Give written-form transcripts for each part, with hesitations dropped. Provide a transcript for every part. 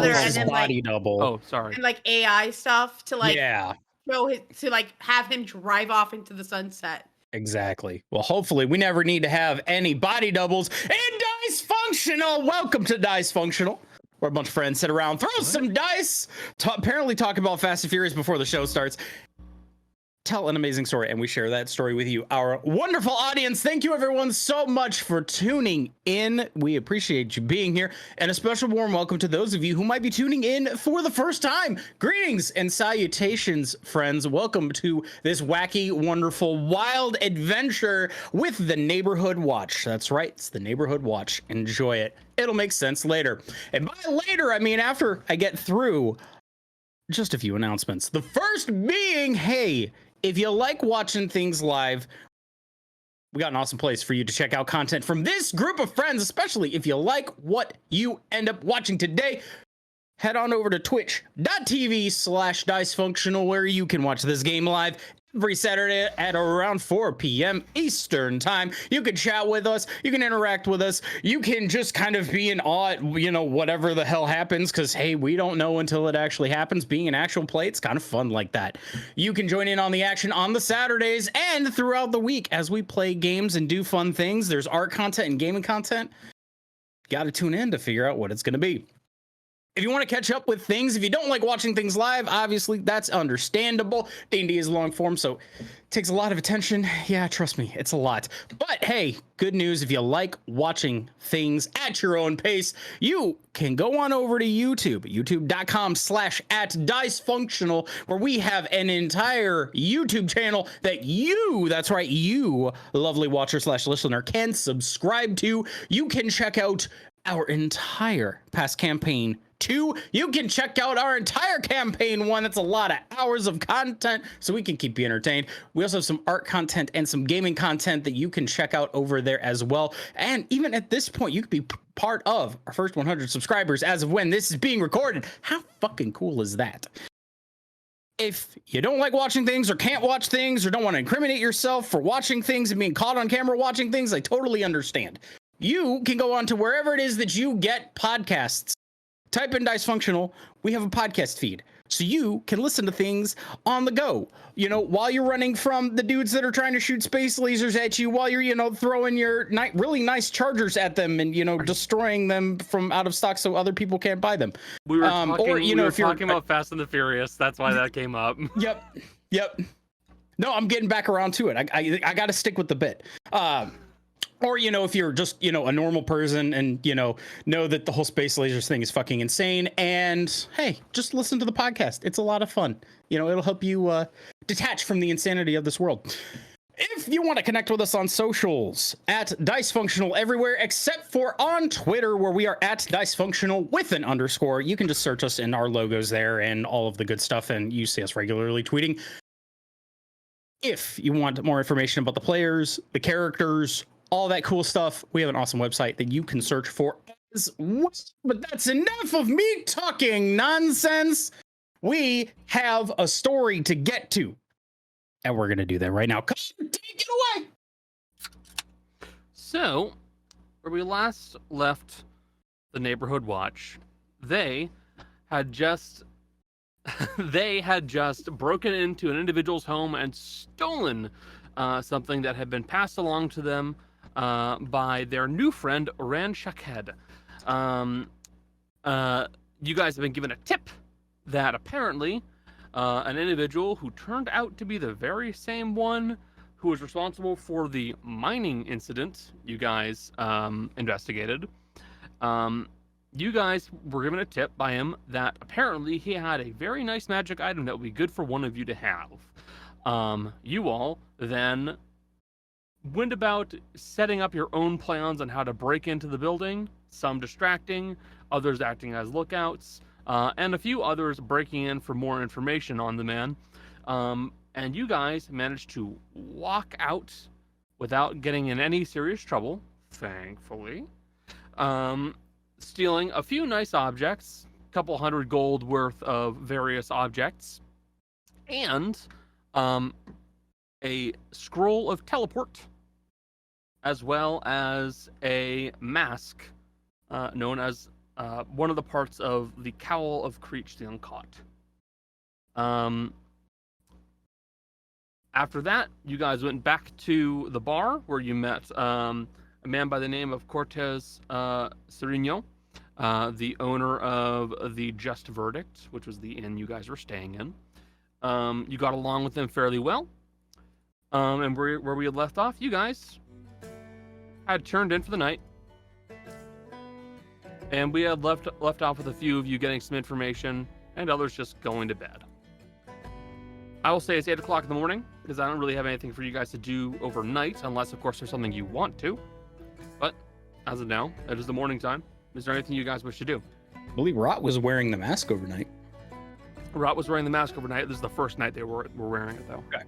together This and is then body double. Oh, sorry. and like AI stuff to like Yeah, show his, to like have him drive off into the sunset. exactly. Well, hopefully we never need to have any body doubles in Dicefunctional. Welcome to Dicefunctional, where a bunch of friends sit around, throw some dice, apparently talk about Fast and Furious before the show starts, tell an amazing story, and we share that story with you, our wonderful audience. Thank you everyone so much for tuning in. We appreciate you being here, and a special warm welcome to those of you who might be tuning in for the first time. Greetings and salutations, friends. Welcome to this wacky, wonderful, wild adventure with the Neighborhood Watch. That's right, it's the Neighborhood Watch. Enjoy it. It'll make sense later. And by later, I mean after I get through just a few announcements. The first being, hey, if you like watching things live, we got an awesome place for you to check out content from this group of friends, especially if you like what you end up watching today. Head on over to twitch.tv/Dicefunctional, where you can watch this game live every Saturday at around 4 p.m. Eastern time. You can chat with us. You can interact with us. You can just kind of be in awe at, you know, whatever the hell happens, because, hey, we don't know until it actually happens. Being an actual play, it's kind of fun like that. You can join in on the action on the Saturdays and throughout the week as we play games and do fun things. There's art content and gaming content. Got to tune in to figure out what it's going to be. If you want to catch up with things, if you don't like watching things live, obviously that's understandable. D&D is long form, so it takes a lot of attention. Yeah, trust me, it's a lot. But hey, good news, if you like watching things at your own pace, you can go on over to YouTube, youtube.com/@Dicefunctional, where we have an entire YouTube channel that you, that's right, you, lovely watcher/listener, can subscribe to. You can check out our entire past campaign 2. You can check out our entire campaign 1. That's a lot of hours of content, so we can keep you entertained. We also have some art content and some gaming content that you can check out over there as well. And even at this point, you could be part of our first 100 subscribers as of when this is being recorded. How fucking cool is that? If you don't like watching things or can't watch things or don't want to incriminate yourself for watching things and being caught on camera watching things, I totally understand. You can go on to wherever it is that you get podcasts. Type in Dicefunctional. We have a podcast feed, so you can listen to things on the go. You know, while you're running from the dudes that are trying to shoot space lasers at you, while you're, you know, throwing your really nice chargers at them and, you know, destroying them from out of stock so other people can't buy them. We were talking about Fast and the Furious. That's why that came up. Yep. No, I'm getting back around to it. I got to stick with the bit. Or, you know, if you're just, you know, a normal person and, you know that the whole space lasers thing is fucking insane. And hey, just listen to the podcast. It's a lot of fun. You know, it'll help you detach from the insanity of this world. If you want to connect with us on socials, at Dicefunctional everywhere except for on Twitter, where we are at Dicefunctional with an underscore. You can just search us in our logos there and all of the good stuff, and you see us regularly tweeting. If you want more information about the players, the characters, all that cool stuff, we have an awesome website that you can search for as well. But that's enough of me talking nonsense. We have a story to get to, and we're going to do that right now. Come on, take it away. So, where we last left the Neighborhood Watch, they had just broken into an individual's home and stolen something that had been passed along to them by their new friend, Oran Shakhed. You guys have been given a tip that apparently an individual who turned out to be the very same one who was responsible for the mining incident you guys investigated, you guys were given a tip by him that apparently he had a very nice magic item that would be good for one of you to have. You all then went about setting up your own plans on how to break into the building, some distracting, others acting as lookouts, and a few others breaking in for more information on the man. And you guys managed to walk out without getting in any serious trouble, thankfully, stealing a few nice objects, a couple 100 gold worth of various objects, and a scroll of teleport, as well as a mask known as one of the parts of the Cowl of Creech the Uncaught. After that, you guys went back to the bar where you met a man by the name of Cortez Serino, the owner of the Just Verdict, which was the inn you guys were staying in. You got along with him fairly well. And where we had left off, you guys had turned in for the night. And we had left off with a few of you getting some information and others just going to bed. I will say it's 8 o'clock in the morning because I don't really have anything for you guys to do overnight, unless, of course, there's something you want to. But as of now, it is the morning time. Is there anything you guys wish to do? I believe Rot was wearing the mask overnight. Rot was wearing the mask overnight. This is the first night they were wearing it, though. Okay.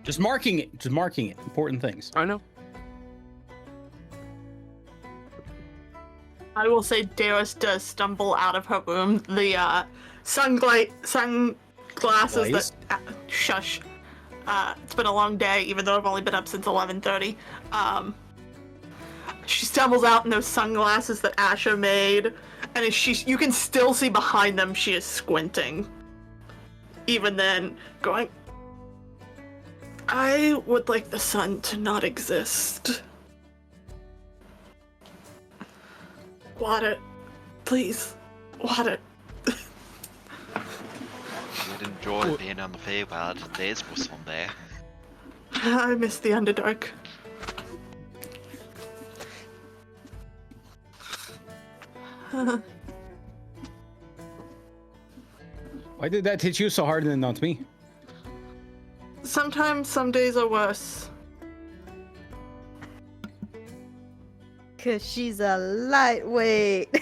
Just marking it. Important things. I know. I will say Darius does stumble out of her room. The sunglasses Blaze? that... shush. It's been a long day, even though I've only been up since 11:30. She stumbles out in those sunglasses that Asha made, and you can still see behind them she is squinting. Even then, going, I would like the sun to not exist. Water, please, water. You'd enjoy being on the Feywild. Days for Sunday. I miss the Underdark. Why did that hit you so hard and not me? Sometimes some days are worse. Cause she's a lightweight.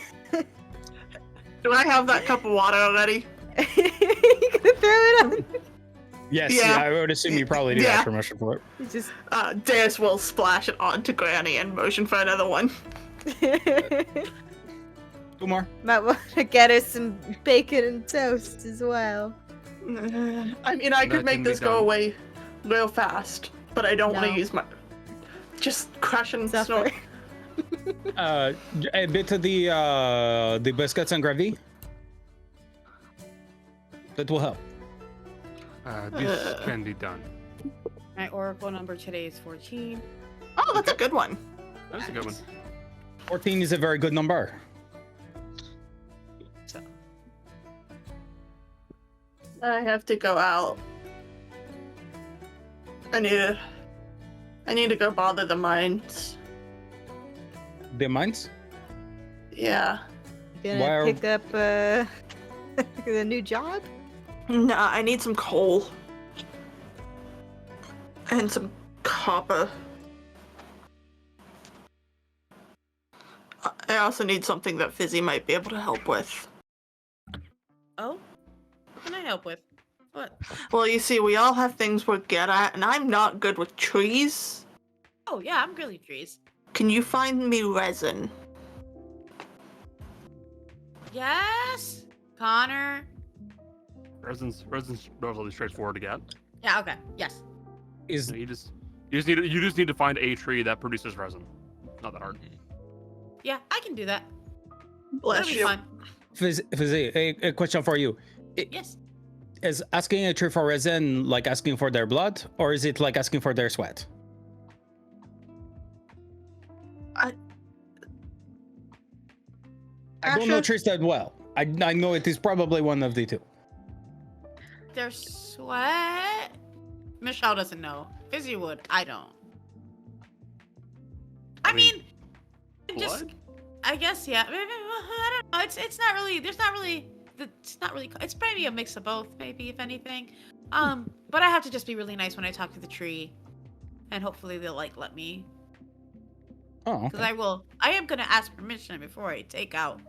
Do I have that cup of water already? You can throw it on. Yes, Yeah. I would assume you probably do Yeah. have permission for it. You just Darius will splash it onto Granny and motion for another one. Two more. might want to get her some bacon and toast as well. I mean, I That could make can be this go done. away real fast, but I don't want No. to use my... Just crush and Suffer. snort. A bit of the biscuits and gravy. That will help. This can be done. My oracle number today is 14. Oh, that's a good one. That's a good one. 14 is a very good number. So, I have to go out. I need to go bother the mines. The mines? Yeah. Gonna Why are- pick up a new job? Nah, I need some coal. And some copper. I also need something that Fizzy might be able to help with. oh, what can I help with? What? Well, you see, we all have things we're good at, and I'm not good with trees. Oh yeah, I'm grilling trees. Can you find me resin? Yes, Connor. Resin's relatively straightforward to get. Yeah. Okay. Yes. Is So you just need to find a tree that produces resin. Not that hard. Yeah, I can do that. Bless That'll be you. fun. Fizzy, a question for you. Yes. Is asking a tree for resin like asking for their blood, or is it like asking for their sweat? I don't know Asher? trees that well. I know it is probably one of the two. Their sweat. Michelle doesn't know. Fizzy would. I don't. I mean, just. Blood? I guess yeah. I don't know. It's not really. There's not really. It's not really. It's maybe a mix of both. Maybe if anything. But I have to just be really nice when I talk to the tree, and hopefully they'll like let me. Oh, Because okay. I will. I am gonna ask permission before I take out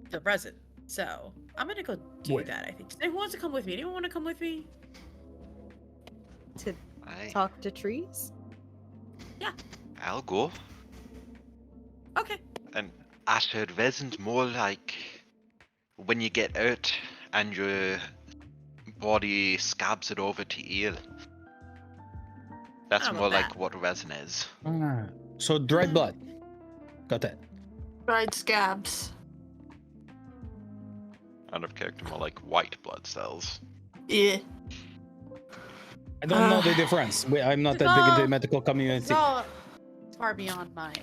the resin. So I'm gonna go do Wait. that. I think. Who wants to come with me? Anyone want to come with me? To Aye, talk to trees? I'll go. Okay. And acid resin's more like when you get out and your body scabs it over to ale. That's I don't know more about like that. what resin is. So dried blood. Got that. Dried scabs. Out of character, more like white blood cells. Yeah. I don't know the difference. I'm not that big into the medical It's community. all far beyond my.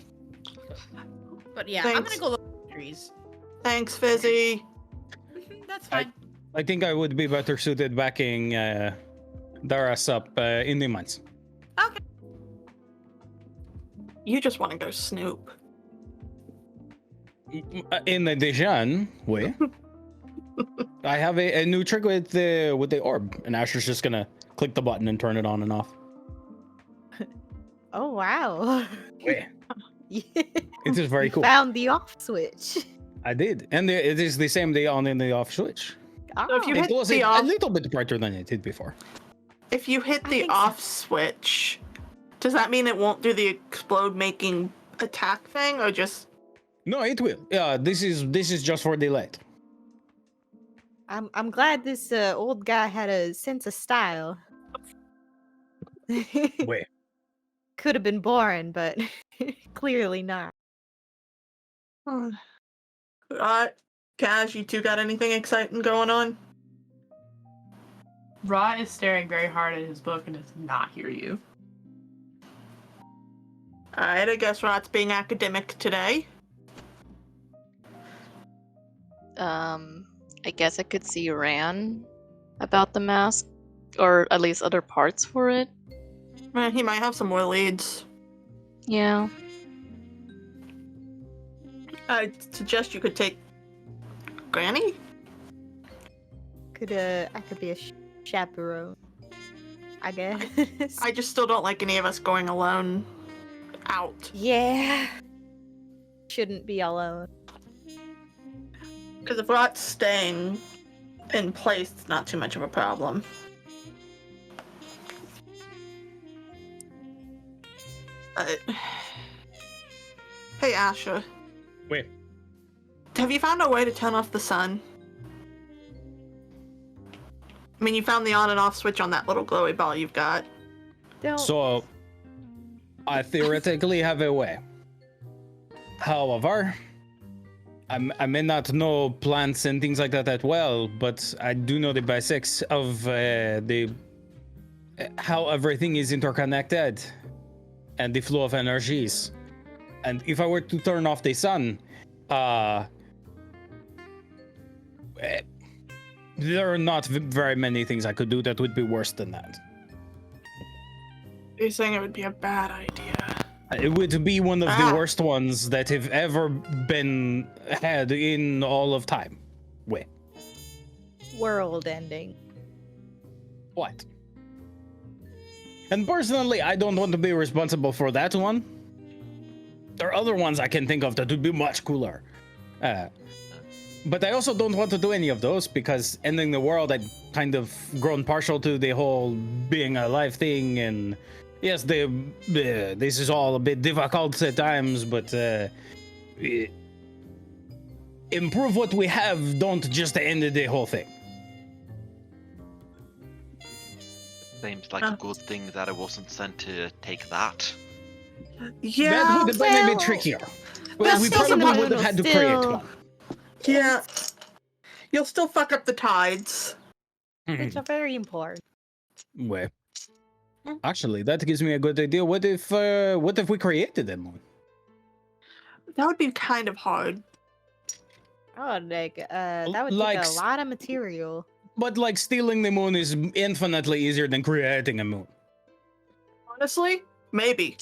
But yeah, I'm Thanks. gonna go look at the trees. Thanks, Fizzy. That's fine. I think I would be better suited backing Dara's up in the mines. Okay. You just want to go snoop. In addition, wait. I have a new trick with the orb, and Asher's just gonna click the button and turn it on and off. Oh wow. Wait, Yeah. it is very You cool. Found the off switch. I did, and it is the same day on and the off switch. So if you Oh. hit It was the a off, little bit brighter than it did before. if you hit I the think so. off switch, does that mean it won't do the explode making attack thing, or just? No, it will. Yeah, this is just for the light. I'm glad this old guy had a sense of style. Wait, Could have been boring, but clearly not. Cash, you two got anything exciting going on? Ra is staring very hard at his book and does not hear you. Alright, I guess Rot's being academic today. I guess I could see Ran about the mask, or at least other parts for it. He might have some more leads. Yeah. I suggest you could take Granny? I could be a chaperone. I guess. I just still don't like any of us going alone out. Yeah. Shouldn't be alone. Because if Rot's staying in place, it's not too much of a problem. Hey, Asha. wait. Have you found a way to turn off the sun? I mean, you found the on and off switch on that little glowy ball you've got. Don't. So I theoretically have a way. However, I may not know plants and things like that well, but I do know the basics of how everything is interconnected and the flow of energies. And if I were to turn off the sun, there are not very many things I could do that would be worse than that. You're saying it would be a bad idea. It would be one of the worst ones that have ever been had in all of time. Wait, World ending. what? And personally, I don't want to be responsible for that one. There are other ones I can think of that would be much cooler. But I also don't want to do any of those because ending the world, I've kind of grown partial to the whole being alive thing. And yes, this is all a bit difficult at times, but improve what we have, don't just end the whole thing. Seems like a good thing that I wasn't sent to take that. Yeah, That would have been a bit well, trickier. but Well, we still probably the would have had to moon create still- one. yeah. You'll still fuck up the tides. Which are very important. Wait. Actually, that gives me a good idea. What if we created them one? That would be kind of hard. Oh, like, that would Like take a s- lot of material. But like stealing the moon is infinitely easier than creating a moon. Honestly, maybe.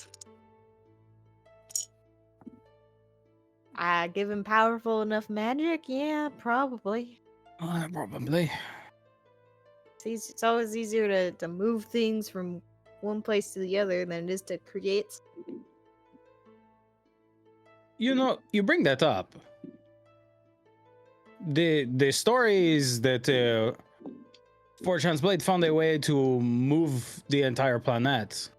Given powerful enough magic, yeah, probably. Probably. It's always easier to move things from one place to the other than it is to create. You know, you bring that up. The story is that Fortune's Blade found a way to move the entire planet.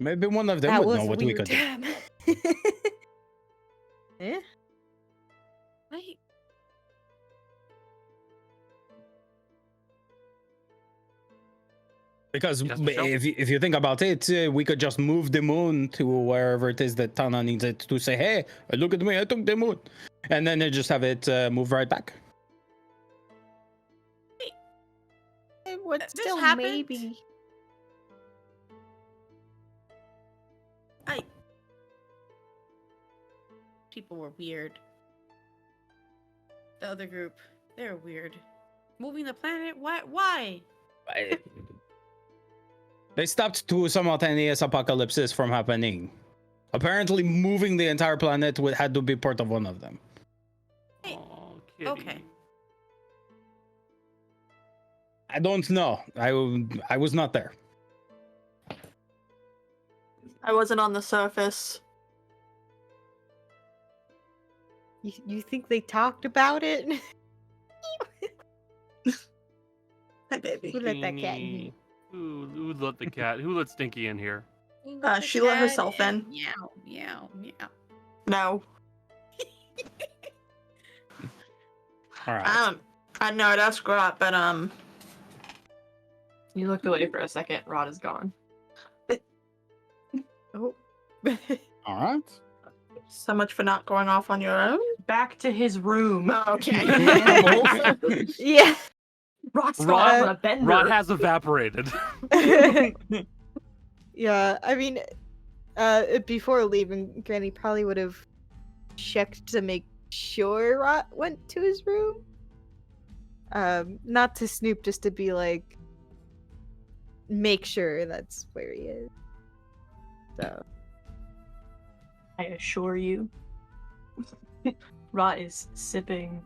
Maybe one of them That would was know a what we weird could do. time. Eh? Wait. Because Yes, Michelle? if you think about it, we could just move the moon to wherever it is that Tana needs it to say, hey, look at me, I took the moon. And then they just have it move right back. It would This still happened? maybe. People were weird. The other group, they're weird. Moving the planet? Why? They stopped two simultaneous apocalypses from happening. Apparently, moving the entire planet had to be part of one of them. Oh, kitty. Okay. I don't know. I was not there. I wasn't on the surface. You think they talked about it? Hi, baby. Who let that cat in here? Who let the cat? Who let Stinky in here? She let herself in. Meow, meow, meow. No. All right. I know that's great, but You looked away for a second. Rod is gone. Oh. All right. so much for not going off on your own. Back to his room. Okay. Yeah. Rod's Rod- gone on a bender. Rod has evaporated. Yeah, I mean, before leaving, Granny probably would have checked to make sure Rot went to his room. Not to snoop, just to be like, make sure that's where he is. So. I assure you, Rot is sipping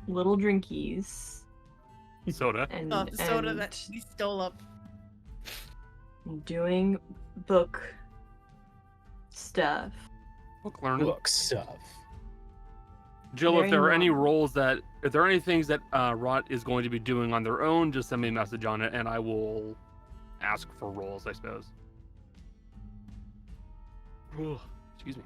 little drinkies Soda. and, Oh, the soda and that she stole up. doing book stuff. Book learning. Look, stuff. Jill, if Very there are any wrong. roles that, if there are any things that Rot is going to be doing on their own, just send me a message on it, and I will ask for roles, I suppose. Excuse me.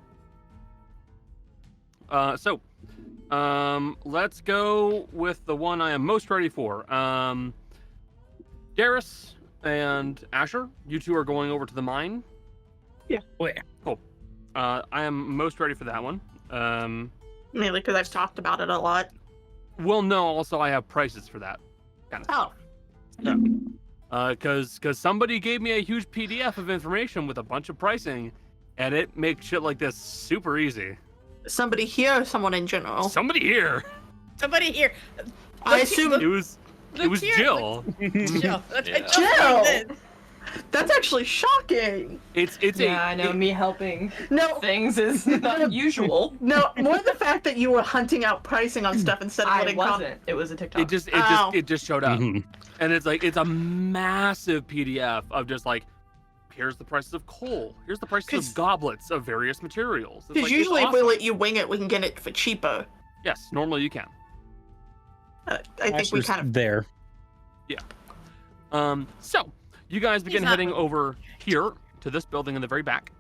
Let's go with the one I am most ready for. Darius and Asher, you two are going over to the mine. Wait. Cool. I am most ready for that one. Mainly because I've talked about it a lot. Well, no, also I have prices for that kind of stuff. Oh. Because somebody gave me a huge PDF of information with a bunch of pricing, and it makes shit like this super easy. Somebody here or someone in general? Somebody here. Somebody here. I assume It was here, Jill. Jill. That's Yeah. Jill! That's actually shocking. It's Yeah, I know. Me helping No, things is not usual. no, more the fact that you were hunting out pricing on stuff instead of I letting wasn't. It was a TikTok. it just showed up, Mhm. and it's like it's a massive PDF of just like, here's the prices of coal, here's the prices 'Cause- of goblets of various materials. It's Because like, usually it's if we awesome. let you wing it, we can get it for cheaper. Yes, normally you can. I think we Asher's kind of. there. So you guys begin not heading moving. over here to this building in the very back.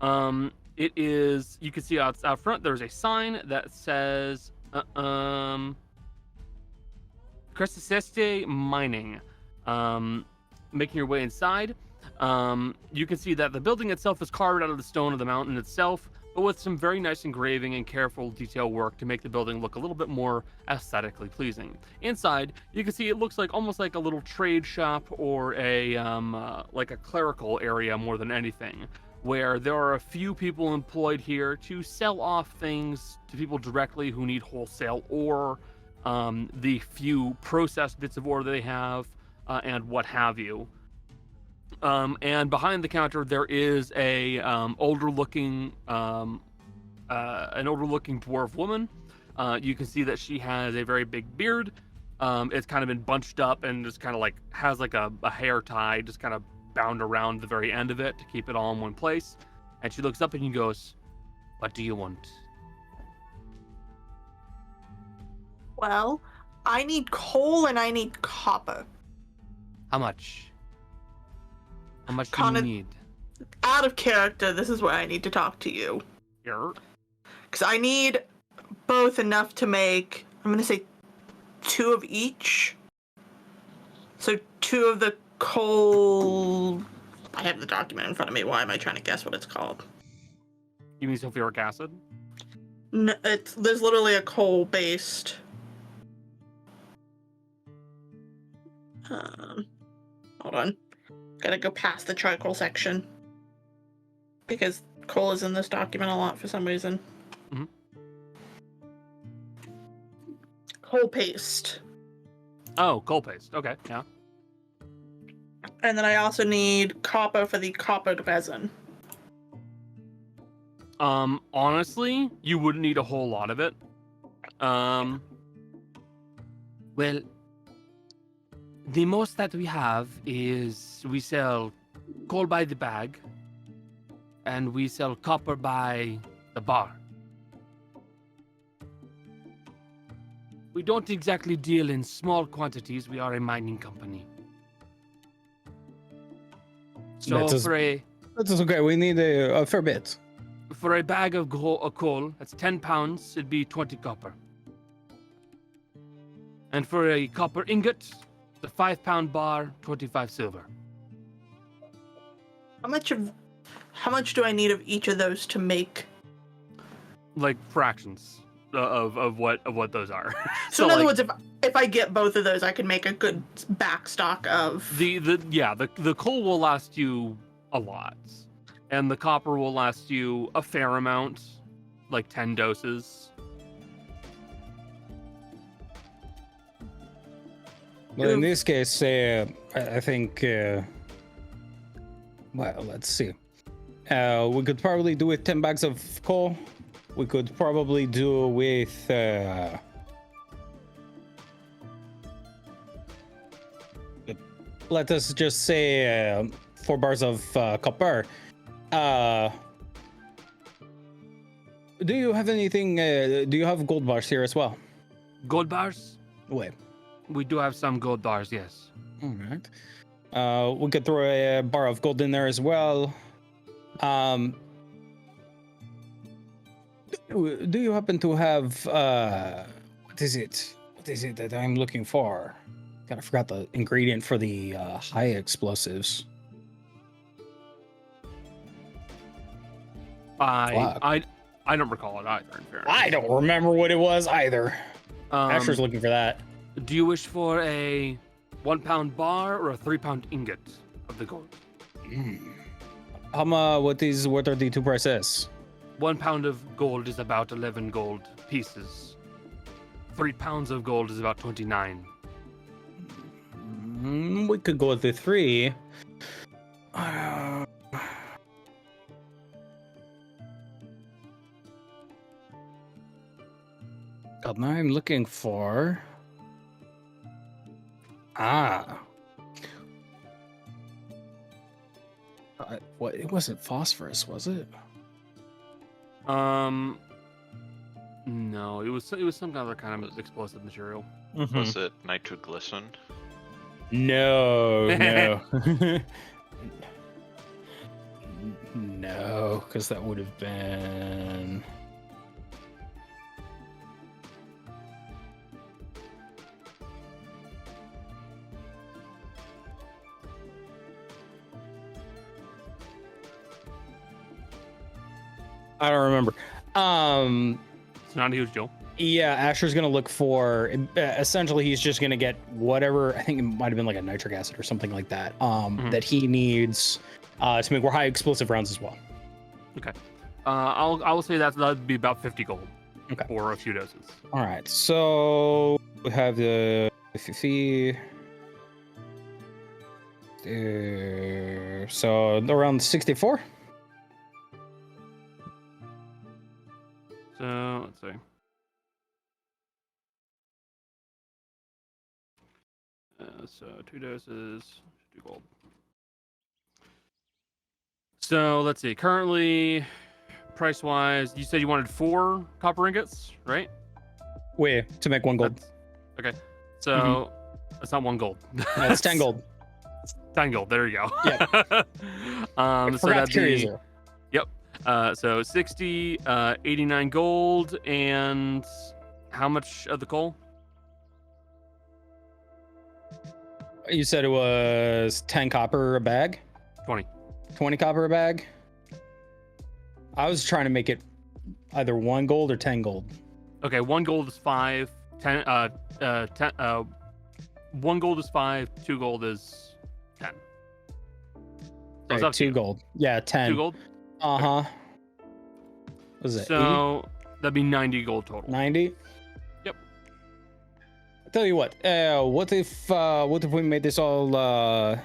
It is, you can see out front, there's a sign that says, Cresceste Mining. Making your way inside, you can see that the building itself is carved out of the stone of the mountain itself, but with some very nice engraving and careful detail work to make the building look a little bit more aesthetically pleasing. Inside, you can see it looks like almost like a little trade shop or a like a clerical area more than anything, where there are a few people employed here to sell off things to people directly who need wholesale ore, the few processed bits of ore that they have, and what have you. And behind the counter there is a older looking dwarf woman. You can see that she has a very big beard. It's kind of been bunched up and just kind of like has like a hair tie just kind of bound around the very end of it to keep it all in one place. And she looks up and he goes, "What do you want?" Well, I need coal and I need copper. How much? How much do Kinda- you need? Out of character, this is where I need to talk to you. Here. Because I need both enough to make, I'm going to say 2 of each. So 2 of the coal. I have the document in front of me. Why am I trying to guess what it's called? You mean sulfuric acid? No, there's literally a coal-based. Hold on. Gotta go past the charcoal section because coal is in this document a lot for some reason. Mhm. Coal paste. Oh, coal paste. Okay, yeah. And then I also need copper for the coppered resin. Honestly, you wouldn't need a whole lot of it. Well, the most that we have is we sell coal by the bag, and we sell copper by the bar. We don't exactly deal in small quantities. We are a mining company. So That's okay. We need a fair bit. for a bag of coal, that's 10 pounds, it'd be 20 copper. And for a copper ingot, the 5-pound bar, 25 silver. How much do I need of each of those to make? Like fractions of what those are. So in other words, if I get both of those, I can make a good backstock of the coal will last you a lot, and the copper will last you a fair amount, like 10 doses. Well, in this case, I think. Well, let's see. We could probably do with 10 bags of coal. We could probably do with. Let us just say 4 bars of copper. Do you have anything? Do you have gold bars here as well? Gold bars? Wait. We do have some gold bars, yes. All right. We could throw a bar of gold in there as well. Do you happen to have what is it? What is it that I'm looking for? God, I forgot the ingredient for the high explosives. I don't recall it either. In fairness. I don't remember what it was either. Asher's looking for that. Do you wish for a 1-pound bar or a 3-pound ingot of the gold? What are the two prices? 1 pound of gold is about 11 gold pieces. 3 pounds of gold is about 29. We could go with the 3. God, now I'm looking for. What? It wasn't phosphorus, was it? No, it was some other kind of explosive material. Was it nitroglycerin? No. No, because that would have been. I don't remember. It's not a huge deal. Yeah, Asher's gonna look for. Essentially, he's just gonna get whatever. I think it might have been like a nitric acid or something like that. That he needs to make more high explosive rounds as well. Okay. I will say that'd be about 50 gold. Okay. For a few doses. All right. So we have the 50. So around 64. So let's see. So 2 doses, 2 gold. So let's see. Currently, price-wise, you said you wanted 4 copper ingots, right? Wait, to make 1 gold. Okay. So that's not 1 gold. That's 10 gold. 10 gold. There you go. Yeah. So that'd be. Yep. So 60, 89 gold, and how much of the coal? You said it was 10 copper a bag? 20. 20 copper a bag? I was trying to make it either 1 gold or 10 gold. Okay, 1 gold is 5. 1 gold is 5. 2 gold is 10. So it's Right, up to 2 you. gold. Yeah, 10. 2 gold. Uh-huh. What is it? 80? So that'd be 90 gold total. 90? Yep. I tell you what if we made this all I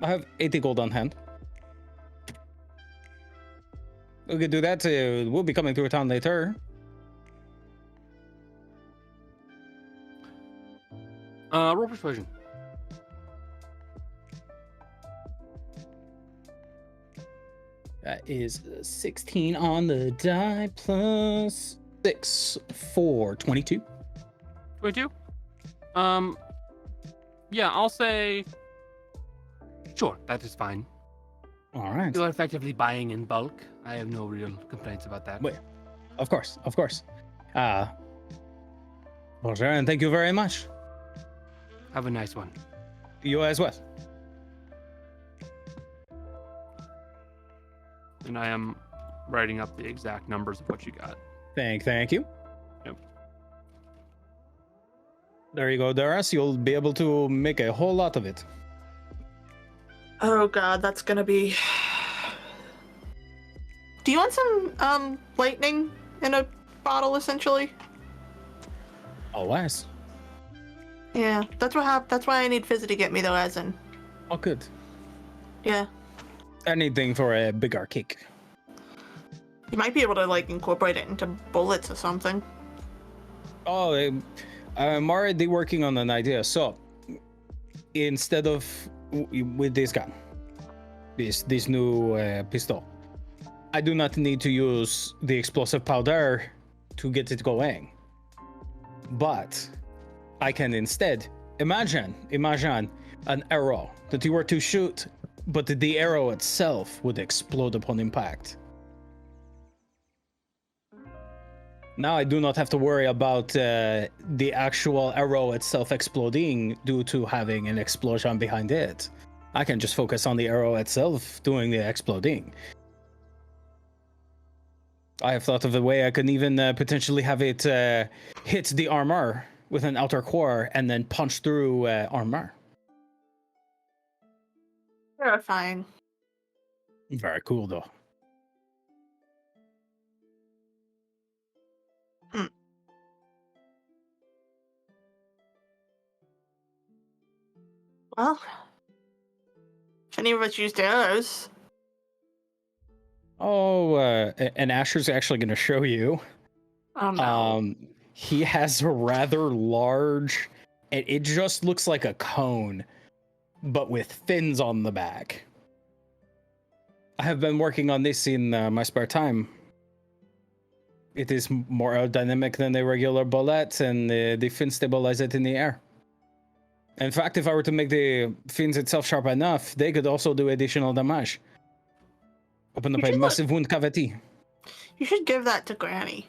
have 80 gold on hand. We could do that. We'll be coming through a town later. Roll persuasion. That is 16 on the die plus 6 for 22. 22. Yeah, I'll say. Sure, that is fine. All right. You are effectively buying in bulk. I have no real complaints about that. Wait. Of course. Bonjour, and thank you very much. Have a nice one. You as well. And I am writing up the exact numbers of what you got. Thank you. Yep. There you go, Doris. You'll be able to make a whole lot of it. Oh god, that's gonna be. Do you want some lightning in a bottle, essentially? Always. Yeah, that's what That's why I need Fizzy to get me though, as in. Oh, good. Yeah, Anything for a bigger kick. you might be able to like incorporate it into bullets or something. Oh, I'm already working on an idea. So, instead of with this gun, this new pistol, I do not need to use the explosive powder to get it going. But I can instead imagine an arrow that you were to shoot, but the arrow itself would explode upon impact. Now I do not have to worry about the actual arrow itself exploding due to having an explosion behind it. I can just focus on the arrow itself doing the exploding. I have thought of a way I could even potentially have it hit the armor with an outer core and then punch through armor. Terrifying. Very cool, though. Well, if any of us used arrows. Oh, and Asher's actually going to show you. Oh no. He has a rather large, it just looks like a cone, but with fins on the back. I have been working on this in my spare time. It is more aerodynamic than a regular bullet, and the fins stabilize it in the air. In fact, if I were to make the fins itself sharp enough, they could also do additional damage. Open up a massive wound cavity. You should give that to Granny.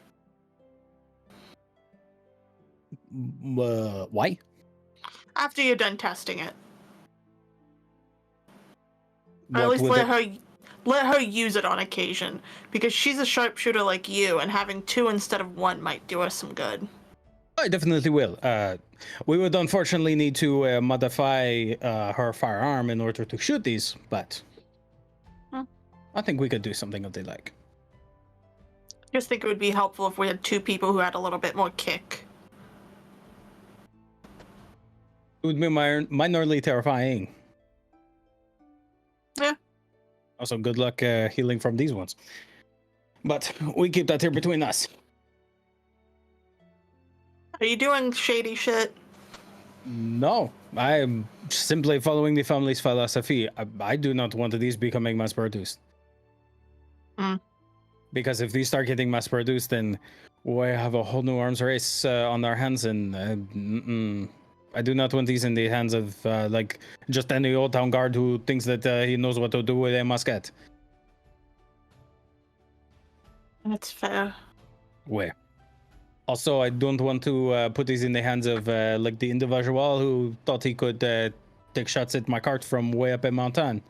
Why? After you're done testing it. Or What at least would let her use it on occasion. Because she's a sharpshooter like you, and having 2 instead of 1 might do us some good. I definitely will. We would unfortunately need to modify her firearm in order to shoot these, but I think we could do something of the like. Just think it would be helpful if we had 2 people who had a little bit more kick. It would be minorly terrifying. Yeah. Also, good luck healing from these ones. But we keep that here between us. Are you doing shady shit? No, I am simply following the family's philosophy. I do not want these becoming mass produced. Because if these start getting mass produced, then we have a whole new arms race on our hands, and I do not want these in the hands of like just any old town guard who thinks that he knows what to do with a musket. That's fair. Where? Also, I don't want to put these in the hands of like the individual who thought he could take shots at my cart from way up in Mountain.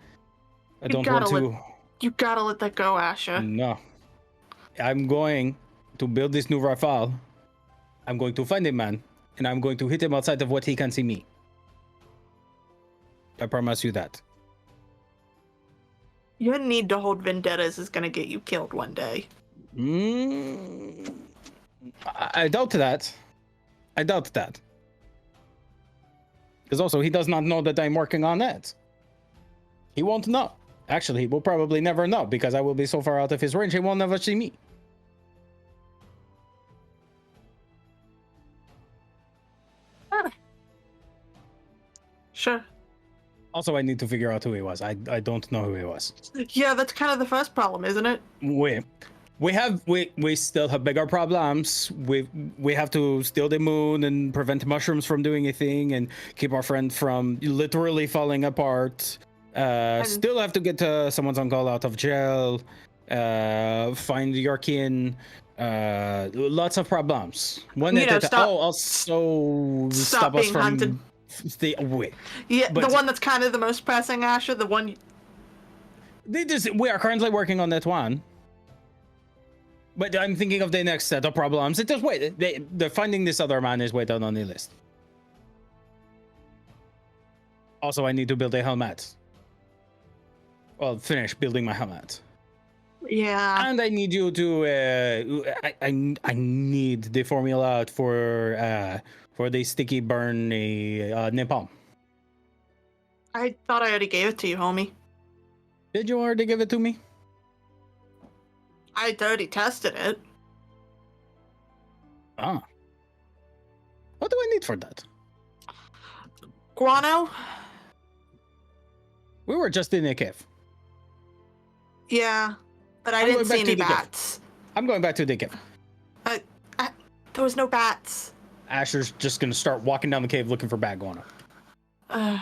I don't want to. You gotta let that go, Asha. No. I'm going to build this new rifle. I'm going to find a man, and I'm going to hit him outside of what he can see me. I promise you that. Your need to hold vendettas is gonna get you killed one day. I doubt that. I doubt that. Because also, he does not know that I'm working on that. He won't know. Actually, he will probably never know because I will be so far out of his range, he won't never see me. Sure. Also, I need to figure out who he was. I don't know who he was. Yeah, that's kind of the first problem, isn't it? We still have bigger problems. We have to steal the moon and prevent mushrooms from doing a thing and keep our friend from literally falling apart. Still have to get someone's uncle out of jail. Find your kin. Lots of problems. Also stop us from hunting. Yeah, but the one that's kind of the most pressing, Asher. The one. We are currently working on that one. But I'm thinking of the next set of problems. It just wait. They're finding this other man is way down on the list. Also, I need to build a helmet. Well, finish building my helmet. Yeah. And I need you to. I need the formula for the sticky burn napalm. I thought I already gave it to you, homie. Did you already give it to me? I already tested it. Ah. What do I need for that? Guano? We were just in a cave. Yeah, but I didn't see any bats. I'm going back to the cave. There was no bats. Asher's just gonna start walking down the cave looking for bat guano. So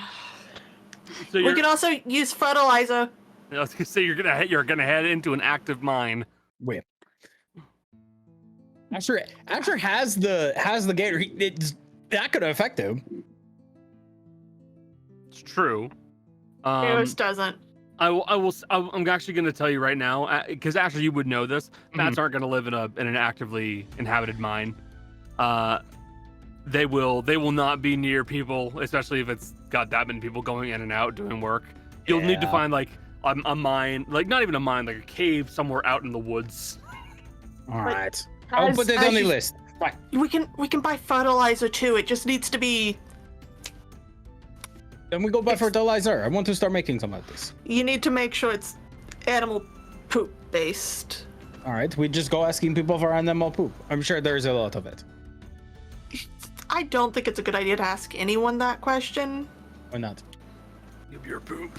we can also use fertilizer. I was gonna say you're gonna head into an active mine. Wait. Asher has the gator. That could affect him. It's true. Yours doesn't. I'm actually going to tell you right now, because Asher, you would know this. Bats aren't going to live in an actively inhabited mine. They will not be near people, especially if it's got that many people going in and out doing work. You'll need to find like a mine, like not even a mine, like a cave somewhere out in the woods. All right. I'll put it on the list. Fine. We can buy fertilizer too. It just needs to be. Then we go buy fertilizer. I want to start making some of this. You need to make sure it's animal poop based. All right, we just go asking people for animal poop. I'm sure there's a lot of it. I don't think it's a good idea to ask anyone that question. Why not? Give your poop.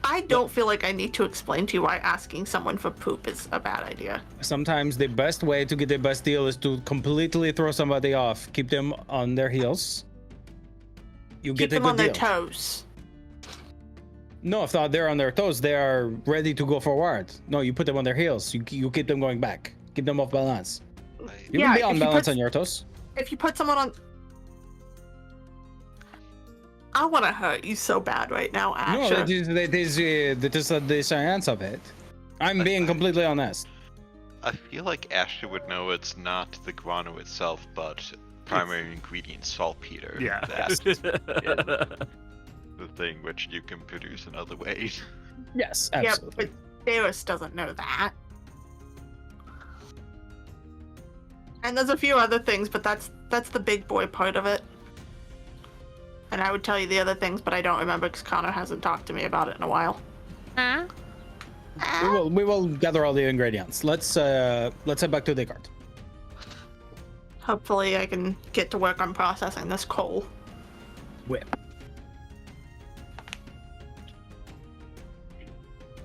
I don't feel like I need to explain to you why asking someone for poop is a bad idea. Sometimes the best way to get the best deal is to completely throw somebody off. Keep them on their heels. You get a good deal. Keep them on their toes. No, if not, they're on their toes. They are ready to go forward. No, you put them on their heels. You keep them going back. Keep them off balance. You can be on balance on your toes. If you put someone on... I want to hurt you so bad right now, Asher. No, that is the science of it. I'm being completely honest. I feel like Asher would know it's not the guano itself, but primary ingredient saltpeter. Yeah. That's the thing which you can produce in other ways. Yes, absolutely. Yeah, but Deus doesn't know that. And there's a few other things, but that's the big boy part of it. And I would tell you the other things, but I don't remember because Connor hasn't talked to me about it in a while. We will gather all the ingredients. Let's head back to the cart. Hopefully I can get to work on processing this coal. Whip.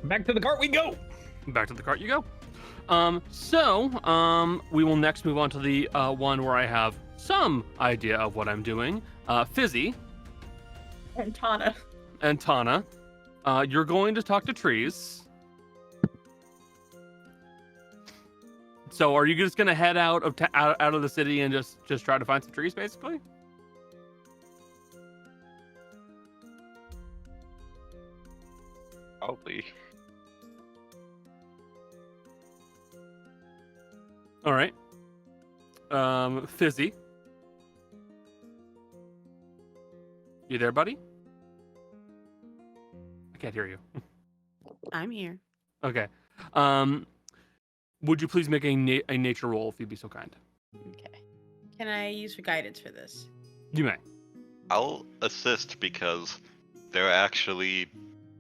Back to the cart we go. Back to the cart you go. We will next move on to the one where I have some idea of what I'm doing. Fizzy. And Tana. You're going to talk to trees. So are you just gonna head out of the city and just try to find some trees, basically? Probably. All right. Fizzy. You there, buddy? I can't hear you. I'm here. Okay. Would you please make a nature roll if you'd be so kind? Okay. Can I use for guidance for this? You may. I'll assist because there are actually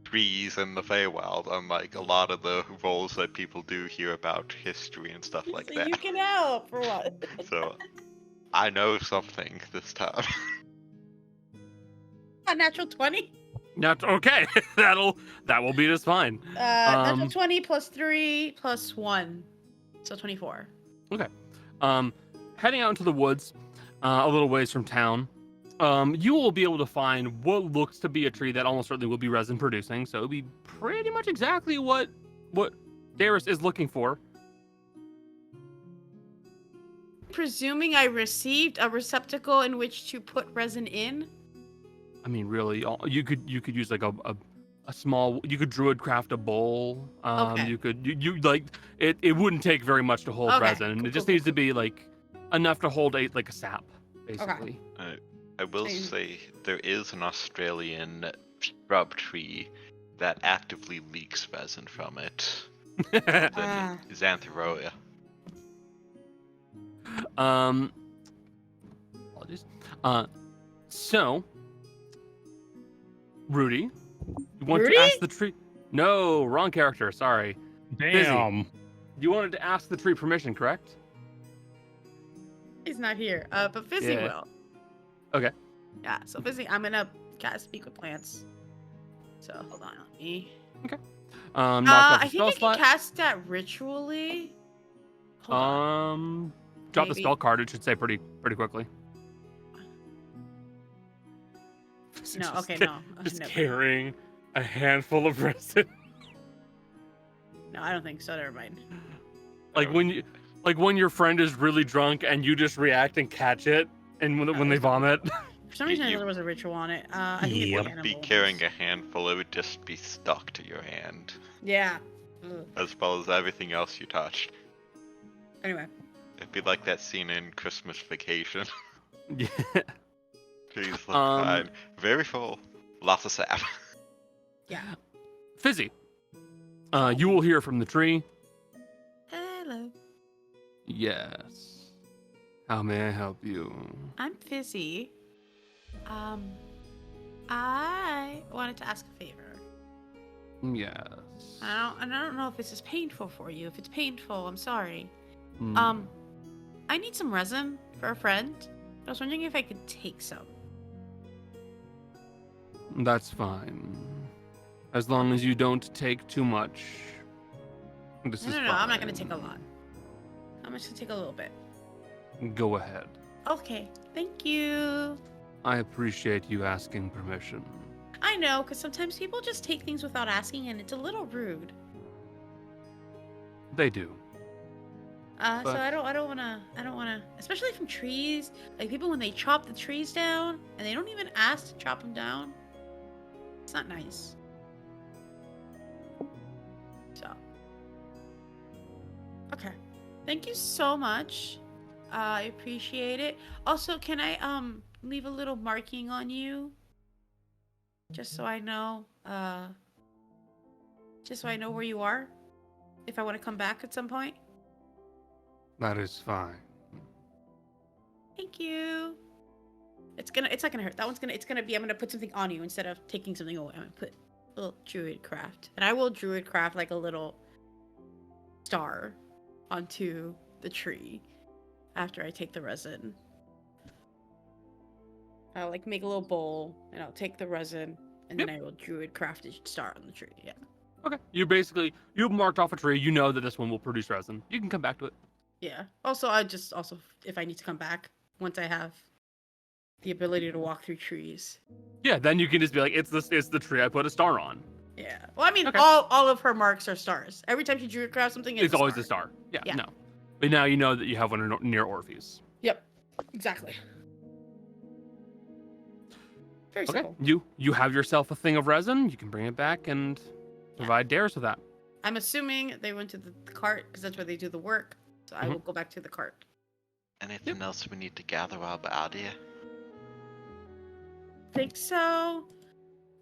trees in the Feywild, unlike a lot of the roles that people do hear about history and stuff like So that. you can help for what? So I know something this time. A natural 20? Not okay. that will be just fine. Natural 20 plus 3 plus 1. So 24. Okay. Heading out into the woods, a little ways from town, you will be able to find what looks to be a tree that almost certainly will be resin producing. So it'll be pretty much exactly what Darius is looking for. Presuming I received a receptacle in which to put resin in. I mean, really, you could use like a small. You could druid craft a bowl. Okay. You could you like it. It wouldn't take very much to hold Okay, resin. cool, It just cool, needs to be like enough to hold a sap, basically. I will Same. say there is an Australian shrub tree that actively leaks resin from it. The Ah. Xanthoria. Apologies. So, Rudy, you want Rudy? to ask the tree? No, wrong character. Sorry. Damn. You wanted to ask the tree permission, correct? He's not here. But Fizzy Yeah. will. Okay. Yeah, so Fizzy, I'm gonna cast Speak with Plants. So hold on, let me. Knock off I the think spell I can slot. cast that ritually. Hold on. Drop the maybe. spell card. It should say pretty quickly. No, Just okay, ca- no. Just Never. carrying a handful of resin. No, I don't think so. Never mind. Like when your friend is really drunk and you just react and catch it, and when they vomit. For some reason, I You- know there was a ritual on it. I think Yep. it's Wouldn't be animal carrying ones. a handful, it would just be stuck to your hand, Yeah. Ugh. as well as everything else you touched. Anyway. It'd be like that scene in Christmas Vacation. Yeah. Trees look fine. Very full. Lots of sap. Yeah. Fizzy. You will hear from the tree. Hello. Yes. How may I help you? I'm Fizzy. I wanted to ask a favor. Yes. I don't know if this is painful for you. If it's painful, I'm sorry. Hmm. I need some resin for a friend. I was wondering if I could take some. That's fine. As long as you don't take too much. This is No, I'm not gonna fine. take a lot. I'm just gonna take a little bit. Go ahead. Okay, thank you. I appreciate you asking permission. I know, because sometimes people just take things without asking, and it's a little rude. They do. So But- I don't wanna, especially from trees. Like people when they chop the trees down, and they don't even ask to chop them down. It's not nice. So. Okay. Thank you so much. I appreciate it. Also, can I leave a little marking on you? Just so I know, just so I know where you are, if I want to come back at some point. That is fine. Thank you. It's not gonna hurt. It's gonna be, I'm gonna put something on you instead of taking something away. I'm gonna put a little druid craft. And I will druid craft like a little star onto the tree after I take the resin. I'll like make a little bowl and I'll take the resin and then I will druid craft a star on the tree. Yeah. Okay. You've marked off a tree. You know that this one will produce resin. You can come back to it. Yeah. Also, if I need to come back once I have the ability to walk through trees. Yeah, then you can just be like, it's the tree I put a star on. Yeah. Well, I mean, Okay. all of her marks are stars. Every time she druid craft something, It's a always star. a star. Yeah, Yeah. no. But now you know that you have one near Orpheus. Yep. Exactly. Very Okay. simple. You have yourself a thing of resin. You can bring it back and provide dares with that. I'm assuming they went to the cart because that's where they do the work. So I will go back to the cart. Anything else we need to gather while we're out here? Think so.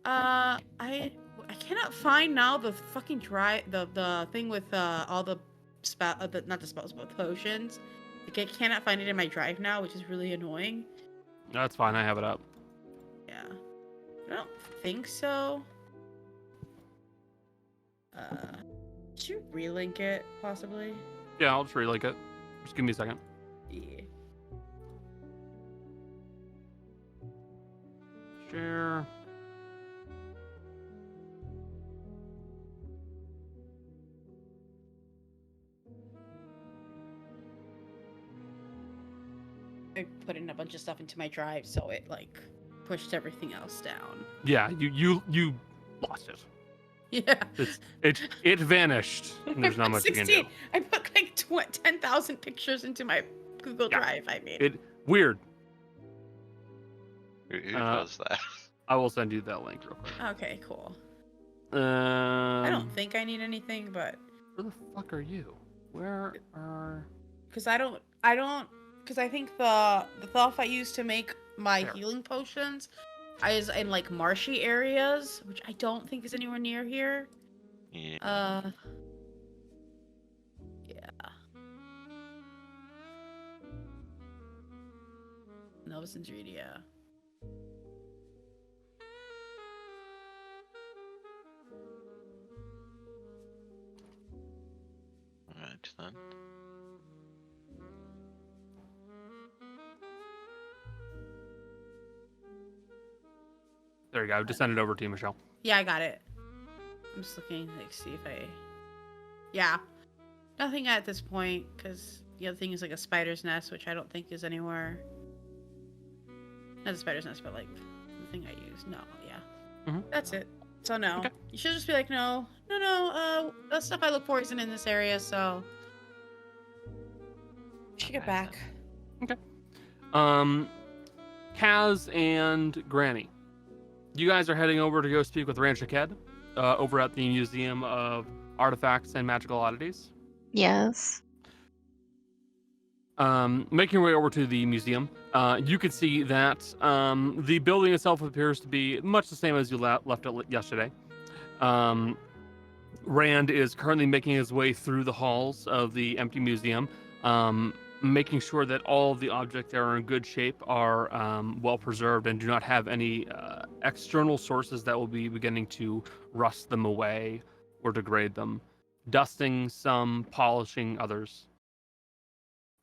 I cannot find now the fucking the thing with all the not the spells but potions. Like, I cannot find it in my drive now, which is really annoying. That's fine. I have it up. Yeah. I don't think so. Should you relink it possibly? Yeah, I'll just relink it. Just give me a second. Yeah. Share. I put in a bunch of stuff into my drive, so it like pushed everything else down. Yeah, you lost it. Yeah. It vanished. And there's not much you can do. I put like 10,000 pictures into my Google Yeah. Drive. I mean, Weird. Who does that? I will send you that link real quick. okay, cool. I I don't think I need anything, but Where the fuck are you? Where are? because I think the stuff I use to make my There. healing potions is in like marshy areas, which I don't think is anywhere near here. Yeah. Yeah. Novus and Druid, yeah. Alright then. There you go. Just send it over to you, Michelle. Yeah, I got it. I'm just looking, like, see if I... Yeah. Nothing at this point, because the other thing is, like, a spider's nest, which I don't think is anywhere... Not a spider's nest, but, like, the thing I use. No, yeah. Mhm. That's it. So, no. Okay. You should just be like, no, the stuff I look for isn't in this area, so... You should get back. Kaz and Granny. You guys are heading over to go speak with Rancher Ked over at the Museum of Artifacts and Magical Oddities. Yes. Making your way over to the museum, you can see that the building itself appears to be much the same as you left it yesterday. Rand is currently making his way through the halls of the empty museum, making sure that all of the objects that are in good shape are well preserved and do not have any external sources that will be beginning to rust them away or degrade them. Dusting some, polishing others.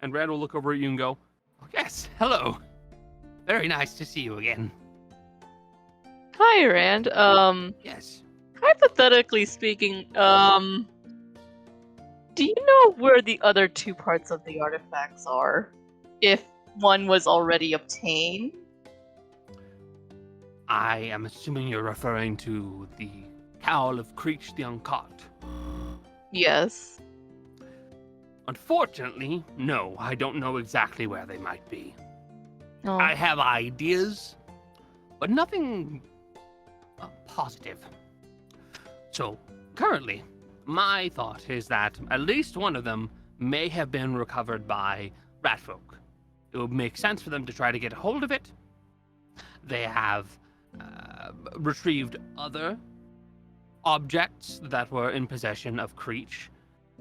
And Rand will look over at you and go, Yes, hello. Very nice to see you again. Hi, Rand. Yes. Hypothetically speaking, do you know where the other two parts of the artifacts are? If one was already obtained? I am assuming you're referring to the Cowl of Creech the Uncaught. Yes. Unfortunately, no, I don't know exactly where they might be. Oh. I have ideas, but nothing positive. So, currently, my thought is that at least one of them may have been recovered by ratfolk. It would make sense for them to try to get a hold of it. They have retrieved other objects that were in possession of Creech,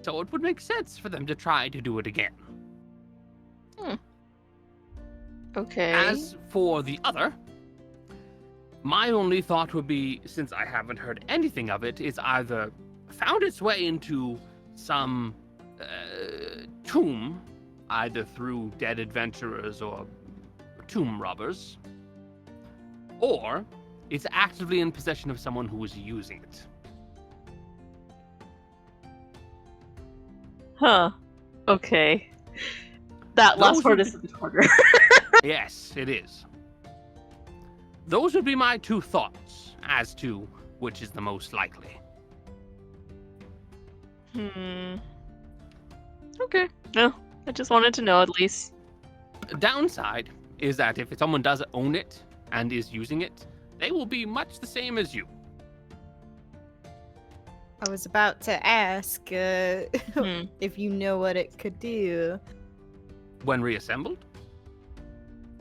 so it would make sense for them to try to do it again. Okay. As for the other, my only thought would be, since I haven't heard anything of it, is either found its way into some tomb, either through dead adventurers or tomb robbers, or it's actively in possession of someone who is using it. Huh. Okay. That last Those part would is a bit harder. Yes, it is. Those would be my two thoughts as to which is the most likely. Okay. No, I just wanted to know at least. Downside is that if someone does own it and is using it, they will be much the same as you. I was about to ask Hmm. if you know what it could do. When reassembled,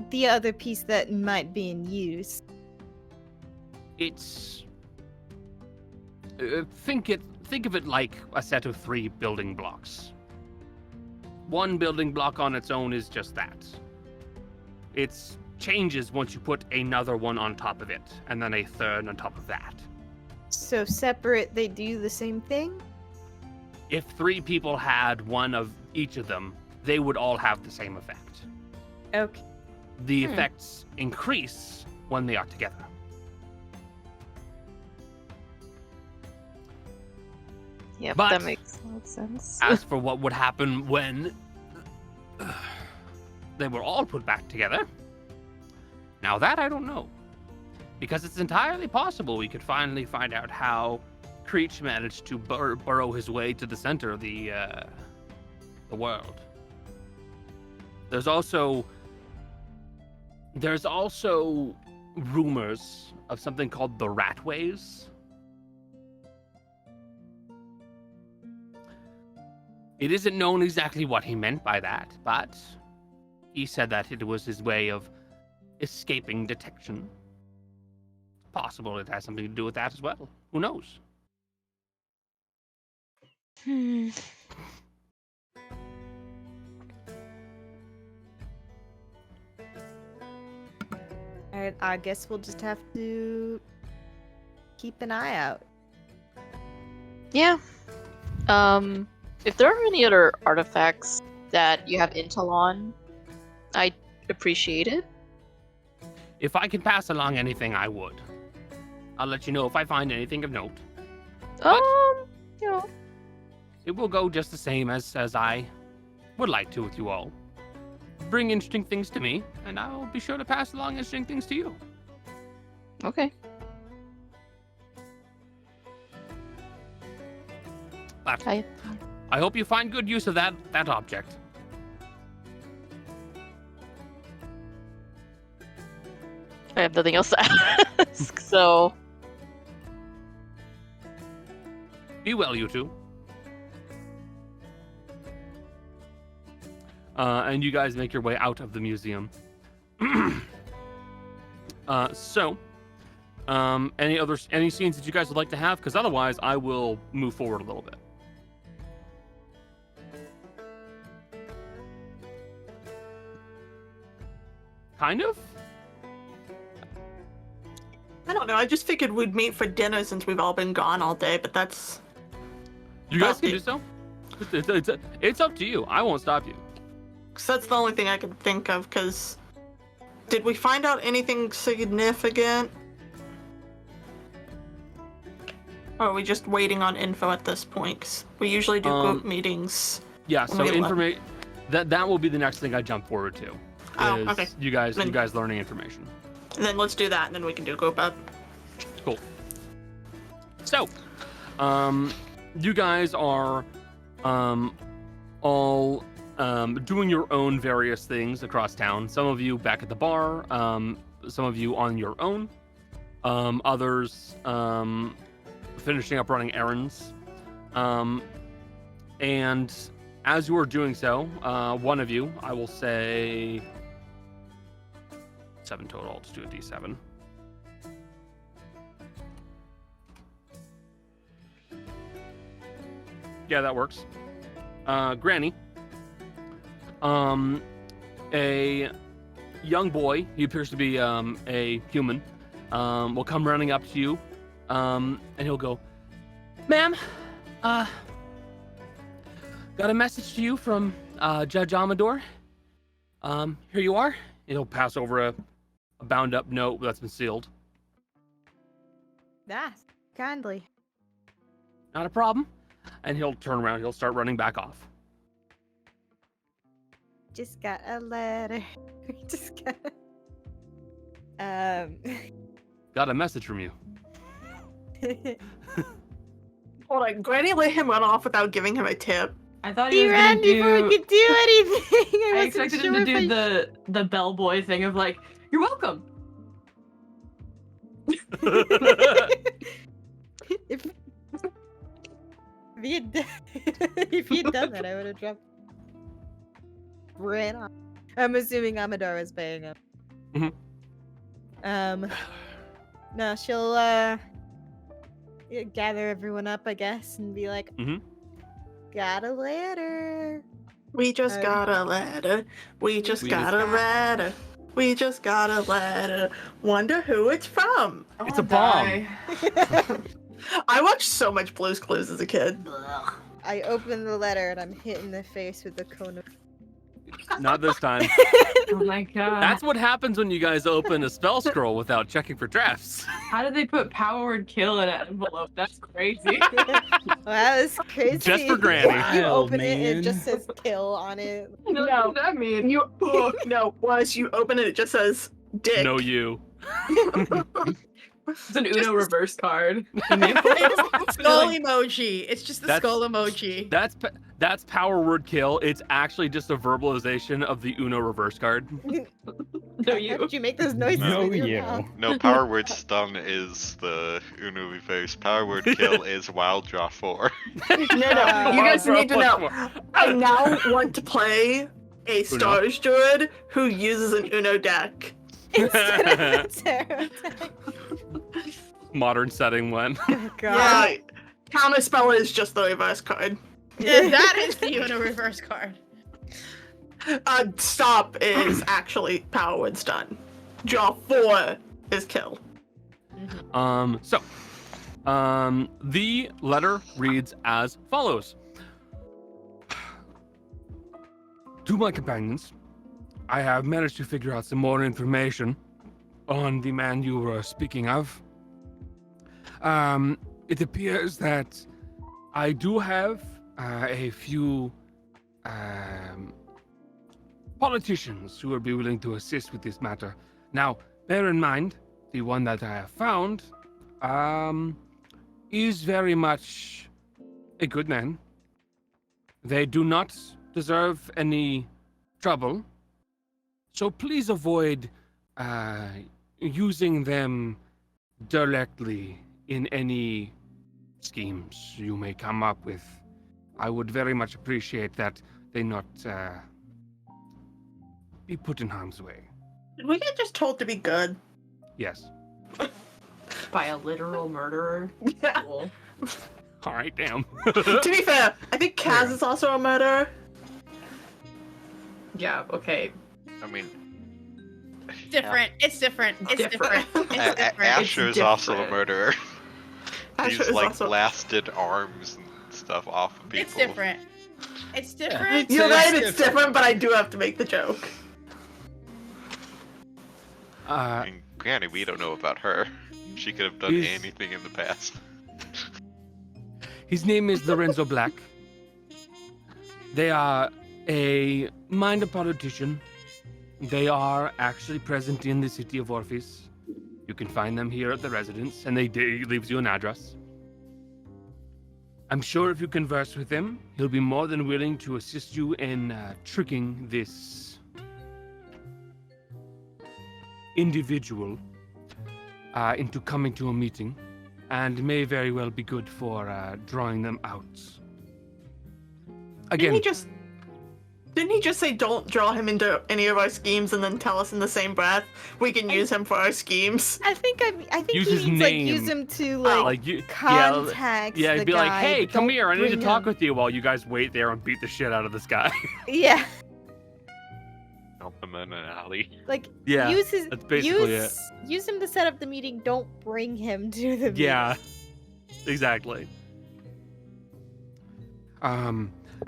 The other piece that might be in use. it's think of it like a set of 3 building blocks. One building block on its own is just that. It changes once you put another one on top of it, and then a third on top of that. So separate, they do the same thing? If 3 people had one of each of them, they would all have the same effect. Okay. The effects increase when they are together. Yep, But- that makes a lot of sense. As for what would happen when they were all put back together, now that I don't know. Because it's entirely possible we could finally find out how Creech managed to burrow his way to the center of the world. There's also rumors of something called the Ratways. It isn't known exactly what he meant by that, but he said that it was his way of escaping detection. Possible it has something to do with that as well. Who knows? Hmm. I guess we'll just have to keep an eye out. Yeah. If there are any other artifacts that you have intel on, I'd appreciate it. If I could pass along anything, I would. I'll let you know if I find anything of note. You know, It will go just the same as I would like to with you all. Bring interesting things to me, and I'll be sure to pass along interesting things to you. okay. But I I hope you find good use of that object. have nothing else to ask, so Be well, you two. And you guys make your way out of the museum. Any scenes that you guys would like to have? Because otherwise, I will move forward a little bit. Kind of? I don't know. I just figured we'd meet for dinner since we've all been gone all day, but that's You guys can do so. It's up to you. I won't stop you. cause that's the only thing I could think of. Cause did we find out anything significant? Or are we just waiting on info at this point? 'Cause we usually do group meetings. Yeah, so Wait, what? information that will be the next thing I jump forward to. Oh, is okay. You guys Then- learning information. And then let's do that, and then we can do group up. Cool. So, you guys are all doing your own various things across town. Some of you back at the bar, some of you on your own, others finishing up running errands. And as you are doing so, one of you, I will say 7 total. I'll just do a D7. Yeah, that works. Granny. A young boy, he appears to be a human, will come running up to you, and he'll go, "Ma'am, got a message to you from Judge Amador. Here you are." He'll pass over a bound up note that's been sealed. Kindly. Not a problem. And he'll turn around, he'll start running back off. Just got a letter. Just got. Got a message from you. Hold on, Granny let him run off without giving him a tip. I thought He he was ran gonna before do. we could do anything. I wasn't expected sure him to if do I the bellboy thing of like, "You're welcome." if he had if he had done that, I would have dropped. Ran off. I'm assuming Amador was paying him. No, she'll gather everyone up, I guess, and be like, got a letter. We just got a letter. We just got a letter. We just got a letter. Wonder who it's from. It's a bomb. I watched so much Blue's Clues as a kid. I open the letter and I'm hit in the face with the cone of. Not this time. Oh my god. That's what happens when you guys open a spell scroll without checking for drafts. How did they put power word kill in an envelope? That's crazy. Wow, that was crazy. Just for Granny. You Wild, open it and it man. just says kill on it. What does that mean? You once you open it, it just says dick. No, you. It's an Uno reverse card. It's skull emoji. It's just the That's- skull emoji. That's power word kill. It's actually just a verbalization of the Uno reverse card. No, How you. did you make those noises No, with your you. mouth? No, power word stun is the Uno reverse. Power word kill is wild draw 4. No, you guys need to know. I now want to play a Uno? Stars Druid who uses an Uno deck. Instead of the tarot deck. Modern setting one. Oh, God. Yeah, counterspell is just the reverse card. Yeah, that is the Uno reverse card. Stop is actually power word stun. Draw 4 is kill. The letter reads as follows. To my companions, I have managed to figure out some more information on the man you were speaking of. It appears that I do have a few politicians who would be willing to assist with this matter. Now, bear in mind, the one that I have found is very much a good man. They do not deserve any trouble, so please avoid using them directly in any schemes you may come up with. I would very much appreciate that they not be put in harm's way. Did we get just told to be good? Yes. By a literal murderer. Yeah. Cool. All right, damn. To be fair, I think Kaz is also a murderer. Yeah, okay. I mean, Different. It's different. It's different. It's different. Asher is also a different. murderer. Asher He's is like also- blasted arms and stuff off of people. It's different. It's different. You're It's right, it's different. different, but I do have to make the joke. I mean, granted, we don't know about her. She could have done He's- anything in the past. His name is Lorenzo Black. They are a minor politician. They are actually present in the city of Orpheus. You can find them here at the residence, and he leaves you an address. I'm sure if you converse with him, he'll be more than willing to assist you in tricking this individual into coming to a meeting, and may very well be good for drawing them out. Again, Didn't he just say don't draw him into any of our schemes and then tell us in the same breath we can use him for our schemes? I think Use he his means name. like use him to like you, contact. yeah, the he'd be like, guy, "Hey, but come don't here! I need to bring talk him." with you." While you guys wait there and beat the shit out of this guy. Yeah, Dump him in an alley. like Yeah, use his that's basically use him to set up the meeting. Don't bring him to the meeting. Yeah, exactly.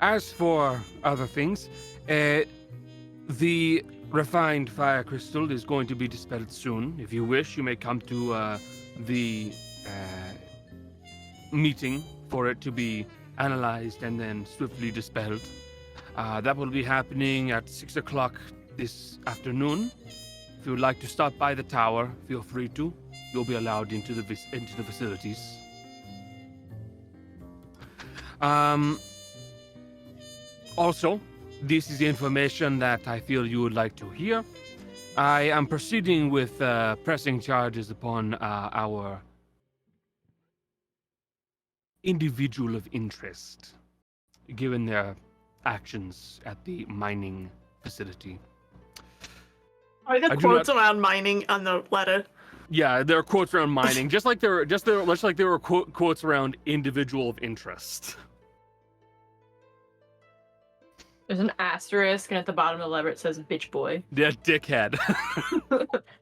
As for other things, the refined fire crystal is going to be dispelled soon. If you wish, you may come to the meeting for it to be analyzed and then swiftly dispelled. That will be happening at 6 o'clock this afternoon. If you would like to stop by the tower, feel free to. You'll be allowed into the facilities. Also, this is information that I feel you would like to hear. I am proceeding with pressing charges upon our individual of interest, given their actions at the mining facility. Are the I do quotes not- around mining on the letter? Yeah, there are quotes around mining, just like there were quotes around individual of interest. There's an asterisk, and at the bottom of the letter it says "bitch boy." Yeah, dickhead.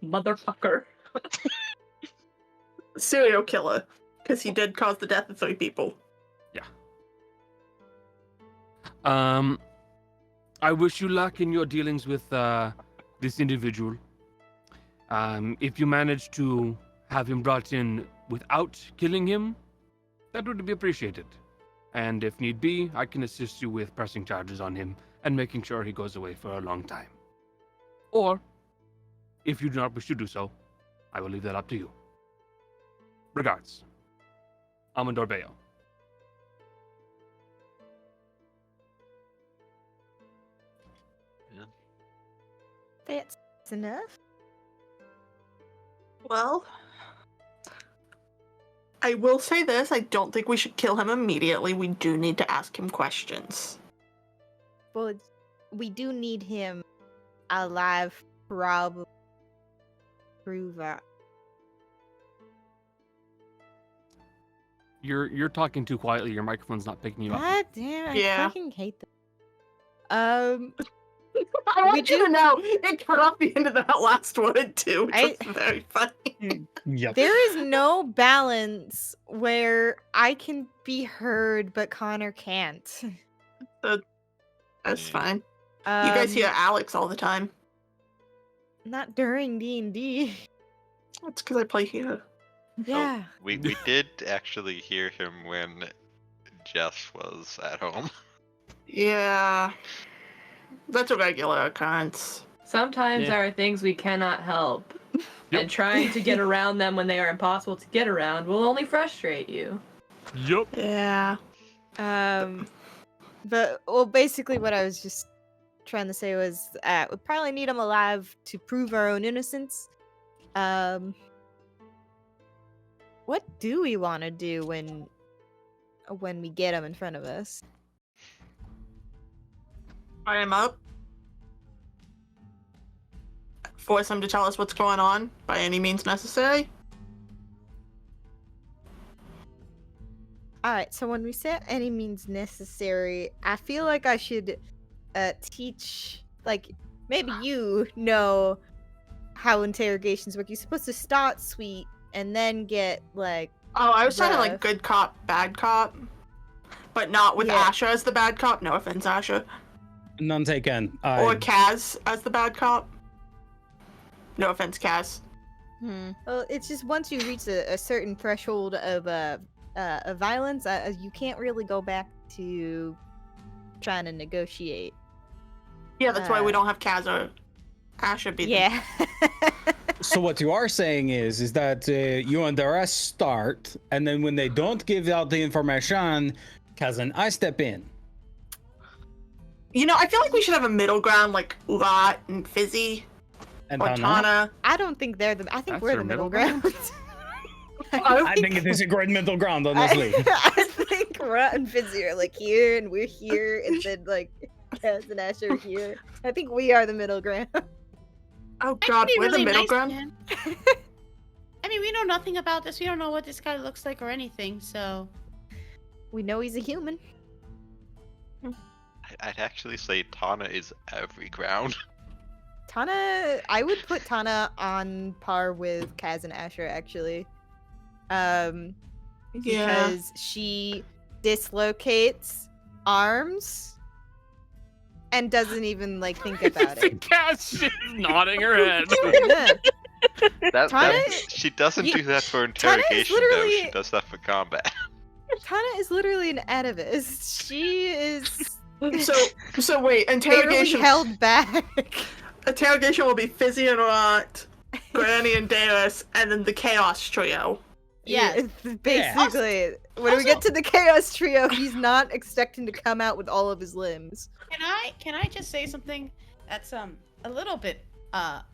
Motherfucker. Serial killer, because he did cause the death of 3 people. I wish you luck in your dealings with this individual. If you manage to have him brought in without killing him, that would be appreciated. And if need be, I can assist you with pressing charges on him and making sure he goes away for a long time. Or, if you do not wish to do so, I will leave that up to you. Regards, Amador Bayo. That's enough. Well, I will say this, I don't think we should kill him immediately. We do need to ask him questions. Well, we do need him alive, probably. Prove that. You're talking too quietly. Your microphone's not picking you up. God damn, I Yeah. fucking hate that. I want We you do- to know, it cut off the end of that last word too, which I- was very funny. Yep. There is no balance where I can be heard, but Connor can't. That's fine. You guys hear Alex all the time. Not during D&D. That's because I play here. Yeah. We did actually hear him when Jess was at home. Yeah. That's a regular occurrence. Sometimes Yeah. there are things we cannot help, Yep. and trying to get around them when they are impossible to get around will only frustrate you. Yup. Yeah. But well, basically, what I was just trying to say was, we probably need him alive to prove our own innocence. What do we want to do when we get him in front of us? Tie him up. Force him to tell us what's going on by any means necessary. All right. So when we say any means necessary, I feel like I should teach, like, maybe you know how interrogations work. You're supposed to start sweet and then get like. Oh, I was talking Rough. like good cop, bad cop. But not with Yeah. Asha as the bad cop. No offense, Asha. None taken. Or Kaz as the bad cop. No offense, Kaz. Well, it's just once you reach a certain threshold of violence, you can't really go back to trying to negotiate. Yeah, that's why we don't have Kaz or Asha be. Yeah. So what you are saying is that you and the rest start, and then when they don't give out the information, cousin, I step in. You know, I feel like we should have a middle ground, like Lot and Fizzy And or Tana? Tana. I don't think they're the. I think That's we're their the middle middle ground. I think it is a great middle ground, honestly. I think Rut and Fizzy are like here, and we're here, and then like Kaz and Ash are here. I think we are the middle ground. Oh That'd god, be we're really the middle nice, ground? man. I mean, we know nothing about this. We don't know what this guy looks like or anything, so. We know he's a human. I'd actually say Tana is every ground. Tana, I would put Tana on par with Kaz and Asher actually. Because she dislocates arms and doesn't even like think about it. Cass is nodding her head. Yeah. Tana- She doesn't you- do that for Tana is interrogation, though. She literally- does that for combat. Tana is literally an atavist. She is So wait, barely interrogation held back. interrogation will be Fizzy and Rot, Granny and Deus, and then the Chaos Trio. Yeah, basically. When we get to the Chaos Trio, he's not expecting to come out with all of his limbs. Can I just say something that's a little bit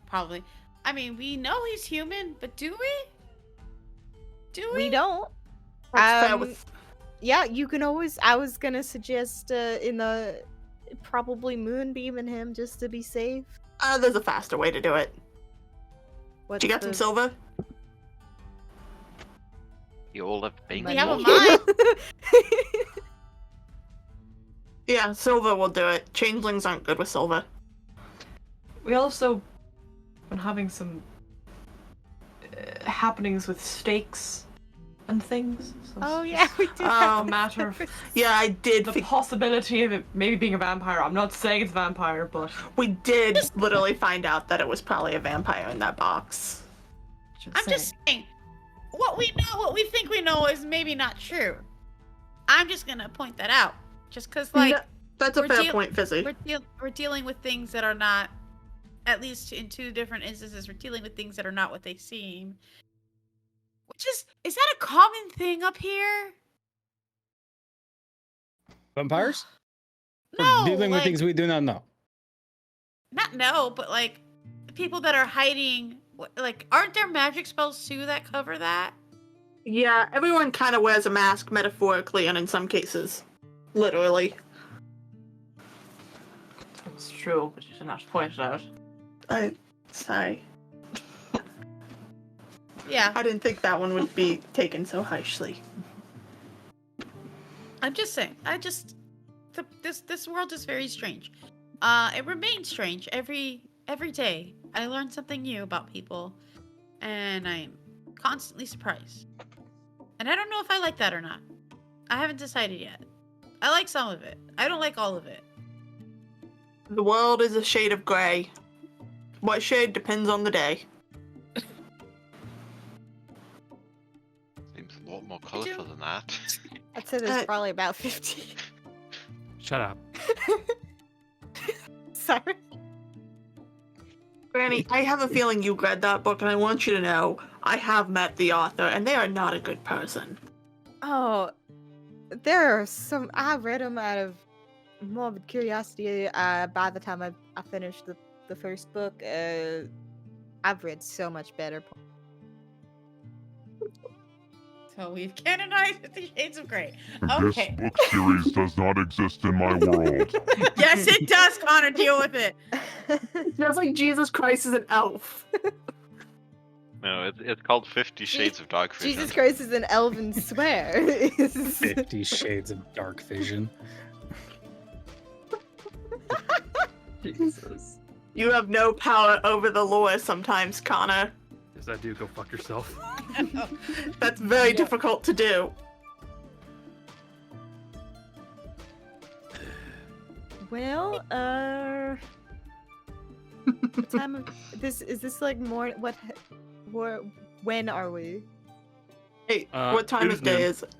probably. I mean, we know he's human, but do we? We don't. That's fair with- Yeah, you can always. I was gonna suggest in the probably moonbeaming him just to be safe. There's a faster way to do it. What's Do you got some silver? You all have bacon. We have a Money? mine. Yeah, silver will do it. Changelings aren't good with silver. We also been having some happenings with stakes and things. So Oh it's yeah, just we do. a have matter of Yeah, I did. the possibility of it maybe being a vampire. I'm not saying it's a vampire, but We did literally find out that it was probably a vampire in that box. I'm just saying, what we think we know is maybe not true. I'm just gonna point that out, just because like No, that's a we're fair deal- point, Fizzy. we're dealing with things that are not, at least in 2 different instances, we're dealing with things that are not what they seem. Which is that a common thing up here? Vampires? Or No, dealing with like, things we do not know. not no, but like people that are hiding. Like, aren't there magic spells too that cover that? Yeah, everyone kind of wears a mask metaphorically and in some cases, literally. it's true, but you shouldn't have to point it out. Sorry. Yeah, I didn't think that one would be taken so harshly. I'm just saying. This world is very strange. It remains strange every day. I learn something new about people, and I'm constantly surprised. And I don't know if I like that or not. I haven't decided yet. I like some of it. I don't like all of it. The world is a shade of grey. What shade depends on the day. Seems a lot more colourful than that. I'd say there's probably about 50. Shut up. Sorry. Granny, I have a feeling you read that book, and I want you to know I have met the author, and they are not a good person. Oh, there are some. I read them out of morbid curiosity. By the time I finished the first book, I've read so much better. So we've canonized 50 Shades of Grey. This Okay. book series does not exist in my world. Yes, it does, Connor. Deal with it. Just like Jesus Christ is an elf. No, it's called 50 Shades of Dark Vision. Jesus Christ is an elven swear. 50 Shades of Dark Vision. Jesus. You have no power over the lore sometimes, Connor. Yes, I do. Go fuck yourself. That's very difficult to do. Well, what time of this is this like more what when are we? Hey, Uh, what time it of is day noon. is it?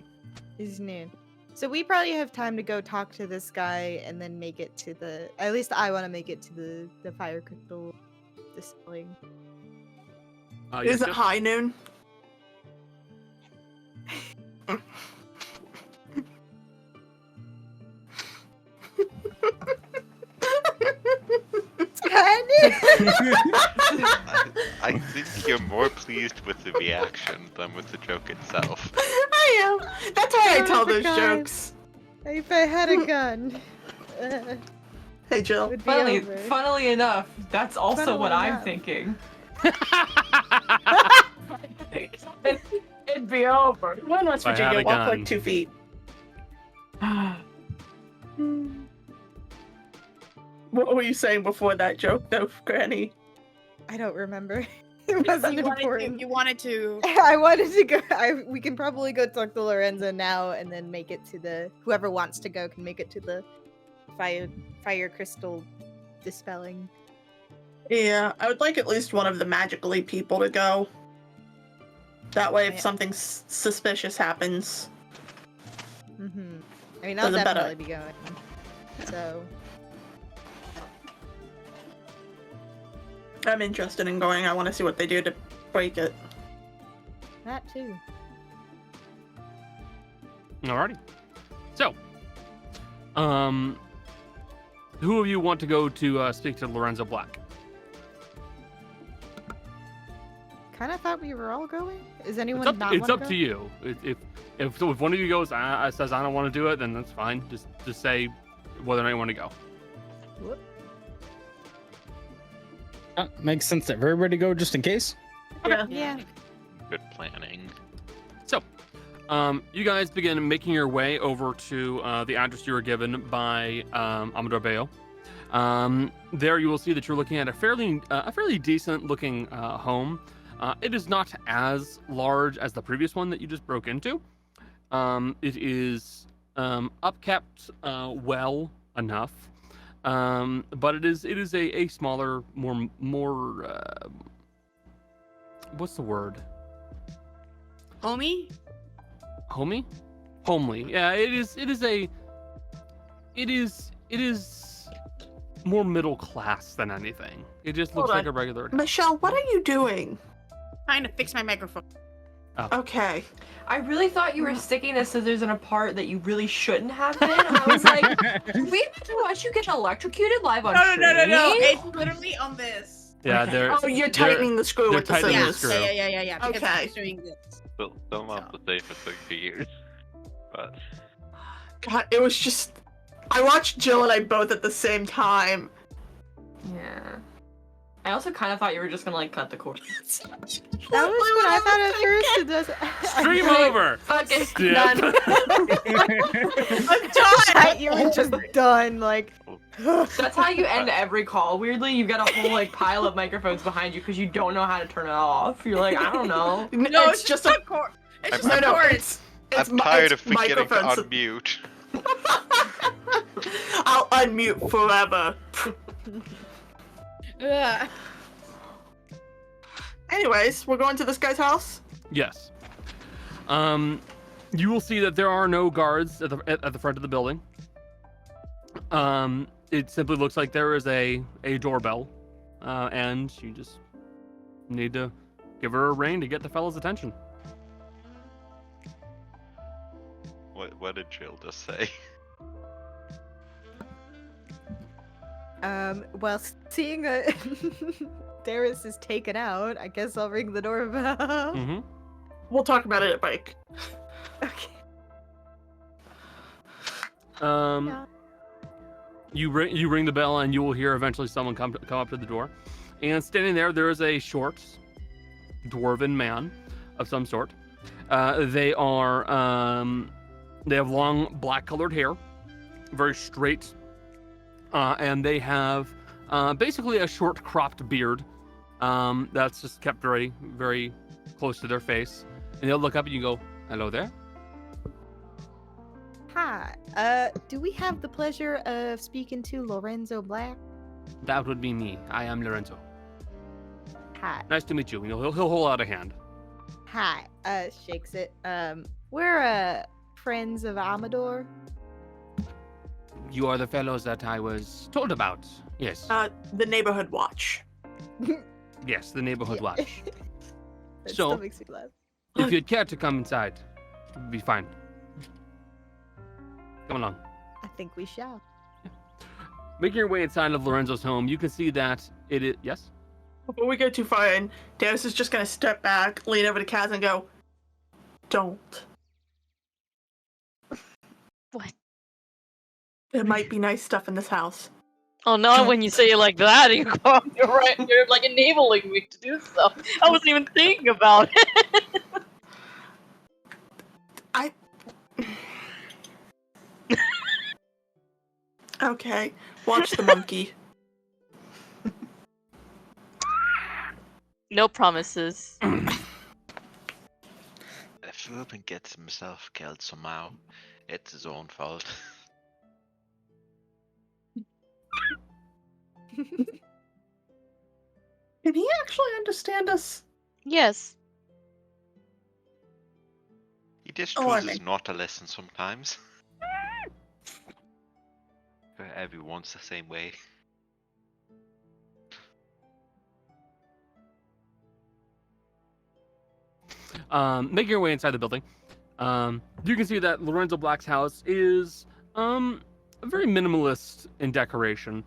It's noon. So we probably have time to go talk to this guy and then make it to the at least I want to make it to the fire crystal dispelling. Is it high noon? I think you're more pleased with the reaction than with the joke itself. I am. That's why I tell those God. jokes. If I had a gun, Hey, it Jill. would be over. Funnily enough, that's also Funnily what I'm enough. thinking. It'd be over. One West If I had Virginia a walk gun. like 2 feet. What were you saying before that joke, though, Granny? I don't remember. It wasn't important. You wanted to. I wanted to go. We can probably go talk to Lorenzo now, and then make it to the. Whoever wants to go can make it to the fire crystal dispelling. Yeah, I would like at least one of the magically people to go. That way, if Yeah. something suspicious happens. Mm-hmm. I mean, I'll Doesn't matter. definitely be going. So I'm interested in going. I want to see what they do to break it. that too. Alrighty. So, who of you want to go to speak to Lorenzo Black? Kind of thought we were all going. Is anyone It's up, not it's wanna up go? to you. If one of you goes, says I don't want to do it, then that's fine. Just say whether or not you want to go. Whoop. Makes sense that everybody go just in case. Yeah. Good planning. So, you guys begin making your way over to the address you were given by Amador Bayo. There you will see that you're looking at a fairly decent looking home. It is not as large as the previous one that you just broke into. It is upkept well enough, but it is a smaller, more what's the word? Homie? Homey? Homely. Yeah, it is more middle class than anything. It just looks Hold like on. a regular. Michelle, what are you doing? Trying to fix my microphone. Okay. I really thought you were sticking the scissors in a part that you really shouldn't have been. I was like, we have to watch you get electrocuted live on No. stream? It's literally on this. Yeah, Okay. they're Oh, you're tightening the screw they're with the tightening the scissors. screw. Yeah. Because Okay. I'm doing this. Still not the safest thing to use. But God, it was just. I watched Jill and I both at the same time. Yeah. I also kind of thought you were just gonna like cut the cord. That was what I thought at first. It does. stream over. Okay, Yeah. done. I'm done! You were just done. Like. That's how you end every call. Weirdly, you've got a whole like pile of microphones behind you because you don't know how to turn it off. You're like, I don't know. No, it's just a. cord. It's I'm- just a No, cord. it's I'm tired of it's forgetting to microphones. unmute. I'll unmute forever. Ugh. Anyways, we're going to this guy's house. Yes. You will see that there are no guards at the front of the building. It simply looks like there is a doorbell, and you just need to give her a ring to get the fellow's attention. What did Jill just say? Well, seeing Darius is taken out, I guess I'll ring the doorbell. Mm-hmm. We'll talk about it at bike. Okay. Yeah. You ring the bell, and you will hear eventually someone come up to the door. And standing there is a short, dwarven man of some sort. They have long black-colored hair, very straight, and they have basically a short cropped beard that's just kept very, very close to their face. And they'll look up and you go, "Hello there." Hi. Do we have the pleasure of speaking to Lorenzo Black? That would be me. I am Lorenzo. Hi. Nice to meet you. He'll hold out a hand. Hi. Shakes it. We're friends of Amador. You are the fellows that I was told about. Yes. The neighborhood watch. Yes, the neighborhood Yeah. watch. That So- still makes me laugh. If you'd care to come inside, it'd be fine. Come along. I think we shall. Making your way inside of Lorenzo's home, you can see that it is. Yes? Before we go too far in, Darius is just gonna step back, lean over to Kaz, and go, "Don't." What? There might be nice stuff in this house. Oh, not when you say it like that. You're right. You're like enabling me to do stuff. I wasn't even thinking about it. Okay, watch the monkey. No promises. If Ruben gets himself killed somehow, it's his own fault. Can he actually understand us? Yes. He just Alarming. chooses not to listen sometimes. Everyone's the same way. Making your way inside the building, you can see that Lorenzo Black's house is very minimalist in decoration.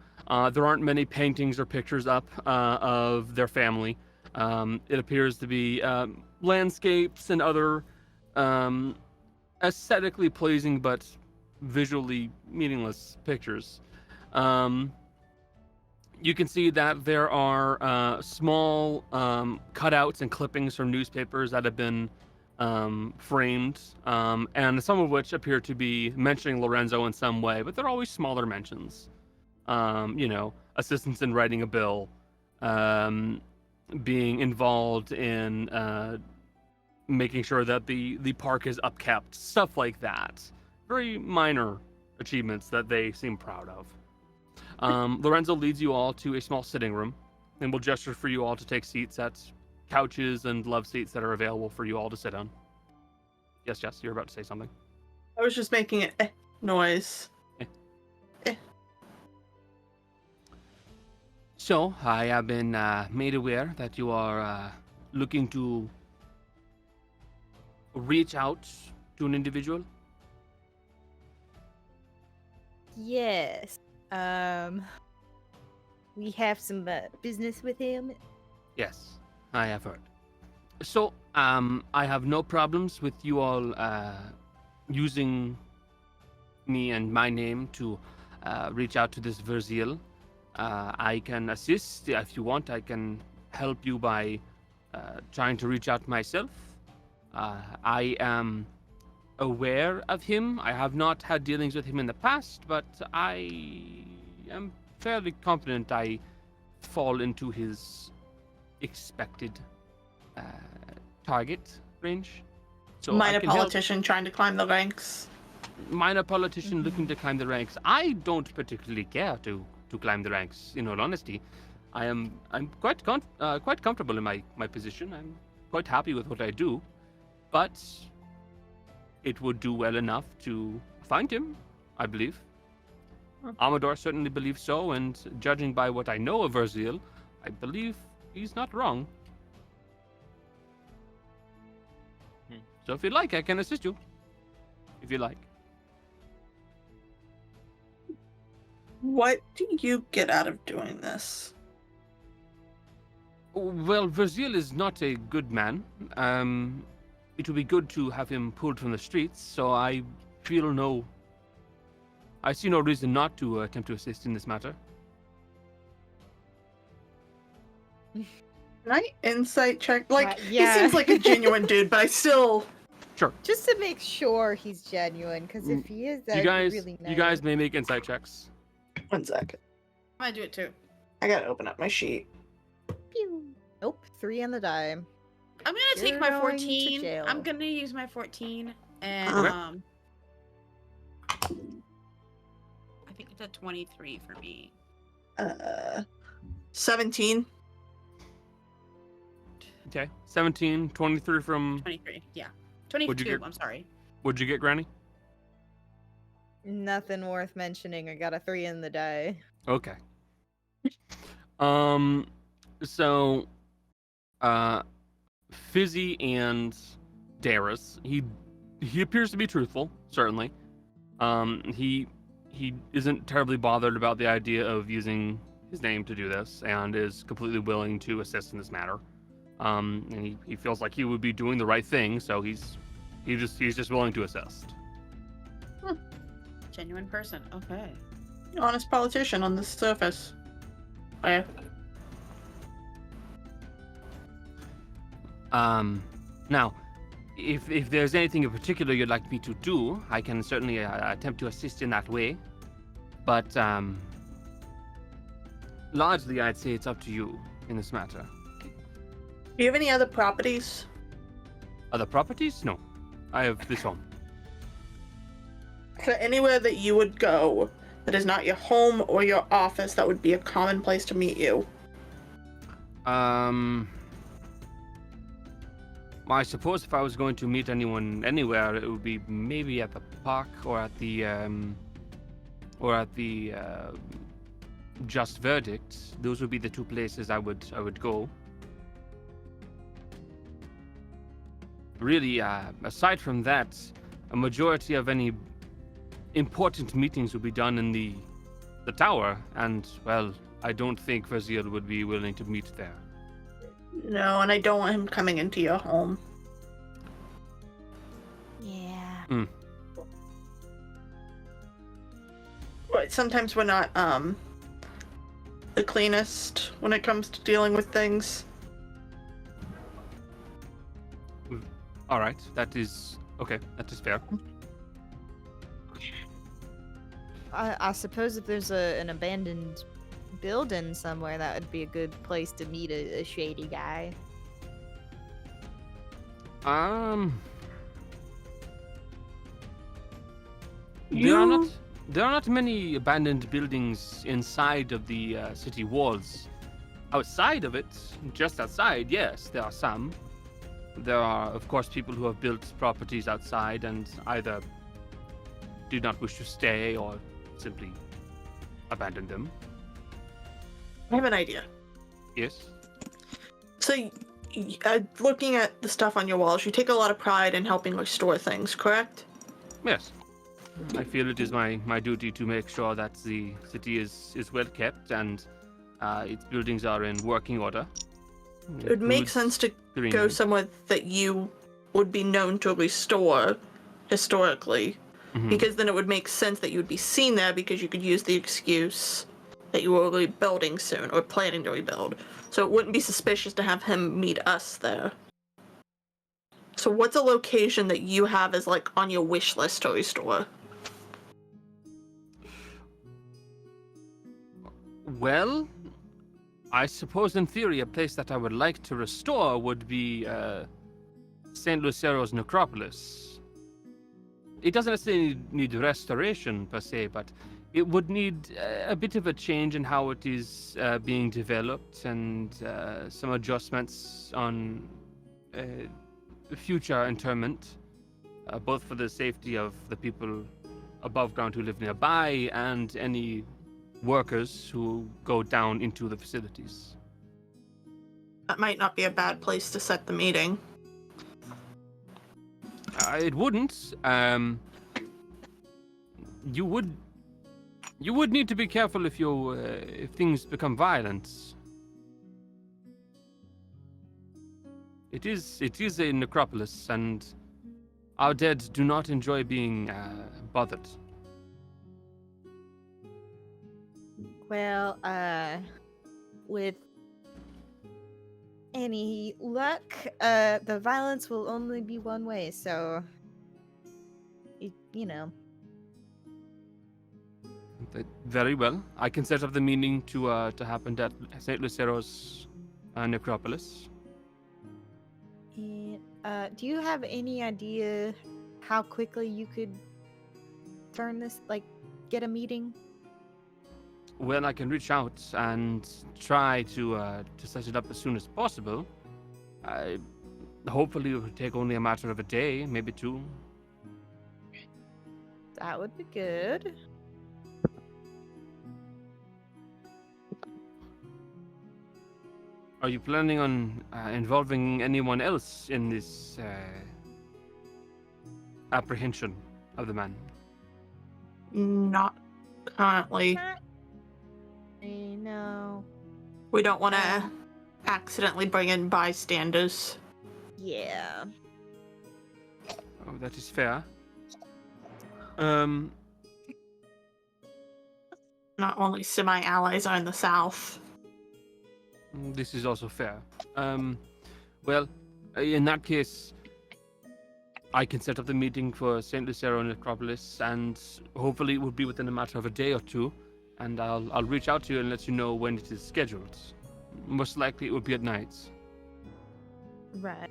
There aren't many paintings or pictures up of their family. It appears to be landscapes and other aesthetically pleasing but visually meaningless pictures. You can see that there are small cutouts and clippings from newspapers that have been framed, and some of which appear to be mentioning Lorenzo in some way, but they're always smaller mentions. Assistance in writing a bill, being involved in making sure that the park is upkept, stuff like that. Very minor achievements that they seem proud of. Lorenzo leads you all to a small sitting room and will gesture for you all to take seats at couches and love seats that are available for you all to sit on. Yes, Jess, you're about to say something. I was just making an noise. So, I have been made aware that you are looking to reach out to an individual. Yes. We have some business with him. Yes, I have heard. So, I have no problems with you all using me and my name to reach out to this Vurzeale. I can assist if you want. I can help you by trying to reach out myself. I am aware of him. I have not had dealings with him in the past, but I am fairly confident I fall into his expected target range. So Minor I can help. politician trying to climb the ranks. Minor politician looking to climb the ranks. I don't particularly care to climb the ranks, in all honesty. I'm quite comfortable in my position. I'm quite happy with what I do, but it would do well enough to find him, I believe. Amador certainly believes so, and judging by what I know of Vurzeale, I believe he's not wrong. So if you'd like, I can assist you. If you like. What do you get out of doing this? Well, Vurzeale is not a good man. It would be good to have him pulled from the streets, so I see no reason not to attempt to assist in this matter. Can I insight check? Like, yeah. he seems like a genuine dude, but I still... Sure. Just to make sure he's genuine, because if he is, that would be really nice. You guys may make insight checks. 1 second. I'm gonna do it too. I gotta open up my sheet. Pew. Nope, 3 on the die. I'm gonna take You're my going to 14. jail. I'm gonna use my 14, and Okay. I think it's a 23 for me. 17. Okay. 17, 23 from... 23, yeah. What'd 22, you get? I'm sorry. What'd you get, Granny? Nothing worth mentioning. I got a 3 in the die. Okay. So, Fizzy and Darius, he appears to be truthful, certainly. He isn't terribly bothered about the idea of using his name to do this, and is completely willing to assist in this matter. And he feels like he would be doing the right thing, so he's just willing to assist. Genuine person, okay. Honest politician on the surface. Okay. Now, if there's anything in particular you'd like me to do, I can certainly attempt to assist in that way. But largely, I'd say it's up to you in this matter. Do you have any other properties? Other properties? No. I have this home. So anywhere that you would go that is not your home or your office, that would be a common place to meet you. I suppose if I was going to meet anyone anywhere, it would be maybe at the park or at the Just Verdict. Those would be the two places I would go. Really, aside from that, a majority of any important meetings will be done in the tower, and, well, I don't think Vurzeale would be willing to meet there. No, and I don't want him coming into your home. Yeah. But sometimes we're not the cleanest when it comes to dealing with things. All right, that is okay. That is fair. I suppose if there's an abandoned building somewhere, that would be a good place to meet a shady guy. There are not many abandoned buildings inside of the city walls. Outside of it, just outside, yes, there are some. There are, of course, people who have built properties outside and either do not wish to stay or simply abandon them. I have an idea. Yes. So, looking at the stuff on your walls, you take a lot of pride in helping restore things, correct? Yes. I feel it is my duty to make sure that the city is well kept and its buildings are in working order. It would make sense to go somewhere that you would be known to restore historically, because then it would make sense that you would be seen there because you could use the excuse that you were rebuilding soon or planning to rebuild. So it wouldn't be suspicious to have him meet us there. So what's a location that you have as like on your wish list to restore? Well, I suppose in theory a place that I would like to restore would be St. Lucero's necropolis. It doesn't necessarily need restoration per se, but it would need a bit of a change in how it is being developed and some adjustments on future interment, both for the safety of the people above ground who live nearby and any workers who go down into the facilities. That might not be a bad place to set the meeting. It wouldn't. You would need to be careful if things become violent. It is a necropolis, and our dead do not enjoy being bothered. Well, with any luck, the violence will only be one way, so, you know. Very well. I can set up the meeting to happen at St. Lucero's necropolis. And, do you have any idea how quickly you could turn this, like, get a meeting? Well, I can reach out and try to set it up as soon as possible. Hopefully it will take only a matter of a day, maybe two. That would be good. Are you planning on involving anyone else in this apprehension of the man? Not currently. No. We don't want to accidentally bring in bystanders. Yeah. Oh, that is fair. Not only semi-allies are in the south. This is also fair. Well, in that case, I can set up the meeting for St. Lucero Necropolis, and hopefully it will be within a matter of a day or two, and I'll reach out to you and let you know when it is scheduled. Most likely it will be at night. Right.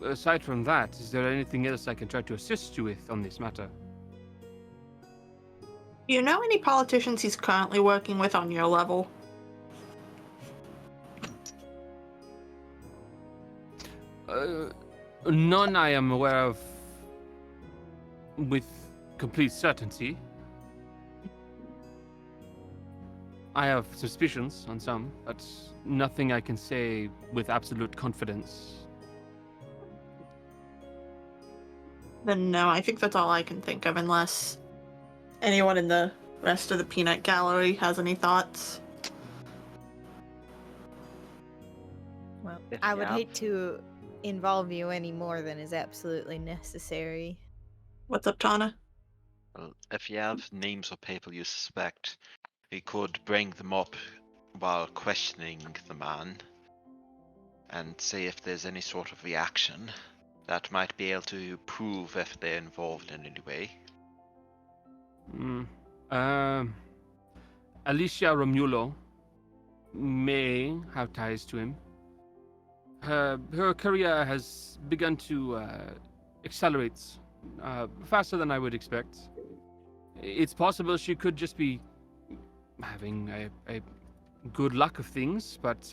Aside from that, is there anything else I can try to assist you with on this matter? Do you know any politicians he's currently working with on your level? None I am aware of with complete certainty. I have suspicions on some, but nothing I can say with absolute confidence. Then no, I think that's all I can think of, unless anyone in the rest of the peanut gallery has any thoughts. Well, If I you would have- hate to involve you any more than is absolutely necessary. What's up, Tana? Well, if you have names of people you suspect, you could bring them up while questioning the man and see if there's any sort of reaction that might be able to prove if they're involved in any way. Alicia Romulo may have ties to him. Her career has begun to accelerate faster than I would expect. It's possible she could just be having a good luck of things, but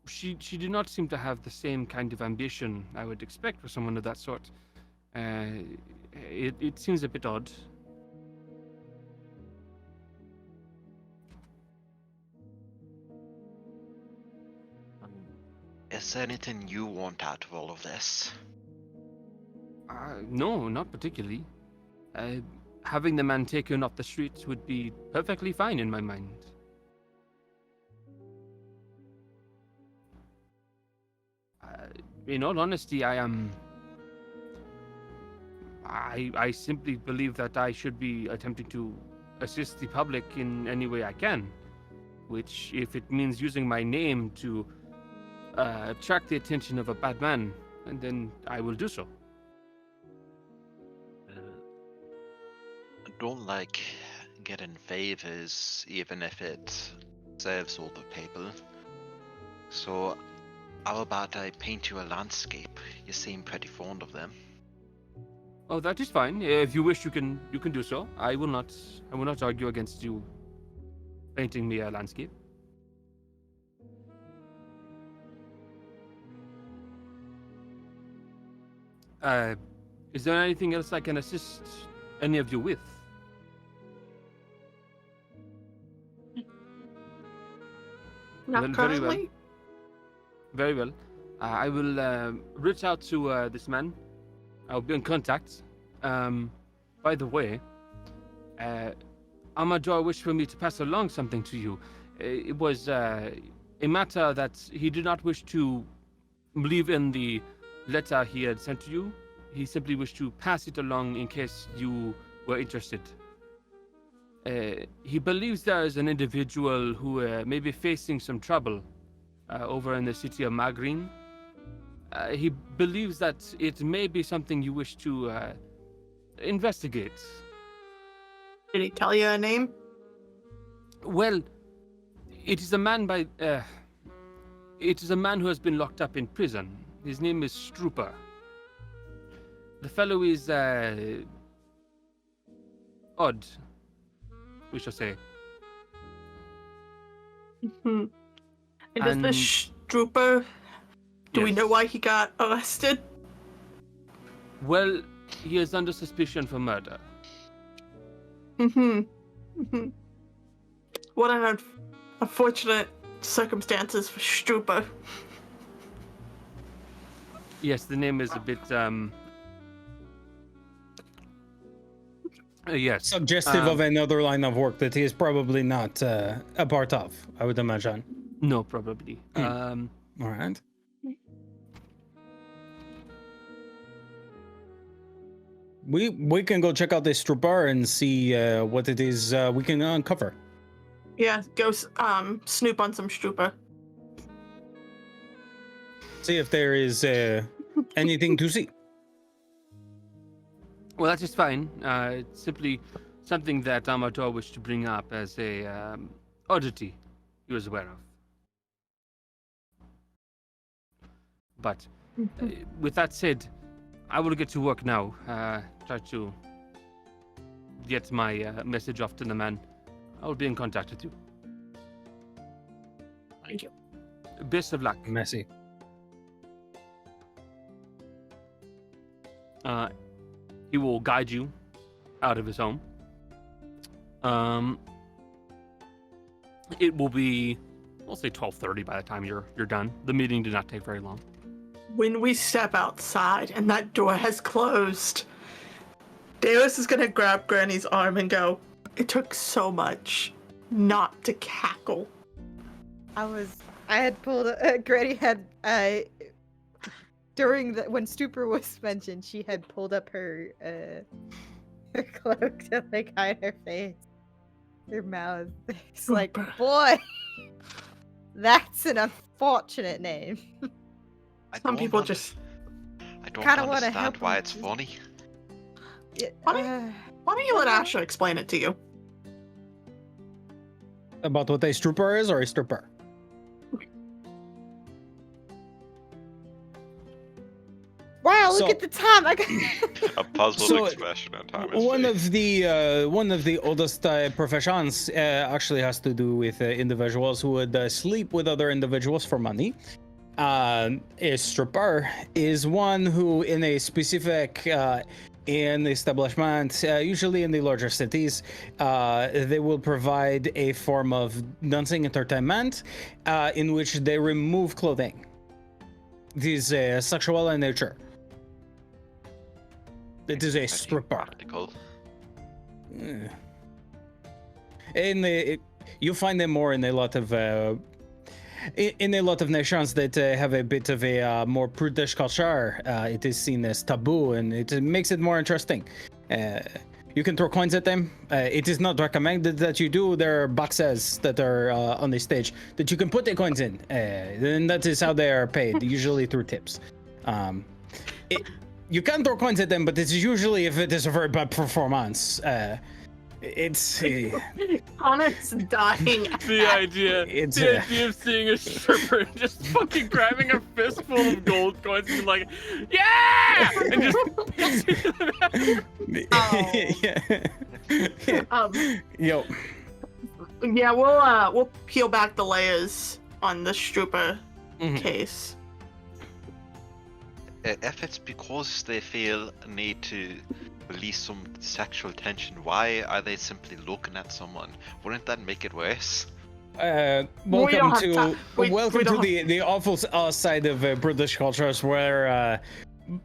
she did not seem to have the same kind of ambition I would expect for someone of that sort. It seems a bit odd. Is there anything you want out of all of this? No, not particularly. Having the man taken off the streets would be perfectly fine in my mind. In all honesty, I simply believe that I should be attempting to assist the public in any way I can, which, if it means using my name to attract the attention of a bad man, and then I will do so. I don't like getting favors, even if it serves all the people. So, how about I paint you a landscape? You seem pretty fond of them. Oh, that is fine. If you wish, you can do so. I will not argue against you painting me a landscape. Is there anything else I can assist any of you with? Not Well, currently. Very well. I will reach out to this man. I'll be in contact. By the way, Amador wished for me to pass along something to you. It was a matter that he did not wish to leave in the letter he had sent to you. He simply wished to pass it along in case you were interested. He believes there is an individual who may be facing some trouble over in the city of Magrin. He believes that it may be something you wish to investigate. Did he tell you a name? Well, it is a man who has been locked up in prison. His name is Strooper. The fellow is odd, we shall say. Mm-hmm. And is this Strooper? Do we know why he got arrested? Well, he is under suspicion for murder. What an unfortunate circumstances for Strooper. Yes, the name is a bit yes. Suggestive of another line of work that he is probably not a part of, I would imagine. No, probably. All right. We can go check out this Strooper and see what it is we can uncover. Yeah, go snoop on some Strooper. See if there is anything to see. Well, that is fine. It's simply something that Amador wished to bring up as a oddity he was aware of. But with that said, I will get to work now. Try to get my message off to the man. I'll be in contact with you. Thank you. Best of luck. Messy. He will guide you out of his home. It will be, we'll say 12:30 by the time you're done. The meeting did not take very long. When we step outside and that door has closed, Deus is gonna grab Granny's arm and go, "It took so much not to cackle." I had pulled, Granny had, when Stupor was mentioned, she had pulled up her cloak to, like, hide her face. Her mouth. It's like, boy, that's an unfortunate name. Some people just... I don't kinda wanna understand help why him it's just- funny. Why don't you let Asha explain it to you? About what a stripper is or a stripper? Wow, look So- at the time. I got A puzzled So, expression on Thomas' One face. of the oldest professions actually has to do with individuals who would sleep with other individuals for money. A stripper is one who, in a specific in establishment, usually in the larger cities, they will provide a form of dancing entertainment in which they remove clothing. It is sexual in nature. It is a Pretty stripper. practical. And you find them more in a lot of nations that have a bit of a more prudish culture. It is seen as taboo, and it makes it more interesting. You can throw coins at them. It is not recommended that you do. There are boxes that are on the stage that you can put the coins in, and that is how they are paid, usually through tips. You can throw coins at them, but it's usually if it is a very bad performance. It's Connor's dying. The idea of seeing a stripper and just fucking grabbing a fistful of gold coins and like, yeah, and just Yo. Yeah, we'll peel back the layers on the stripper case. If it's because they feel a need to release some sexual tension, why are they simply looking at someone? Wouldn't that make it worse? Welcome have to time. We welcome don't to the awful side of British cultures, where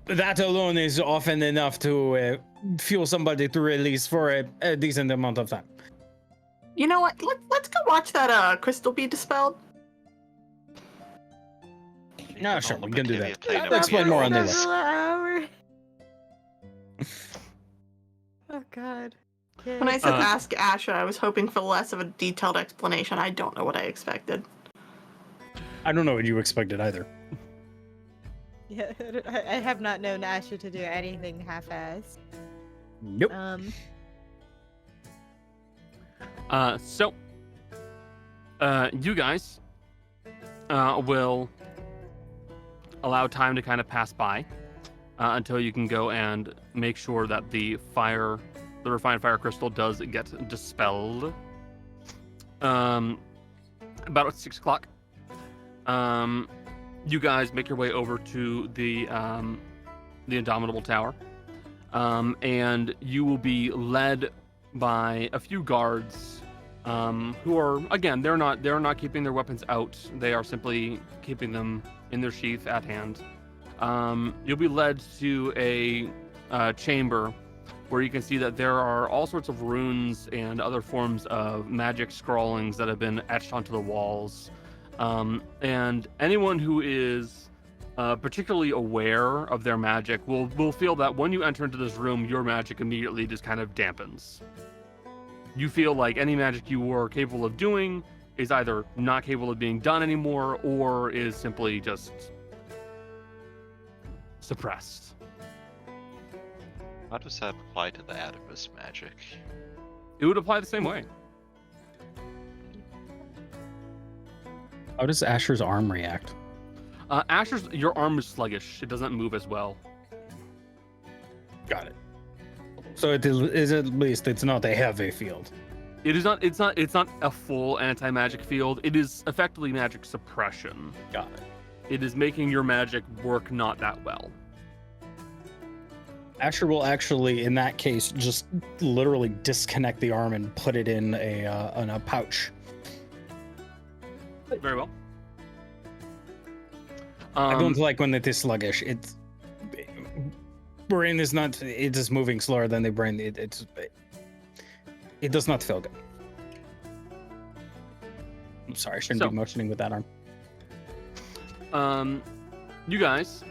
that alone is often enough to fuel somebody to release for a decent amount of time. You know what? Let's go watch that crystal be dispelled. No, sure, we can do that. Playing I'll explain more on the Another list. hour. Oh god. Okay. When I said ask Asha, I was hoping for less of a detailed explanation. I don't know what I expected. I don't know what you expected either. Yeah, I have not known Asher to do anything half-assed. Nope. So, you guys will allow time to kind of pass by until you can go and make sure that the refined fire crystal does get dispelled. About 6 o'clock. You guys make your way over to the Indomitable Tower, and you will be led by a few guards who are, again, they're not keeping their weapons out. They are simply keeping them in their sheath at hand. You'll be led to a chamber where you can see that there are all sorts of runes and other forms of magic scrawlings that have been etched onto the walls. And anyone who is particularly aware of their magic will feel that when you enter into this room, your magic immediately just kind of dampens. You feel like any magic you were capable of doing is either not capable of being done anymore or is simply just suppressed. How does that apply to the Adipus magic? It would apply the same way. How does Asher's arm react? Your arm is sluggish. It doesn't move as well. Got it. So it is at least it's not a heavy field. It is not. It's not a full anti-magic field. It is effectively magic suppression. Got it. It is making your magic work not that well. Asher will actually, in that case, just literally disconnect the arm and put it in a pouch. Very well. I don't like when it is sluggish. It's brain is not. It is moving slower than the brain. It does not feel good. I'm sorry, I shouldn't be motioning with that arm. You guys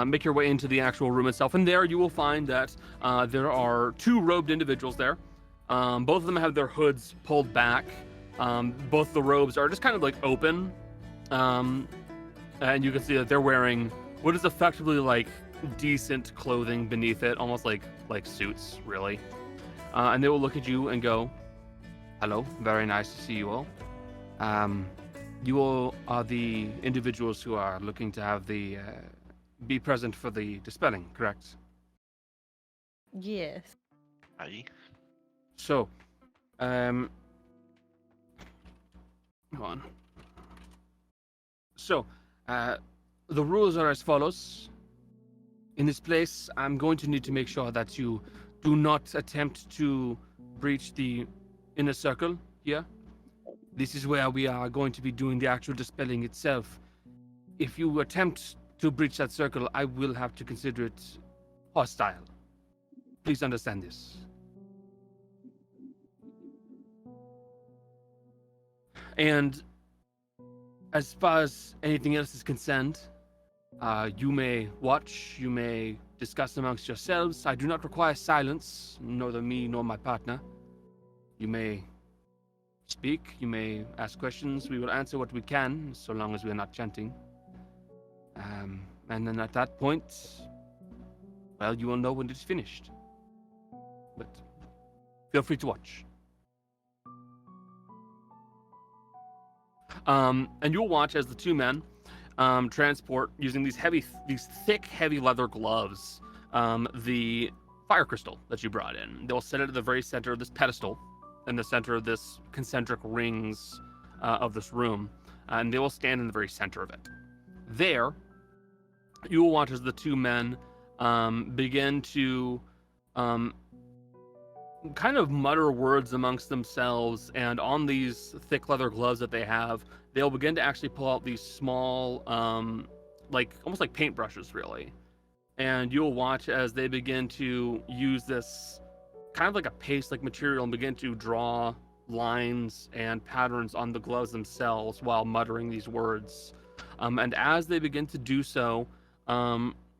make your way into the actual room itself, and there you will find that there are 2 robed individuals there. Both of them have their hoods pulled back. Both the robes are just kind of like open, and you can see that they're wearing what is effectively like decent clothing beneath it, almost like suits, really. And they will look at you and go, "Hello, very nice to see you all. You all are the individuals who are looking to have the be present for the dispelling, correct?" Yes. Aye. So, hold on. So, the rules are as follows. In this place, I'm going to need to make sure that you do not attempt to breach the inner circle here. This is where we are going to be doing the actual dispelling itself. If you attempt to breach that circle, I will have to consider it hostile. Please understand this. And as far as anything else is concerned, you may watch, you may discuss amongst yourselves. I do not require silence, neither me nor my partner. You may speak, you may ask questions. We will answer what we can, so long as we are not chanting. And then at that point, well, you will know when it's finished. But feel free to watch. And you'll watch as the 2 men transport, using these thick, heavy leather gloves, the fire crystal that you brought in. They'll set it at the very center of this pedestal, in the center of this concentric rings of this room, and they will stand in the very center of it. There, you will watch as the 2 men begin to kind of mutter words amongst themselves, and on these thick leather gloves that they have, they'll begin to actually pull out these small, almost like paintbrushes, really. And you'll watch as they begin to use this kind of like a paste-like material and begin to draw lines and patterns on the gloves themselves while muttering these words. And as they begin to do so,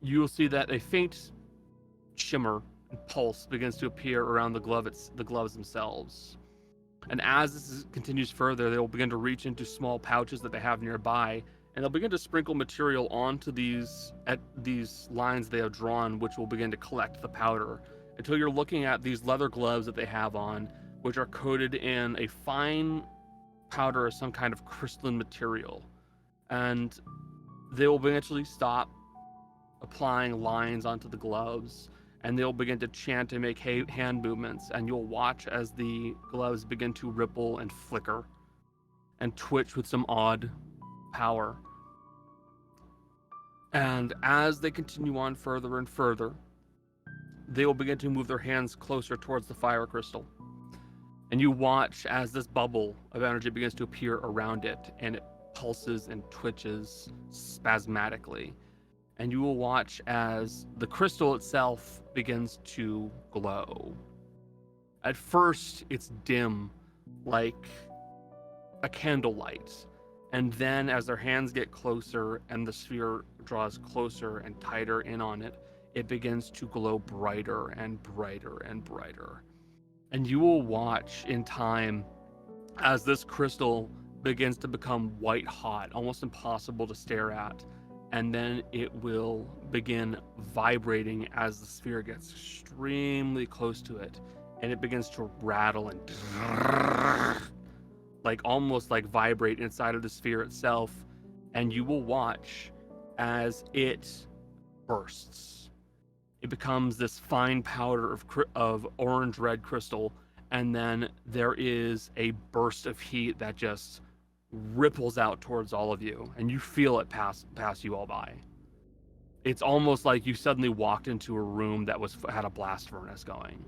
you'll see that a faint shimmer and pulse begins to appear around the gloves themselves. And as this continues further, they will begin to reach into small pouches that they have nearby, and they'll begin to sprinkle material onto these lines they have drawn, which will begin to collect the powder until you're looking at these leather gloves that they have on, which are coated in a fine powder of some kind of crystalline material. And they will eventually stop applying lines onto the gloves, and they'll begin to chant and make hand movements, and you'll watch as the gloves begin to ripple and flicker and twitch with some odd power. And as they continue on further and further, they will begin to move their hands closer towards the fire crystal. And you watch as this bubble of energy begins to appear around it, and it pulses and twitches spasmodically. And you will watch as the crystal itself begins to glow. At first, it's dim, like a candlelight. And then as their hands get closer and the sphere draws closer and tighter in on it, it begins to glow brighter and brighter and brighter. And you will watch in time as this crystal begins to become white hot, almost impossible to stare at. And then it will begin vibrating as the sphere gets extremely close to it, and it begins to rattle and almost vibrate inside of the sphere itself. And you will watch as it bursts. It becomes this fine powder of orange red crystal, and then there is a burst of heat that just ripples out towards all of you, and you feel it pass you all by. It's almost like you suddenly walked into a room that had a blast furnace going.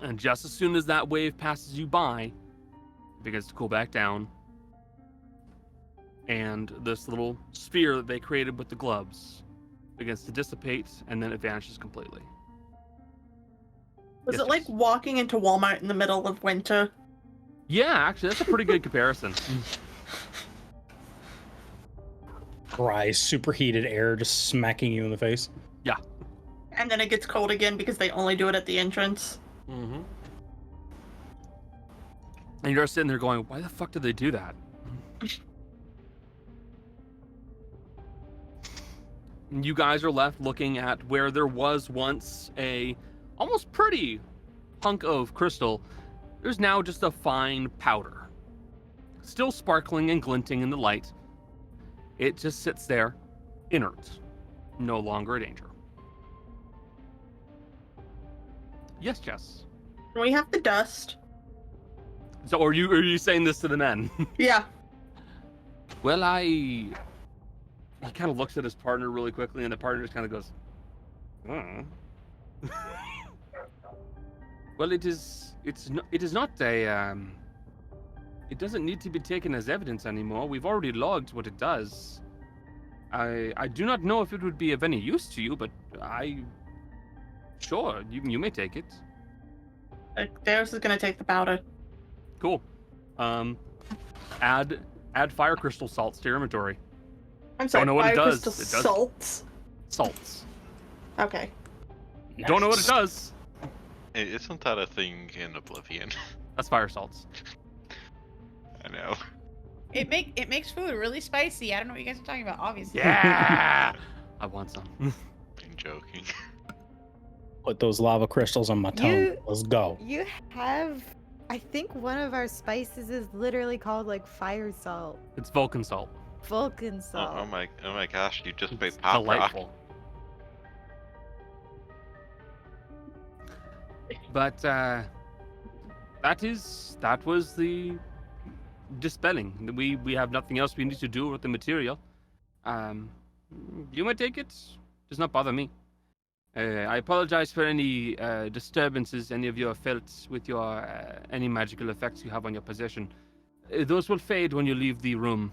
And just as soon as that wave passes you by, it begins to cool back down. and this little sphere that they created with the gloves begins to dissipate, and then it vanishes completely. Was Yes, it like Jess? walking into Walmart in the middle of winter? Yeah, actually, that's a pretty good comparison. Dry, superheated air just smacking you in the face. Yeah. And then it gets cold again because they only do it at the entrance. Mm-hmm. And you're sitting there going, why the fuck did they do that? And you guys are left looking at where there was once a almost pretty hunk of crystal. There's now just a fine powder, still sparkling and glinting in the light. It just sits there, inert, no longer a danger. Yes, Jess. Can we have the dust? So are you saying this to the men? Yeah. Well, he kind of looks at his partner really quickly, and the partner just kind of goes, Well, it is not a, it doesn't need to be taken as evidence anymore. We've already logged what it does. I do not know if it would be of any use to you, but sure, you may take it. Darius is gonna take the powder. Cool. Add fire crystal salts to your inventory. I'm sorry, Don't know what it fire does. crystal It does. salts? Salts. Okay. Don't know what it does. Hey, isn't that a thing in Oblivion? That's fire salts. I know. It makes food really spicy. I don't know what you guys are talking about, obviously. Yeah. I want some. I'm joking. Put those lava crystals on my tongue. Let's go. You have, I think one of our spices is literally called like fire salt, It's Vulcan salt. Vulcan salt. Oh my gosh, you just made It's pop rock. delightful. But that was the dispelling. We have nothing else we need to do with the material. You might take it. Does not bother me. I apologize for any disturbances any of you have felt with your any magical effects you have on your possession. Those will fade when you leave the room.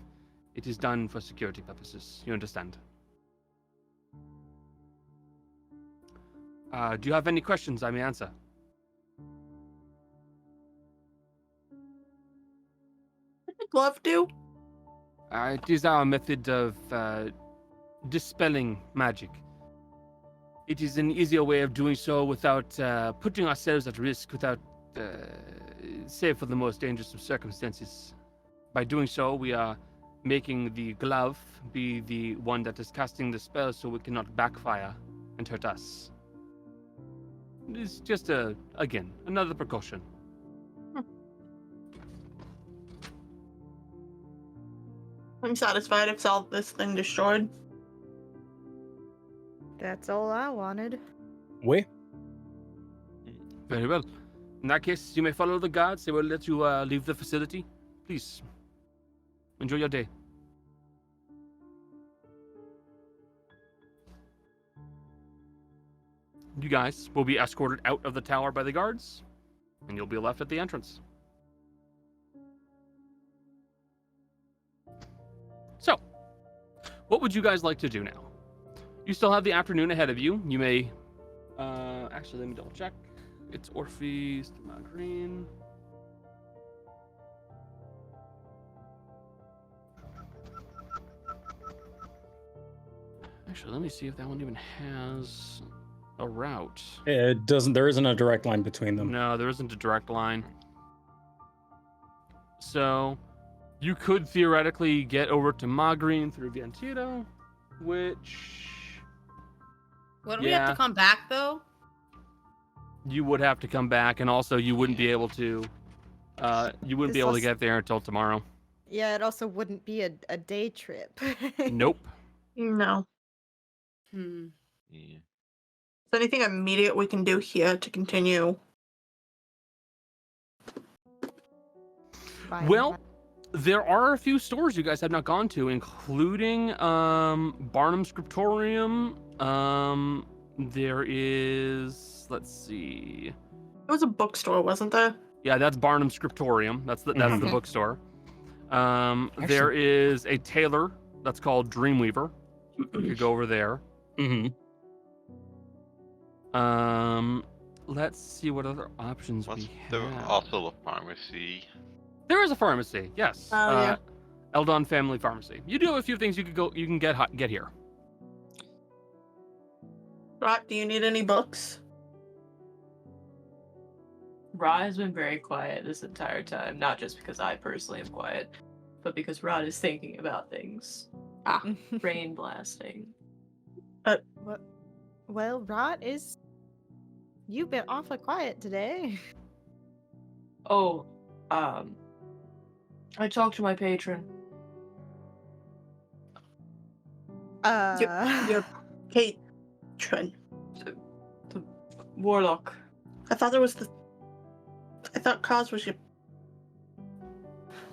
It is done for security purposes. You understand? Do you have any questions I may answer? What did the glove do? It is our method of dispelling magic. It is an easier way of doing so without putting ourselves at risk, without, save for the most dangerous of circumstances. By doing so, we are making the glove be the one that is casting the spell so it cannot backfire and hurt us. It's just, again, another precaution. I'm satisfied if all this thing destroyed. That's all I wanted. We? Very well. In that case, you may follow the guards. They will let you leave the facility. Please, enjoy your day. You guys will be escorted out of the tower by the guards, and you'll be left at the entrance. So, what would you guys like to do now? You still have the afternoon ahead of you. You may... actually, let me double check. It's Orpheus, Green. Actually, let me see if that one even has a route. It doesn't. There isn't a direct line between them. No, there isn't a direct line. So, you could theoretically get over to Magreen through Viantito, which... Wouldn't we have to come back, though? You would have to come back, and also you wouldn't be able to... you wouldn't be able to get there until tomorrow. Yeah, it also wouldn't be a day trip. Nope. No. Hmm. Yeah. Is there anything immediate we can do here to continue? Fine. Well, there are a few stores you guys have not gone to, including Barnum Scriptorium. There is, let's see. There was a bookstore, wasn't there? Yeah, that's Barnum Scriptorium. That's the Okay. bookstore. There is a tailor that's called Dreamweaver. You could go over there. Mm-hmm. Let's see what other options we There have. also a pharmacy. There is a pharmacy, yes. Oh, yeah. Eldon Family Pharmacy. You do have a few things you can get here. Rot, do you need any books? Rod has been very quiet this entire time, not just because I personally am quiet, but because Rod is thinking about things. Brain blasting. Well, Rot is. You've been awfully quiet today. Oh, I talked to my patron. Your patron. The warlock. I thought I thought Kaz was your.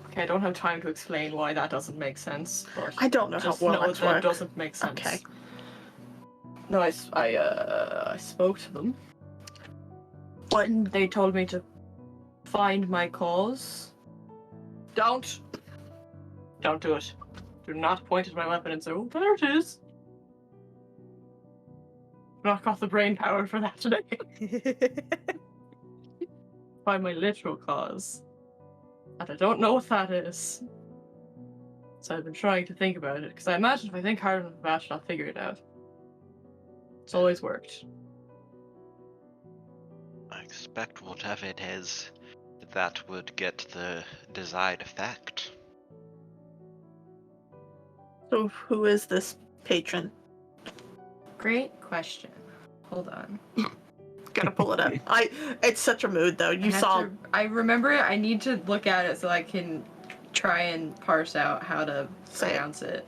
Okay, I don't have time to explain why that doesn't make sense. But I don't know how just know warlocks that work. doesn't make sense. Okay. No, I spoke to them. What? And they told me to find my cause. Don't do it. Do not point at my weapon and say, "Oh, there it is." Not got the brain power for that today. Find my literal cause. And I don't know what that is. So I've been trying to think about it, because I imagine if I think hard enough about it, I'll figure it out. It's always worked. I expect whatever it is, that would get the desired effect. So who is this patron? Great question. Hold on. Gotta pull it up. It's such a mood though. You saw. I remember it. I need to look at it so I can try and parse out how to pronounce it.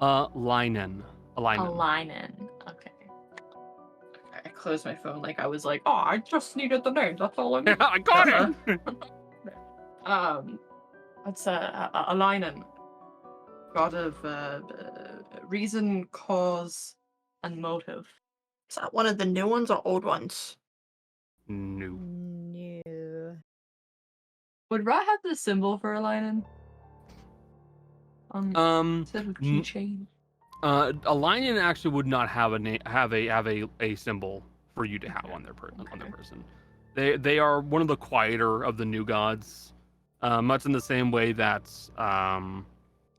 Linen. Alinen. Okay. I closed my phone like I was like, oh, I just needed the name. That's all I need. I got it. It's Alinen. God of reason, cause, and motive. Is that one of the new ones or old ones? No. No. Would Ra have the symbol for Alinen? Instead of keychain. Alinen actually would not have a symbol for you to have on their person. They are one of the quieter of the new gods, much in the same way that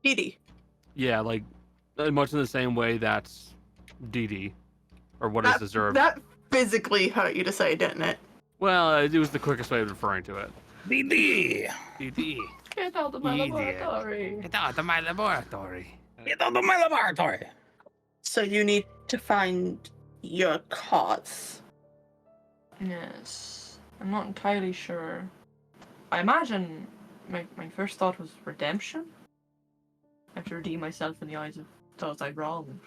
Didi. Yeah, like much in the same way that Didi, or what is deserved. That physically hurt you to say, didn't it? Well, it was the quickest way of referring to it. Didi. Get out of my laboratory. Get out of my laboratory. Get out of my laboratory. So you need to find your cause. Yes. I'm not entirely sure. I imagine my first thought was redemption. I have to redeem myself in the eyes of those I wronged.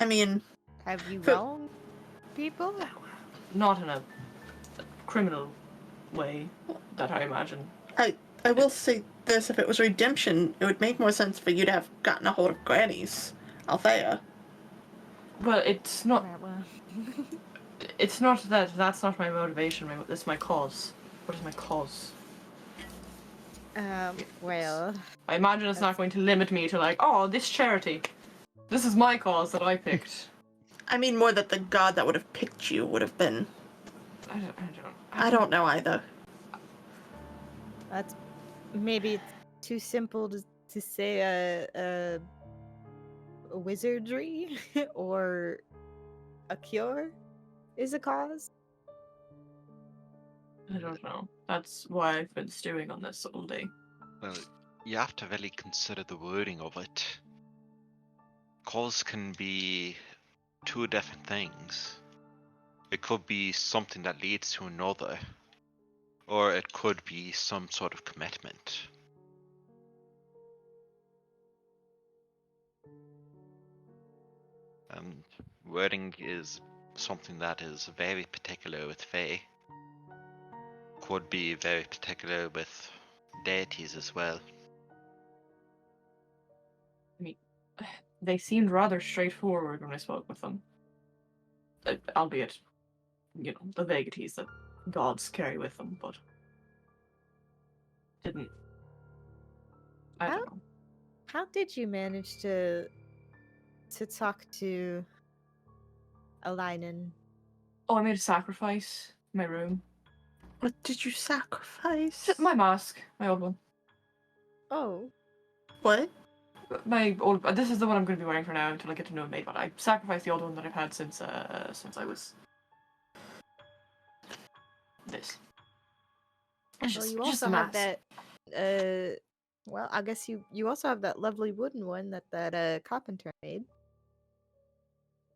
I mean, Have you wronged people? Not in a criminal way that I imagine. I will say this, if it was redemption, it would make more sense for you to have gotten a hold of Granny's Althea. Well, it's not. Well, It's not that. That's not my motivation. It's my cause. What is my cause? well, I imagine it's not going to limit me to like, oh, this charity. This is my cause that I picked. I mean, more that the god that would have picked you would have been. I I don't know either. that's maybe it's too simple to say a wizardry or a cure is a cause. I don't know. That's why I've been stewing on this all day. Well, you have to really consider the wording of it. Cause can be two different things. It could be something that leads to another, or it could be some sort of commitment. And wording is something that is very particular with Fae. Could be very particular with deities as well. I mean, they seemed rather straightforward when I spoke with them. Albeit, the vagaries that gods carry with them, but didn't. I don't know. How did you manage to talk to Alainen? Oh, I made a sacrifice in my room. What did you sacrifice? My mask, my old one. Oh. What? My old. This is the one I'm going to be wearing for now until I get to know a maid. But I sacrificed the old one that I've had since I was this. It's Well, just, you just also a have mask. that. Well, I guess you also have that lovely wooden one that carpenter made.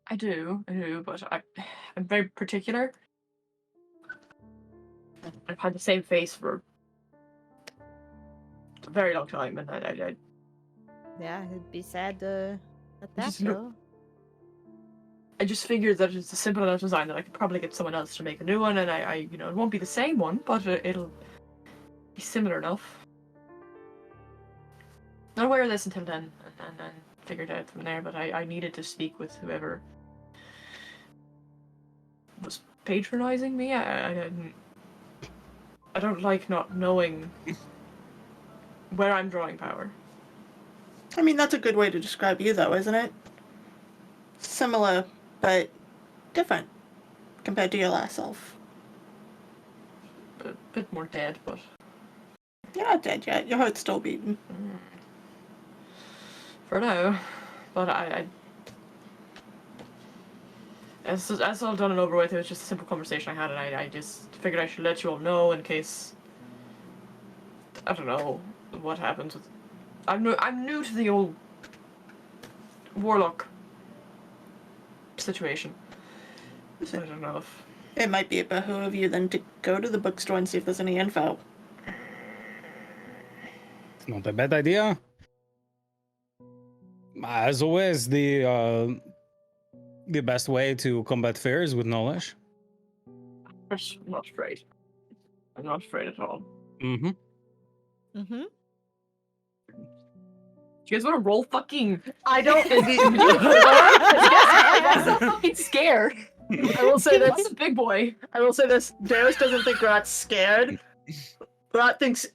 I do, but I'm very particular. I've had the same face for a very long time, and I Yeah, it'd be sad to let that Just go. I just figured that it's a simple enough design that I could probably get someone else to make a new one, and I it won't be the same one, but it'll be similar enough. I'll wear this until then, and then figure it out from there. But I needed to speak with whoever was patronizing me. I don't like not knowing where I'm drawing power. I mean, that's a good way to describe you, though, isn't it? Similar, but different compared to your last self. A bit more dead, but You're not dead yet. Your heart's still beating. for now. But as it's all done and over with, it was just a simple conversation I had, and I just figured I should let you all know in case, I don't know what happens with. I'm new to the old warlock situation. So I don't know if It might be a behoove of you then to go to the bookstore and see if there's any info. It's not a bad idea. As always, the best way to combat fear is with knowledge. I'm not afraid. I'm not afraid at all. Mm-hmm. Mm-hmm. Do you guys want to roll fucking? I don't. I'm so fucking scared. I will say That's this. a big boy. I will say this. Darius doesn't think Rat's scared. Rat thinks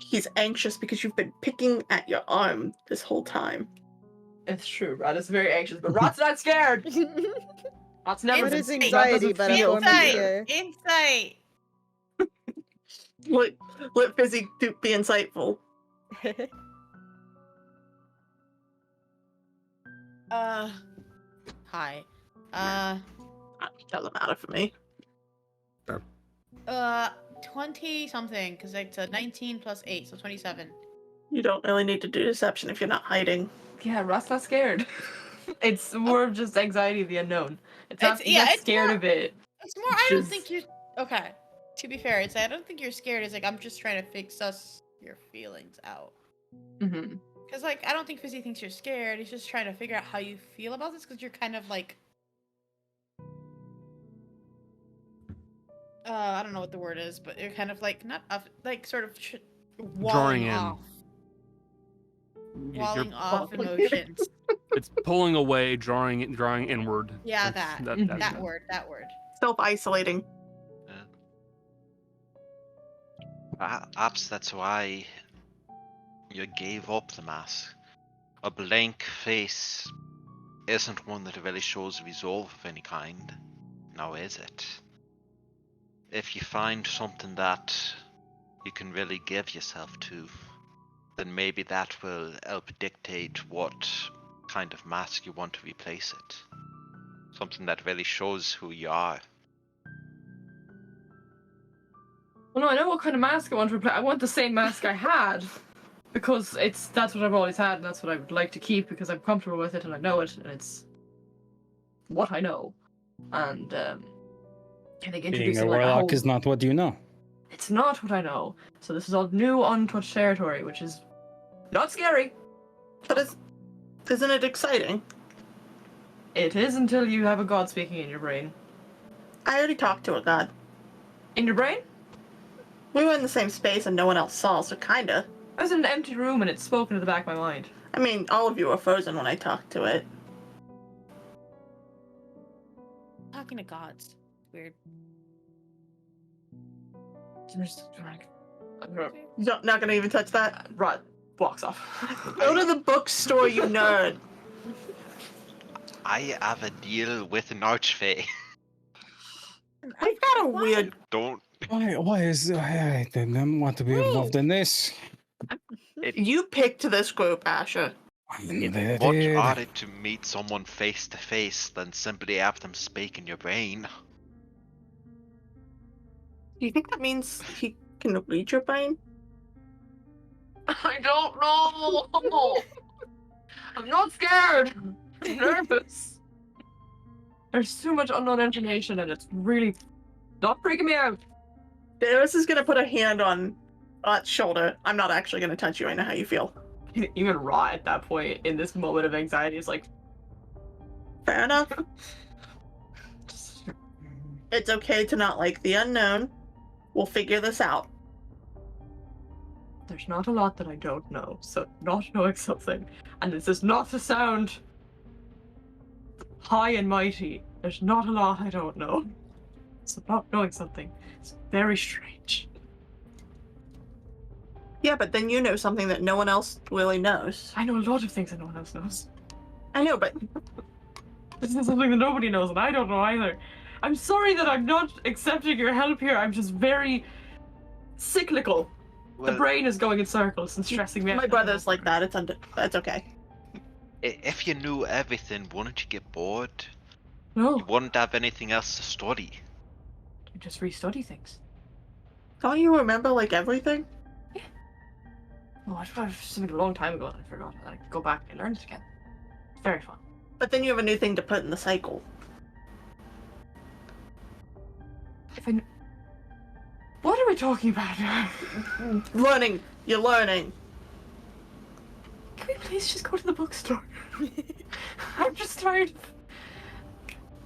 he's anxious because you've been picking at your arm this whole time. It's true. Rod is very anxious, but Rod's not scared. Rod's never It been is scared. anxiety, Rod doesn't but a feel form of fear. fear. Insight. Let Fizzy be insightful. Hi. Doesn't matter for me. 20 something, because it's a 19 plus 8, so 27. You don't really need to do deception if you're not hiding. Yeah, Rod's not scared. It's more of just anxiety of the unknown. It's not, he's not it's scared more- of it. It's more, I don't think you're. Okay. To be fair, I don't think you're scared. It's like, I'm just trying to suss your feelings out. Mm-hmm. Because, like, I don't think Fizzy thinks you're scared. He's just trying to figure out how you feel about this, because you're kind of like. I don't know what the word is, but you're kind of like, not off, like, sort of Drawing walling in. off. You're- Walling off emotions. It's pulling away, drawing inward. Yeah, That's- that. that's That word. Self-isolating. Perhaps that's why you gave up the mask. A blank face isn't one that really shows resolve of any kind, now is it? If you find something that you can really give yourself to, then maybe that will help dictate what kind of mask you want to replace it. Something that really shows who you are. Well, no, I know what kind of mask I want to replace. I want the same mask I had. Because that's what I've always had, and that's what I would like to keep, because I'm comfortable with it, and I know it, and it's what I know. And, I think Being introducing a like a warlock whole... is not what you know. It's not what I know. So this is all new, untouched territory, which is not scary. But isn't it exciting? It is until you have a god speaking in your brain. I already talked to a god. In your brain? We were in the same space and no one else saw, so kinda. I was in an empty room and it spoke into the back of my mind. I mean, all of you were frozen when I talked to it. Talking to gods. Weird. Not gonna even touch that? Right, walks off. Go to the bookstore, you nerd. I have a deal with an archfey. I've got a weird. Don't. Why is I didn't want to be involved in this. You picked this group, Asher. It's much harder to meet someone face to face than simply have them speak in your brain. Do you think that means he can read your brain? I don't know. I'm not scared. I'm nervous. There's too much unknown information and it's really not freaking me out. Darius is gonna put a hand on shoulder. I'm not actually gonna touch you. I know how you feel. Even Ra at that point in this moment of anxiety is like, fair enough. It's okay to not like the unknown. We'll figure this out. there's not a lot that I don't know, so not knowing something, and this is not to sound high and mighty, there's not a lot I don't know. So not knowing something is very strange. Yeah, but then you know something that no one else really knows. I know a lot of things that no one else knows. I know, but This is something that nobody knows, and I don't know either. I'm sorry that I'm not accepting your help here. I'm just very cyclical. Well, The brain is going in circles and stressing me out. my brother's like that. That's okay. if you knew everything, wouldn't you get bored? No, You wouldn't have anything else to study. you just restudy things. Don't you remember like everything? Oh, I tried something a long time ago and I forgot. I could go back and learn it again. Very fun. But then you have a new thing to put in the cycle. If I... What are we talking about? Learning. You're learning. Can we please just go to the bookstore? I'm just tired.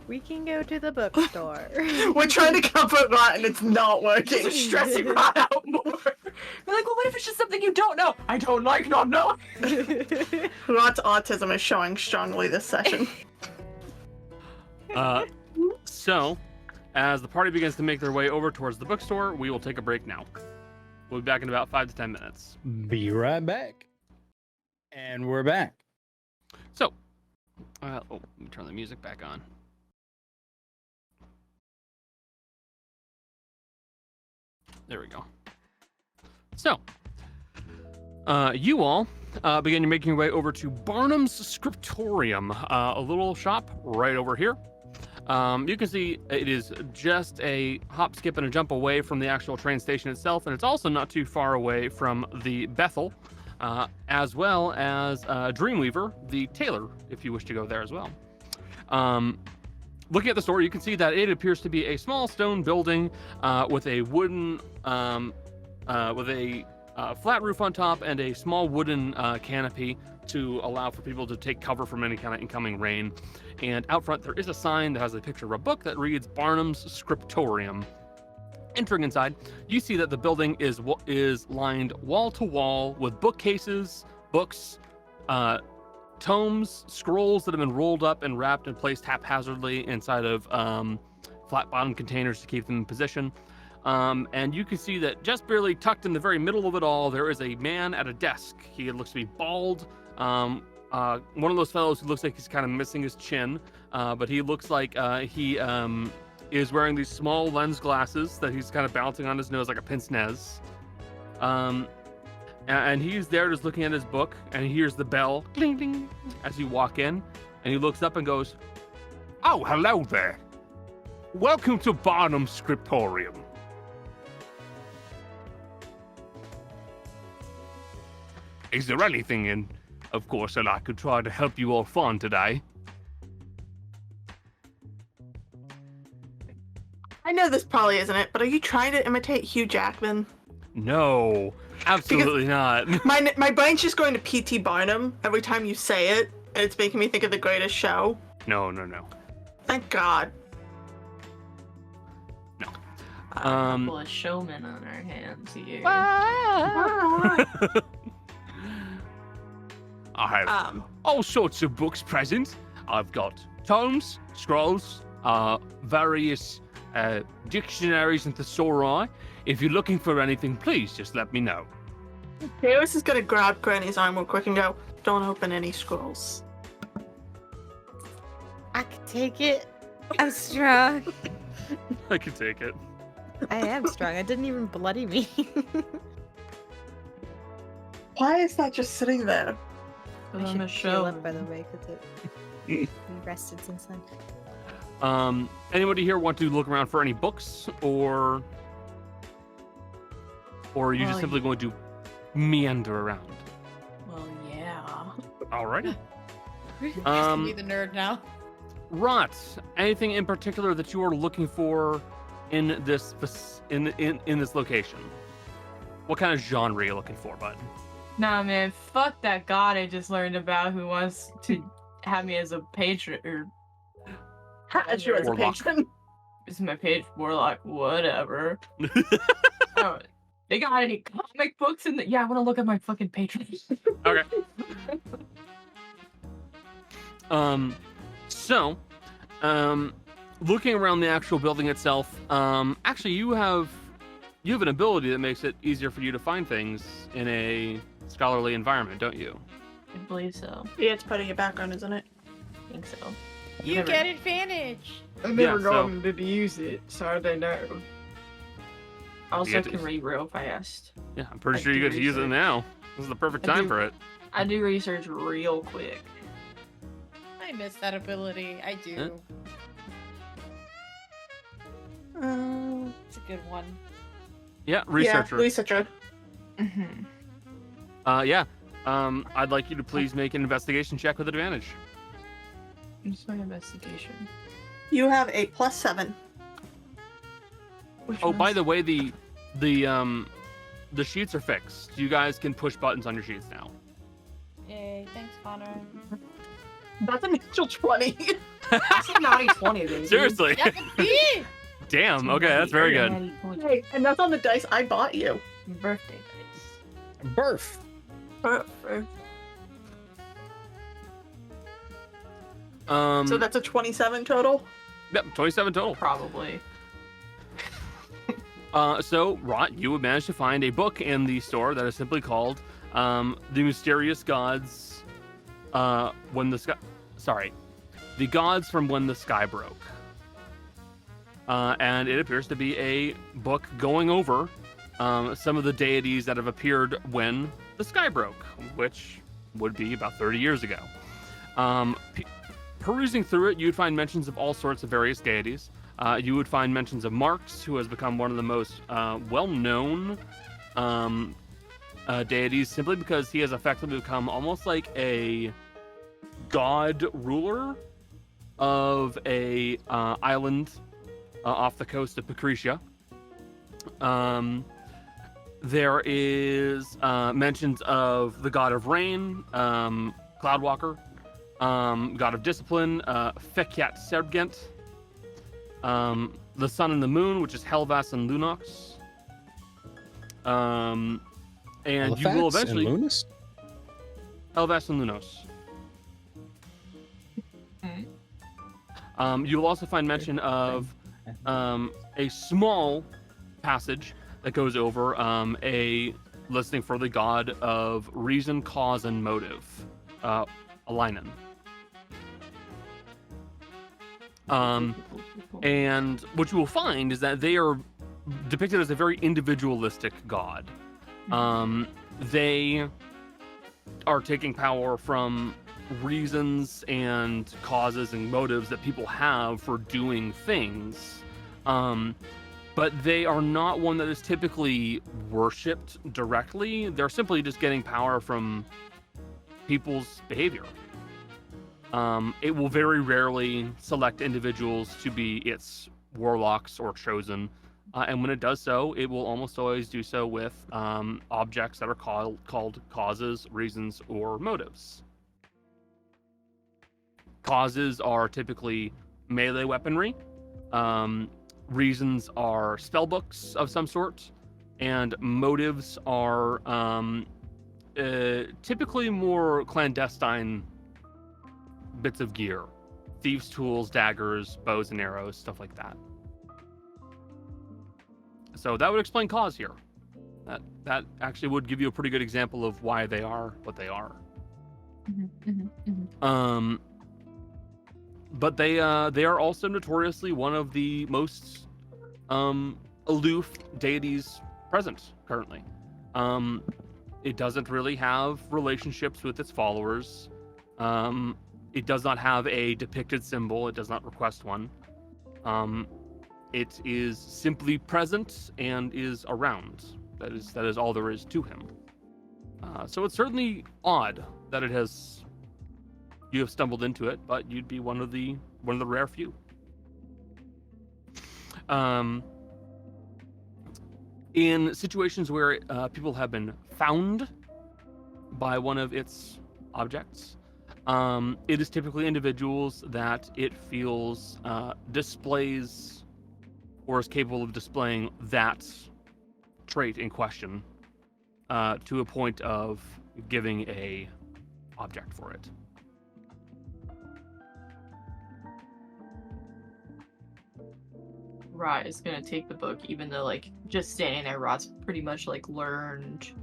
We can go to the bookstore. We're trying to comfort Rot and it's not working. It's stressing Rod out more. We're like, well, what if it's just something you don't know? I don't like not knowing. Rot's autism is showing strongly this session. So, as the party begins to make their way over towards the bookstore, we will take a break now. We'll be back in about 5 to 10 minutes. Be right back. And we're back. So, let me turn the music back on. There we go. So, you all begin making your way over to Barnum's Scriptorium, a little shop right over here. You can see it is just a hop, skip, and a jump away from the actual train station itself, and it's also not too far away from the Bethel, as well as Dreamweaver, the tailor, if you wish to go there as well. Looking at the store, you can see that it appears to be a small stone building with a wooden, flat roof on top and a small wooden canopy to allow for people to take cover from any kind of incoming rain. And out front, there is a sign that has a picture of a book that reads Barnum's Scriptorium. Entering inside, you see that the building is lined wall to wall with bookcases, books, tomes, scrolls that have been rolled up and wrapped and placed haphazardly inside of flat bottom containers to keep them in position. And you can see that just barely tucked in the very middle of it all, there is a man at a desk. He looks to be bald. One of those fellows who looks like he's kind of missing his chin, but he looks like he is wearing these small lens glasses that he's kind of balancing on his nose like a pince-nez. And he's there just looking at his book, and he hears the bell, ding, ding, as you walk in, and he looks up and goes, "Oh, hello there. Welcome to Barnum's Scriptorium. Is there anything in, of course, that I could try to help you all find today?" I know this probably isn't it, but are you trying to imitate Hugh Jackman? No, absolutely not. My brain's just going to P.T. Barnum every time you say it, and it's making me think of The Greatest Show. No. Thank God. A couple of showmen on our hands here. I have all sorts of books present. I've got tomes, scrolls, various dictionaries and thesauri. If you're looking for anything, please just let me know. Chaos is gonna grab Granny's arm real quick and go, "Don't open any scrolls." I can take it. I'm strong. I can take it. I am strong. It didn't even bloody me. Why is that just sitting there? I On should the heal show. up, by the way, because we rested since then. Anybody here want to look around for any books, or are you just Well, simply going to meander around? Well, yeah. Alrighty. Just gonna be the nerd now. Rot. Anything in particular that you are looking for in this in this location? What kind of genre are you looking for, bud? Nah, man, fuck that god I just learned about who wants to have me as a patron, or As you as a Warlock. patron. is my page warlock, whatever. Oh, they got any comic books in the? Yeah, I want to look at my fucking patrons. Okay. So, looking around the actual building itself, actually you have an ability that makes it easier for you to find things in a scholarly environment, don't you? I believe so. Yeah, it's part of your background, isn't it? I think so. You Never- get advantage. I've Yeah, never so- gotten to use it, so I don't know. Also, get to- can read real fast. Yeah, I'm pretty I sure you do get to use it research. now. This is the perfect I time do. for it. I do research real quick. I miss that ability. I do. It's a good one. Yeah, researcher. Yeah, researcher. Mm-hmm. Yeah. I'd like you to please make an investigation check with advantage. What's my investigation? You have a +7. Which Oh, by one's- the way, the sheets are fixed. You guys can push buttons on your sheets now. Yay, thanks, Connor. That's a natural 20. That's a naughty 20, baby. Seriously. Yeah, but Damn. Okay, that's very good. Hey, and that's on the dice I bought you. Birthday dice. Birth. So that's a 27 total? Yep, 27 total. Probably. So, Rot, you would manage to find a book in the store that is simply called The Mysterious Gods When the Sky... Sorry. The Gods from When the Sky Broke. And it appears to be a book going over some of the deities that have appeared when the sky broke, which would be about 30 years ago. Perusing through it, you'd find mentions of all sorts of various deities. You would find mentions of Marx, who has become one of the most well-known deities, simply because he has effectively become almost like a god ruler of a island off the coast of Patricia. There is mentions of the god of rain, Cloudwalker, god of discipline, Fekyat Sergent, the sun and the moon, which is Helvas and Lunox. And you will Halifax eventually... and Lunas? Helvas and Lunos. You will also find mention of a small passage that goes over a listing for the god of reason, cause, and motive, Alinen. And what you will find is that they are depicted as a very individualistic god. They are taking power from reasons and causes and motives that people have for doing things. But they are not one that is typically worshipped directly. They're simply just getting power from people's behavior. It will very rarely select individuals to be its warlocks or chosen. And when it does so, it will almost always do so with objects that are called causes, reasons, or motives. Causes are typically melee weaponry. Reasons are spell books of some sort. And motives are typically more clandestine bits of gear. Thieves' tools, daggers, bows and arrows, stuff like that. So that would explain cause here. That actually would give you a pretty good example of why they are what they are. But they are also notoriously one of the most aloof deities present currently. It doesn't really have relationships with its followers. It does not have a depicted symbol. It does not request one. It is simply present and is around. That is all there is to him. So it's certainly odd that you have stumbled into it, but you'd be one of the rare few. In situations where people have been found by one of its objects, it is typically individuals that it feels displays or is capable of displaying that trait in question to a point of giving a object for it. Rot is gonna take the book, even though like just standing there, Rot's pretty much like learned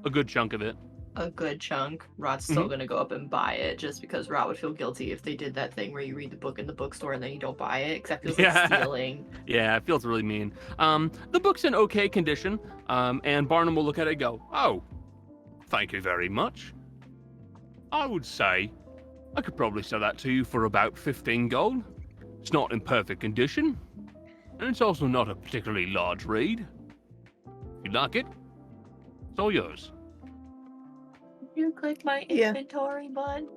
A good chunk of it. a good chunk. Rot's still gonna go up and buy it, just because Rot would feel guilty if they did that thing where you read the book in the bookstore and then you don't buy it, because that feels like stealing. Yeah, it feels really mean. The book's in okay condition, and Barnum will look at it and go, "Oh, thank you very much. I would say I could probably sell that to you for about 15 gold. It's not in perfect condition, and it's also not a particularly large read. If you like it, it's all yours." You click my inventory button.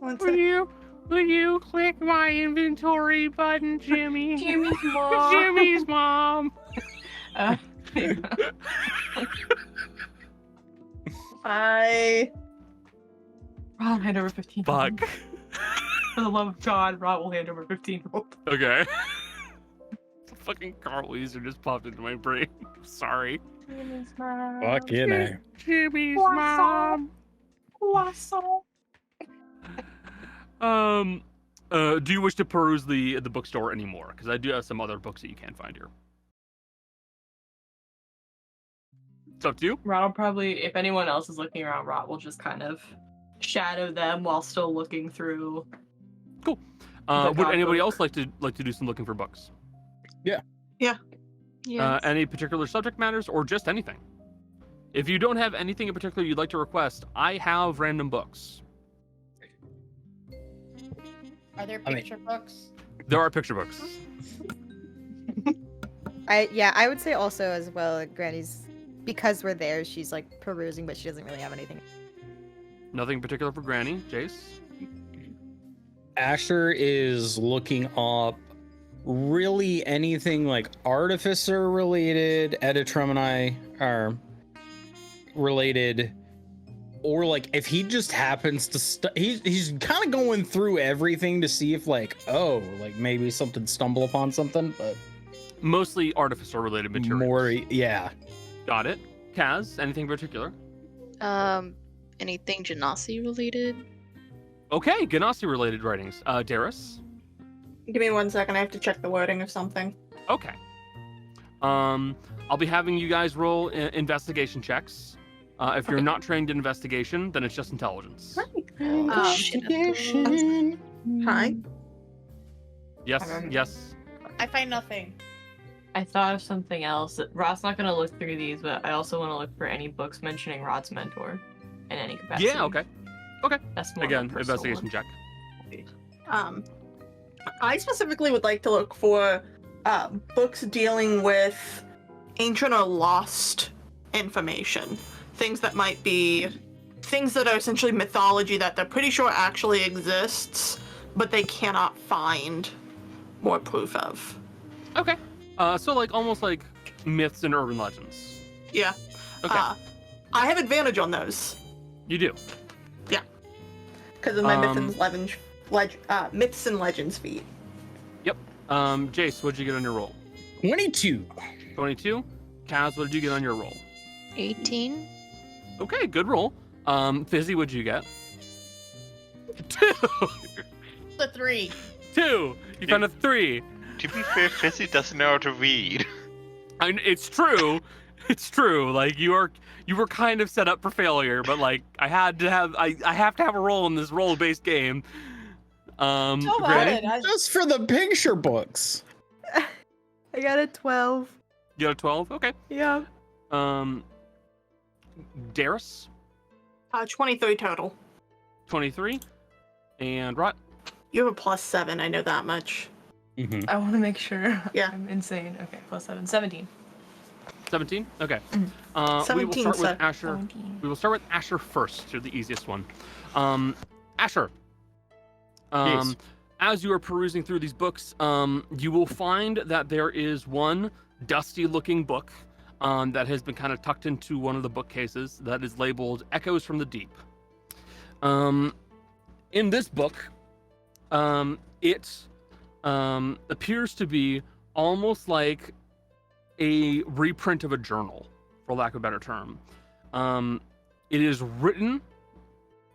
Will you click my inventory button, Jimmy? Jimmy's mom. Jimmy's mom. Rod, hand over 15. Fuck. For the love of God, Rod will hand over 15. Okay. Fucking Carl Weezer just popped into my brain. Sorry. Jimmy's mom. Fucking A. Jimmy's mom. Do you wish to peruse the bookstore anymore? Because I do have some other books that you can find here. It's up to you. Rod will probably, if anyone else is looking around, Rod will just kind of shadow them while still looking through. Cool. Would anybody else like to do some looking for books? Yeah. Any particular subject matters or just anything? If you don't have anything in particular you'd like to request, I have random books. Are there picture books? There are picture books. I would say also as well, Granny's, because we're there, she's like perusing, but she doesn't really have anything. Nothing in particular for Granny. Jace? Asher is looking up really anything like artificer related, Editremini are related, or like if he just happens to he's kind of going through everything to see if like maybe something stumble upon something, but mostly artificer related materials. More, yeah. Got it. Kaz, anything in particular? Anything Genasi related? Okay, Genasi related writings. Darius? Give me 1 second. I have to check the wording of something. Okay. I'll be having you guys roll investigation checks. If you're not trained in investigation, then it's just intelligence. Investigation. Hi. Yes. I find nothing. I thought of something else. Rod's not going to look through these, but I also want to look for any books mentioning Rod's mentor in any capacity. Yeah, okay. That's more Again, of a personal investigation one. check. I specifically would like to look for books dealing with ancient or lost information. Things that might be things that are essentially mythology that they're pretty sure actually exists, but they cannot find more proof of. Okay. So like almost like myths and urban legends. Yeah. Okay. I have advantage on those. You do. Yeah. Because of my myths and legends feat. Yep. Jace, what'd you get on your roll? 22. 22. Kaz, what did you get on your roll? 18. Okay, good roll. Fizzy, what'd you get? 2. The 3. 2. You found a 3. To be fair, Fizzy doesn't know how to read. It's true. It's true. Like you were kind of set up for failure, but like I have to have a role in this role-based game. So Granny, valid. Just for the picture books. I got a 12. you got a 12. Okay. Yeah. Darius, 23 total. 23, and Rot. You have a +7. I know that much. Mm-hmm. I want to make sure. Yeah. I'm insane. Okay, +7. 17. 17. Okay. Mhm. We will 17, start with sir. Asher. 17. We will start with Asher first. You're the easiest one. Asher. Yes. As you are perusing through these books, you will find that there is one dusty-looking book that has been kind of tucked into one of the bookcases that is labeled "Echoes from the Deep." In this book, it appears to be almost like a reprint of a journal, for lack of a better term. It is written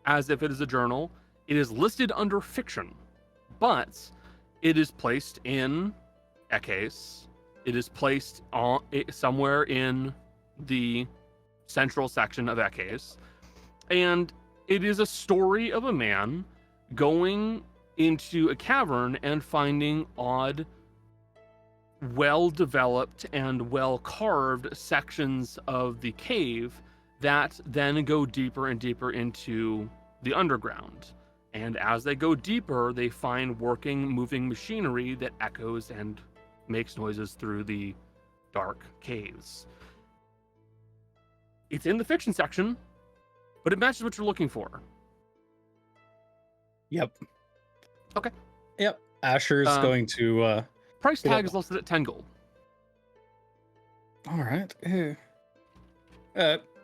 as if it is a journal. It is listed under fiction, but it is placed in a case. It is placed on somewhere in the central section of that case, and it is a story of a man going into a cavern and finding odd, well-developed and well-carved sections of the cave that then go deeper and deeper into the underground. And as they go deeper, they find working, moving machinery that echoes and makes noises through the dark caves. It's in the fiction section, but it matches what you're looking for. Yep. Okay. Yep. Asher's going to. Price tag is listed at 10 gold. All right.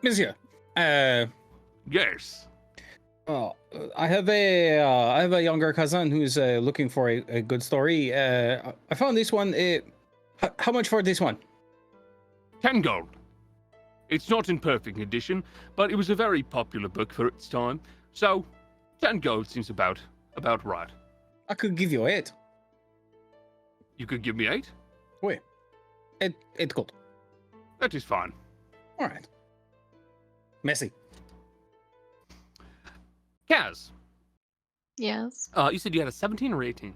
Monsieur. Yes. Oh, I have a younger cousin who's looking for a good story. I found this one. How much for this one? 10 gold. It's not in perfect condition, but it was a very popular book for its time, so 10 gold seems about right. I could give you 8. You could give me 8? Wait. 8 gold. That is fine. All right. Messi. Kaz, Yes. you said you had a 17 or 18?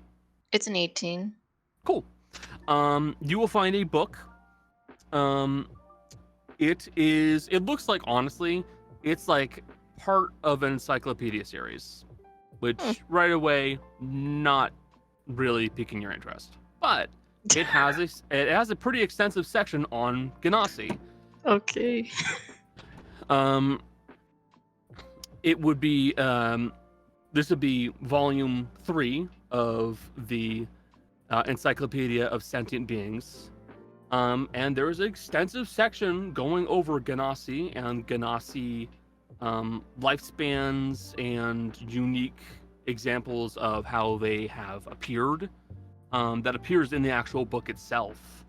It's an 18. Cool. You will find a book. It looks like, honestly, it's like part of an encyclopedia series, which right away, not really piquing your interest. But it has a pretty extensive section on Ganassi. Okay. It would be, this would be volume 3 of the Encyclopedia of Sentient Beings. And there is an extensive section going over Ganassi and Ganassi lifespans and unique examples of how they have appeared. That appears in the actual book itself.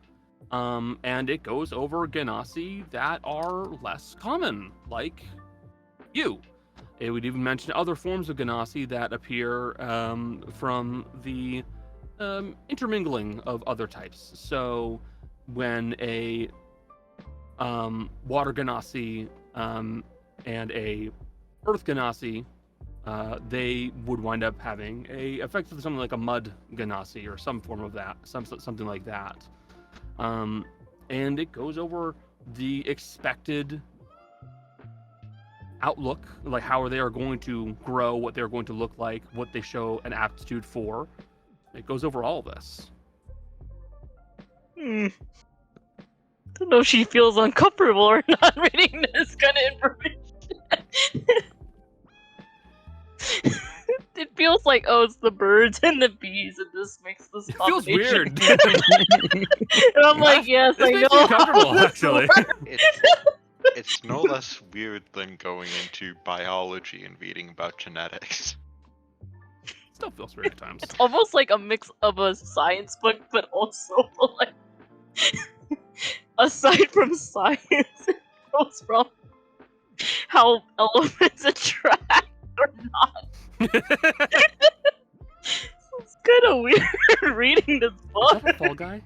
And it goes over Ganassi that are less common, like you. It would even mention other forms of Ganassi that appear from the intermingling of other types. So when a water Ganassi and a earth Ganassi, they would wind up having effectively something like a mud Ganassi or some form of that, something like that. And it goes over the expected outlook, like how they are going to grow, what they're going to look like, what they show an aptitude for. It goes over all of this. Don't know if she feels uncomfortable or not reading this kind of information. It feels like, oh, it's the birds and the bees, and this makes this It feels combination. weird. And I'm like, yes, This I makes know. me uncomfortable, actually. It's no less weird than going into biology and reading about genetics. Still feels weird at times. It's almost like a mix of a science book, but also like, aside from science, it goes from how elephants attract or not. It's kind of weird reading this Is book. that a fall guy?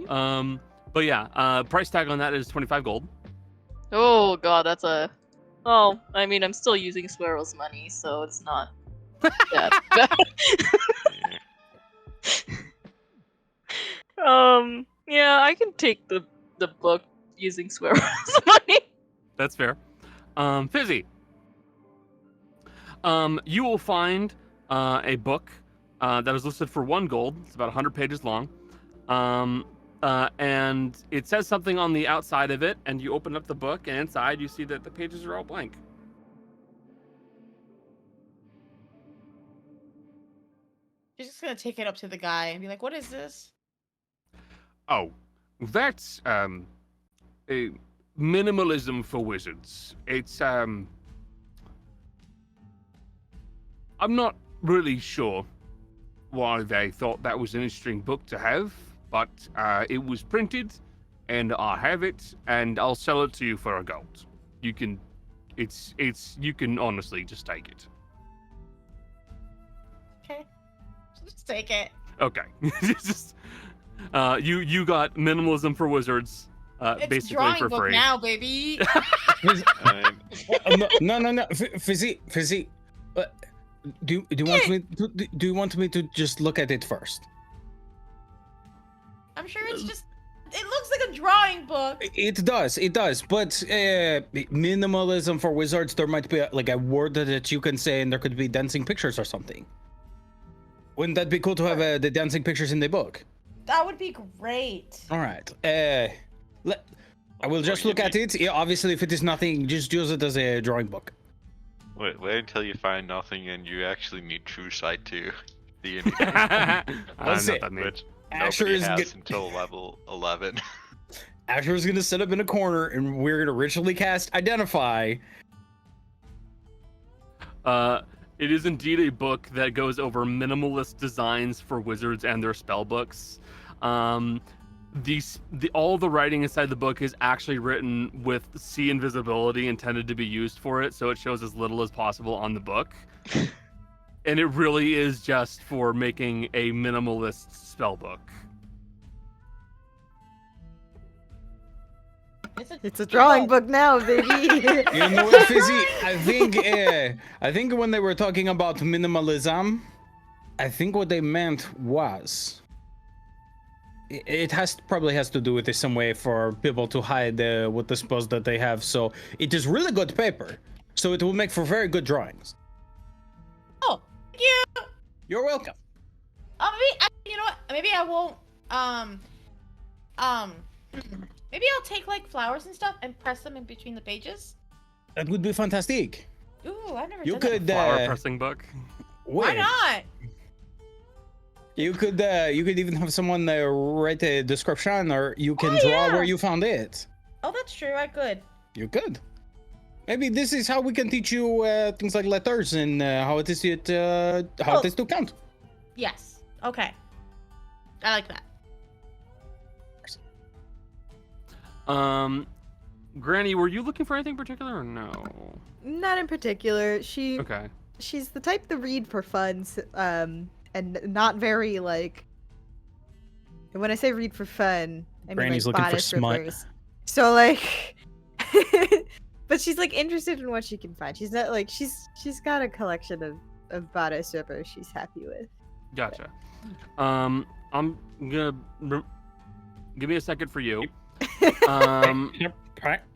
But yeah, price tag on that is 25 gold. Oh god, that's a. Oh, I mean, I'm still using Squirrel's money, so it's not that bad. Yeah, I can take the book using Squirrel's money. That's fair. Fizzy. You will find a book that is listed for 1 gold. It's about 100 pages long. And it says something on the outside of it, and you open up the book, and inside you see that the pages are all blank. She's just gonna take it up to the guy and be like, "What is this?" Oh, that's a minimalism for wizards. It's I'm not really sure why they thought that was an interesting book to have, but it was printed, and I have it, and I'll sell it to you for a gold. You can, you can honestly just take it. Okay, just take it. Okay. Just, you got minimalism for wizards, It's basically drawing for book free. now, baby. No, Fizzy. Do you want me to just look at it first? I'm sure it's just. It looks like a drawing book. It does. But minimalism for wizards, there might be like a word that you can say, and there could be dancing pictures or something. Wouldn't that be cool to have the dancing pictures in the book? That would be great. All right. I will just look at it. Yeah, obviously, if it is nothing, just use it as a drawing book. Wait until you find nothing and you actually need true sight to see anything. Let's see. Which Asher nobody is has until level 11. Asher is gonna sit up in a corner, and we're gonna ritually cast Identify. It is indeed a book that goes over minimalist designs for wizards and their spell books. All the writing inside the book is actually written with C invisibility intended to be used for it, so it shows as little as possible on the book. And it really is just for making a minimalist spell book. It's a drawing book now, baby. You know what, Fizzy? I think when they were talking about minimalism, I think what they meant was it probably has to do with it some way for people to hide what the spells that they have. So it is really good paper, so it will make for very good drawings. Oh, thank you. You're welcome. You know what? Maybe I won't. Maybe I'll take like flowers and stuff and press them in between the pages. That would be fantastic. Ooh, I've never You done could Flower pressing book. Why not? You could even have someone write a description, or you can draw where you found it. Oh, that's true. I could. You could. Maybe this is how we can teach you things like letters and how it is to count. Yes. Okay. I like that. Granny, were you looking for anything particular or no? Not in particular. Okay. She's the type to read for fun, and not very like. When I say read for fun, I Granny's mean like looking for smut. rippers. So like, but she's like interested in what she can find. She's not like she's got a collection of bodice rippers she's happy with. Gotcha. I'm gonna give me a second for you.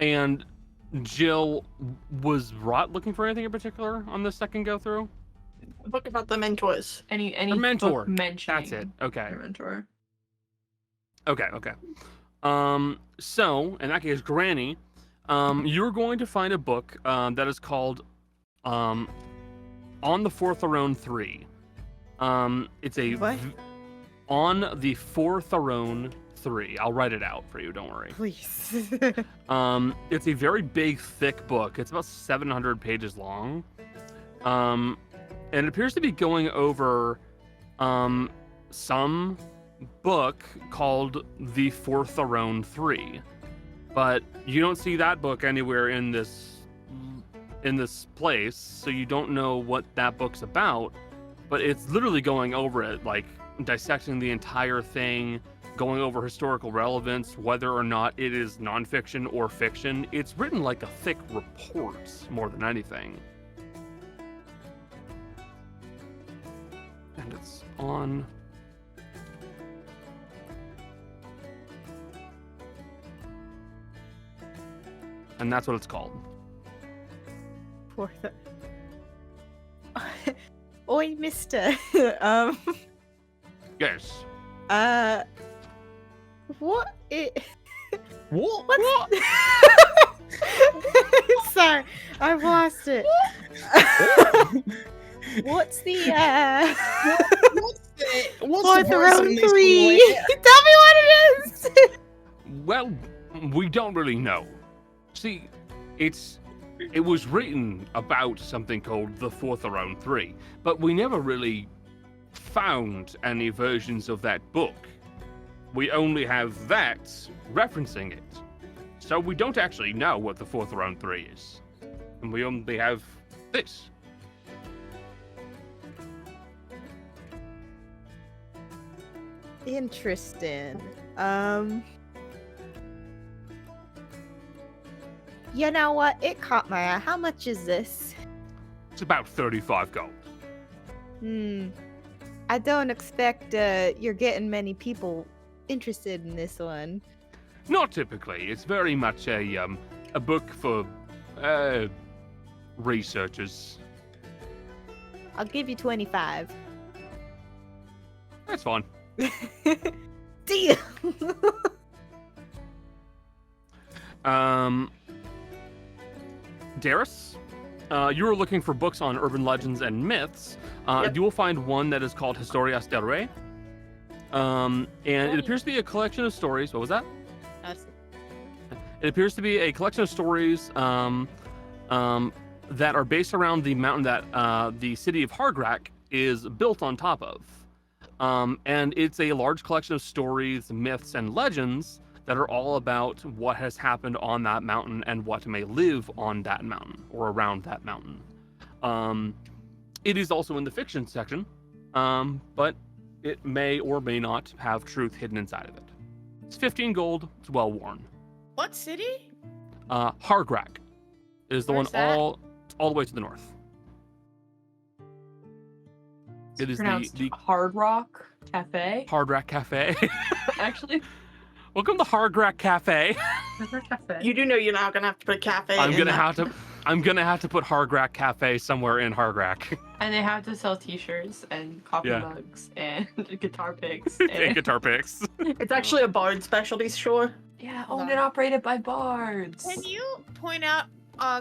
And Jill, was Rot looking for anything in particular on this second go through? A book about the mentors. Any A mentor. book mentioning That's it. Okay. your mentor. Okay. So in that case, Granny, you're going to find a book that is called On the Forthrone 3. It's a What? On the Forthrone 3. I'll write it out for you, don't worry. Please. It's a very big, thick book. It's about 700 pages long. And it appears to be going over some book called The Forthrone 3. But you don't see that book anywhere in this place, so you don't know what that book's about. But it's literally going over it, like dissecting the entire thing, going over historical relevance, whether or not it is nonfiction or fiction. It's written like a thick report more than anything. And it's on... And that's what it's called. Oi, mister. Yes. What? What? Sorry, I've lost it. What's the What's the round person they 3? see Tell me what it is. Well, we don't really know. See, it was written about something called the Fourth Around 3, but we never really found any versions of that book. We only have that referencing it. So we don't actually know what the Fourth Around 3 is. And we only have this. Interesting. You know what? It caught my eye. How much is this? It's about 35 gold. I don't expect you're getting many people interested in this one. Not typically. It's very much a book for researchers. I'll give you 25. That's fine. Deal. Darius, you were looking for books on urban legends and myths. Yep. You will find one that is called Historias del Rey. And it appears to be a collection of stories. What was that? It appears to be a collection of stories that are based around the mountain that the city of Hargrak is built on top of. And it's a large collection of stories, myths, and legends that are all about what has happened on that mountain and what may live on that mountain or around that mountain. It is also in the fiction section, but it may or may not have truth hidden inside of it. It's 15 gold. It's well worn. What city? Hargrak is the Where's one that? all the way to the north. It is Pronounced the Hard Rock Cafe. Hargrak Cafe. Actually, Welcome to Hargrak Cafe. Cafe. You do know you're not gonna have to put a cafe. I'm in gonna that. have to put Hargrak Cafe somewhere in Hargrak. And they have to sell T-shirts and coffee Yeah. mugs and guitar picks. And guitar picks. It's actually a bard specialty store. Yeah, Hold owned on. and operated by bards. Can you point out,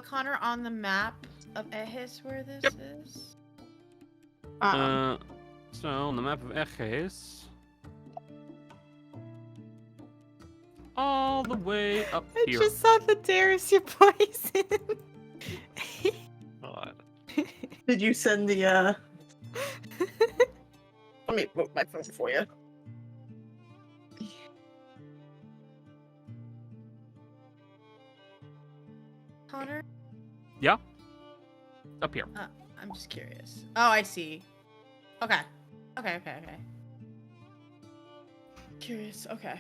Connor, on the map of Ehis where this Yep. is? So on the map of Eches, all the way up I here. just saw the Darius you poison. God. Did you send the Let me move my phone for you. Connor? Up here. I'm just curious. Oh, I see. Okay. Okay. Curious. Okay.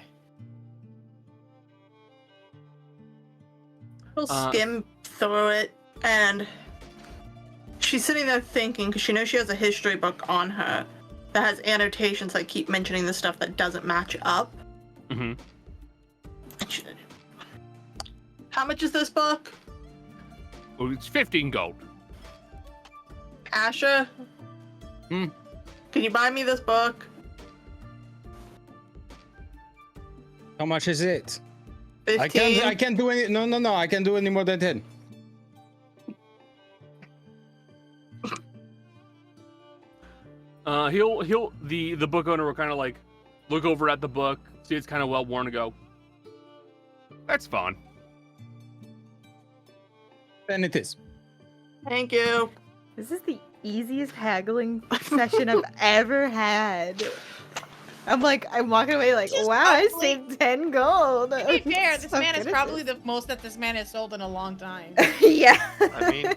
She'll skim through it, and she's sitting there thinking, because she knows she has a history book on her that has annotations that keep mentioning the stuff that doesn't match up. Mm-hmm. How much is this book? Well, it's 15 gold. Asha? Hmm? Can you buy me this book? How much is it? 15? I can't do any. No. I can't do any more than 10. The book owner will kind of like look over at the book, see it's kind of well worn, and go, "That's fine." Then it is. Thank you. This is the easiest haggling session I've ever had. I'm walking away like, Just wow, I probably- saved 10 gold. To be fair, this So man is good at probably the most that this man has sold in a long time. this. Yeah. I mean,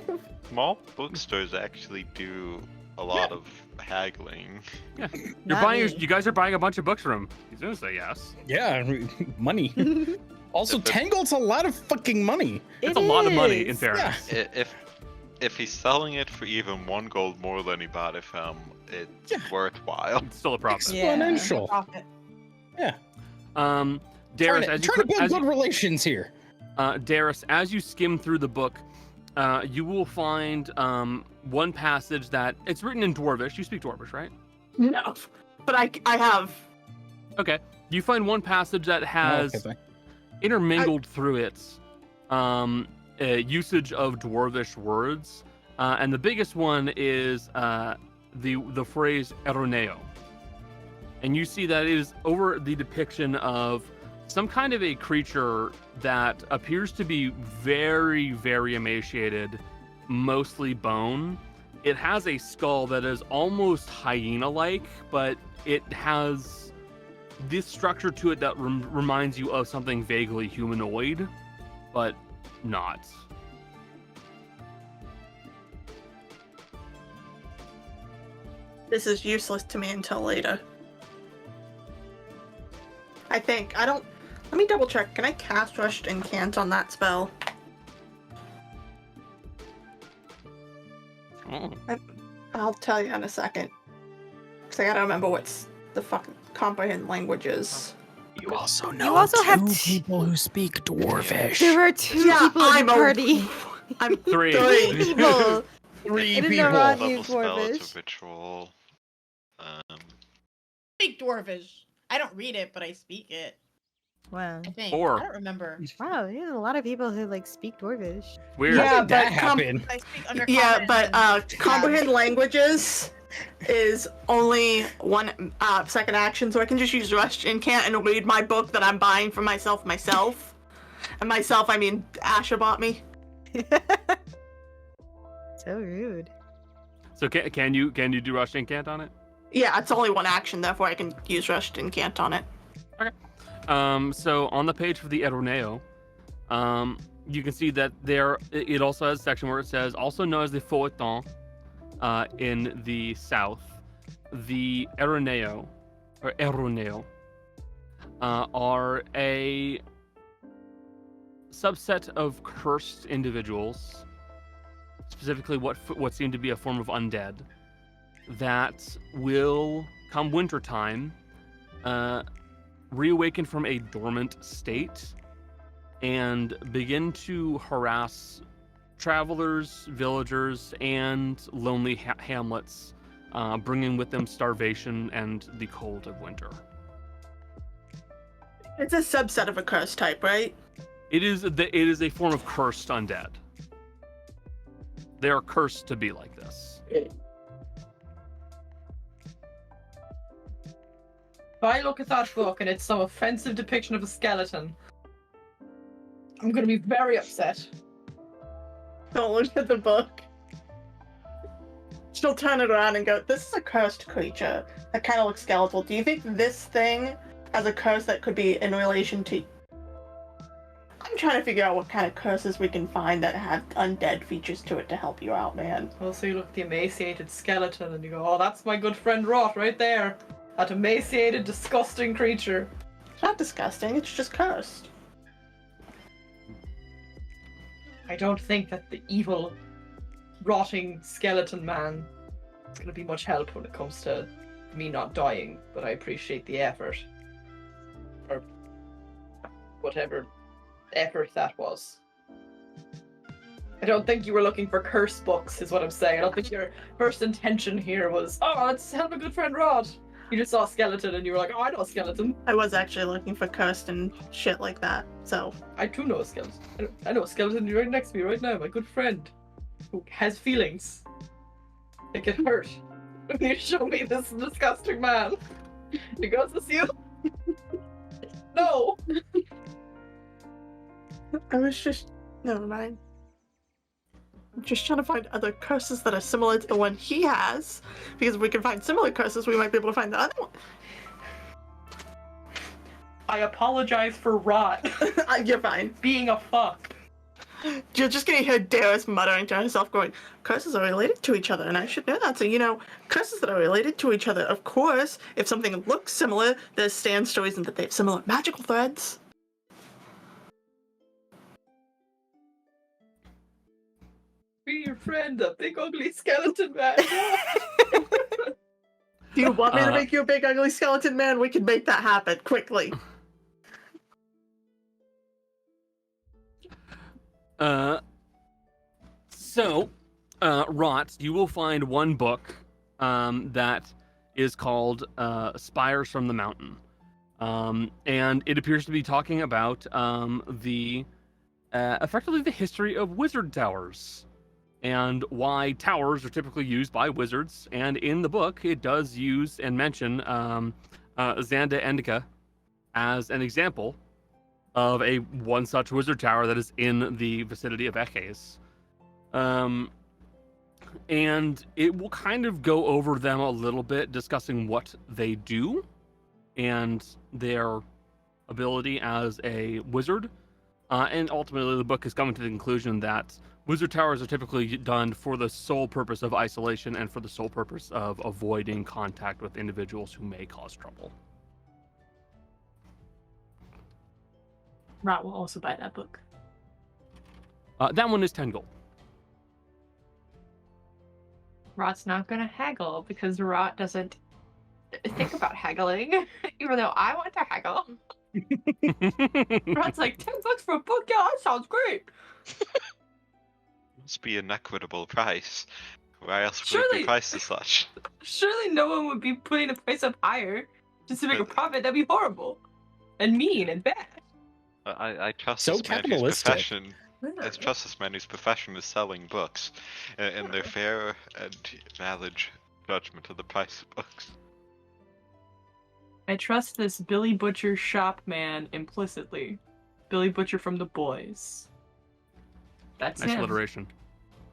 small bookstores actually do a lot of haggling. Yeah. You're Not buying. me. You guys are buying a bunch of books from him. He's gonna say yes. Yeah, money. Also, 10 gold's a lot of fucking money. It's a lot of money, in is. fairness. If he's selling it for even 1 gold more than he bought it from, it's worthwhile. It's still a profit. Yeah. Exponential. Profit. Darius, as you trying to build as good you, relations here. Darius, as you skim through the book, you will find one passage that it's written in Dwarvish. You speak Dwarvish, right? No, but I have. Okay. You find one passage that has Okay, intermingled through it usage of Dwarvish words, and the biggest one is the phrase "eroneo," and you see that it is over the depiction of some kind of a creature that appears to be very, very emaciated, mostly bone. It has a skull that is almost hyena-like, but it has this structure to it that reminds you of something vaguely humanoid, but not. This is useless to me until later. I think. I don't. Let me double check. Can I cast Rushed Incant on that spell? Oh. I'll tell you in a second. Because I gotta remember what's the fucking comprehend languages. You also know You also have people who speak Dwarvish. There are 2 Yeah, people in I'm the a- party. I'm 3. 3 people. 3 I didn't people. know about Level you, spell Dwarvish. to ritual. Speak Dwarvish. I don't read it, but I speak it. Wow. I think. 4. I don't remember. Wow, there's a lot of people who like speak Dwarvish. Weird. Yeah, How did that but happen? I speak under Yeah, common but and- comprehend languages is only one second action, so I can just use Rushed Incant and read my book that I'm buying for myself. And myself, I mean Asher bought me. So rude. So can you do Rush Incant on it? Yeah, it's only one action, therefore I can use Rushed Incant on it. So on the page for the Eroneo, you can see that it also has a section where it says, also known as the Feuilleton in the south, the Eroneo, are a subset of cursed individuals, specifically what seem to be a form of undead, that will, come wintertime, reawaken from a dormant state and begin to harass travelers, villagers, and lonely hamlets, bringing with them starvation and the cold of winter. It's a subset of a curse type, right? It is a form of cursed undead. They are cursed to be like this. If I look at that book and it's some offensive depiction of a skeleton, I'm gonna be very upset. Don't look at the book. She'll turn it around and go, this is a cursed creature that kind of looks skeletal. Do you think this thing has a curse that could be in relation to... I'm trying to figure out what kind of curses we can find that have undead features to it to help you out, man. Also, you look at the emaciated skeleton and you go, oh, that's my good friend Rot right there. That emaciated, disgusting creature. It's not disgusting, it's just cursed. I don't think that the evil, rotting skeleton man is going to be much help when it comes to me not dying, but I appreciate the effort. Or whatever effort that was. I don't think you were looking for curse books, is what I'm saying. I don't think your first intention here was, oh, let's help a good friend Rod. You just saw a skeleton and you were like, oh, I know a skeleton. I was actually looking for cursed and shit like that, so... I too know a skeleton. I know a skeleton right next to me right now, my good friend, who has feelings. It get hurt when you show me this disgusting man. He goes, "This you?" No. I was just... Never mind. I'm just trying to find other curses that are similar to the one he has, because if we can find similar curses, we might be able to find the other one. I apologize for Rot You're fine. being a fuck. You're just gonna hear Darius muttering to herself, going, curses are related to each other, and I should know that. So, curses that are related to each other, of course, if something looks similar, there's stand stories and that they have similar magical threads. Be your friend, a big ugly skeleton man. Do you want me to make you a big ugly skeleton man? We can make that happen quickly. Rot, you will find one book that is called Spires from the Mountain. And it appears to be talking about effectively the history of wizard towers and why towers are typically used by wizards. And in the book, it does use and mention Xanda Endica as an example of one such wizard tower that is in the vicinity of Ekes. And it will kind of go over them a little bit, discussing what they do and their ability as a wizard. And ultimately, the book is coming to the conclusion that wizard towers are typically done for the sole purpose of isolation and for the sole purpose of avoiding contact with individuals who may cause trouble. Rot will also buy that book. That one is 10 gold. Rot's not gonna haggle because Rot doesn't think about haggling, even though I want to haggle. Rot's like, $10 for a book? Yeah, that sounds great. Must be an equitable price. Why else would it be priced as such? Surely no one would be putting the price up higher just to make a profit. That'd be horrible. And mean and bad. I trust So this man whose capitalistic. profession. I trust this man whose profession is selling books, and their fair and valid judgment of the price of books. I trust this Billy Butcher shop man implicitly. Billy Butcher from The Boys. That's Nice him. alliteration.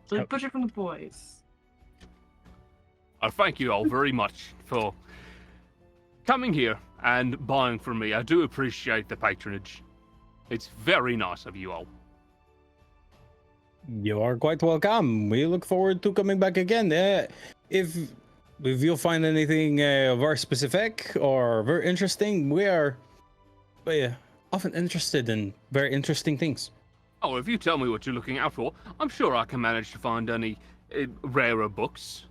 Billy Butcher from The Boys. Thank you all very much for coming here and buying from me. I do appreciate the patronage. It's very nice of you all. You are quite welcome. We look forward to coming back again. If you'll find anything very specific or very interesting, we are often interested in very interesting things. Oh, if you tell me what you're looking out for, I'm sure I can manage to find any rarer books.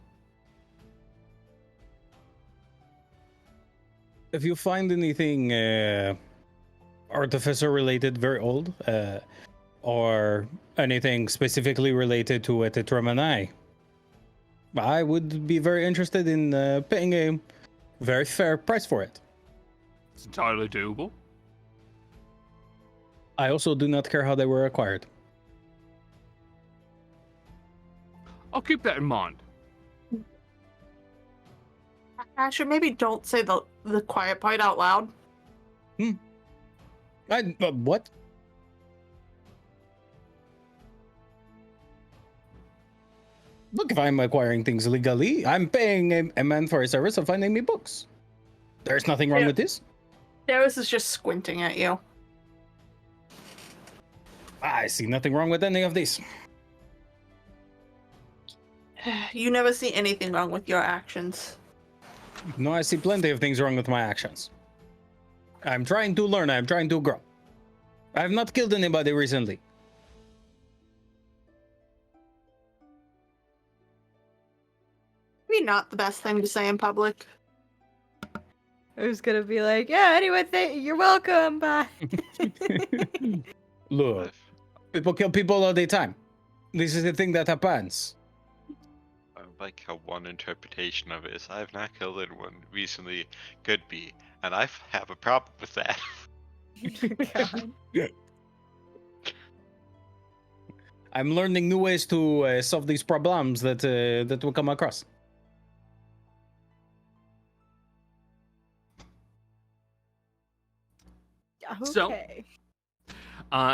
If you find anything artificer related, very old, or anything specifically related to a Tetramani, I would be very interested in paying a very fair price for it. It's entirely doable. I also do not care how they were acquired. I'll keep that in mind. Asher, maybe don't say the quiet part out loud. What? Look, if I'm acquiring things legally, I'm paying a man for a service of finding me books. There's nothing wrong with this. Darius is just squinting at you. I see nothing wrong with any of these. You never see anything wrong with your actions. No, I see plenty of things wrong with my actions. I'm trying to learn, I'm trying to grow. I have not killed anybody recently. Maybe not the best thing to say in public. I was gonna be like, yeah, anyway, you're welcome, bye. Look, people kill people all the time. This is the thing that happens. I like how one interpretation of it is, I've not killed anyone recently, could be, and I have a problem with that. God. I'm learning new ways to solve these problems that will come across. Okay. So,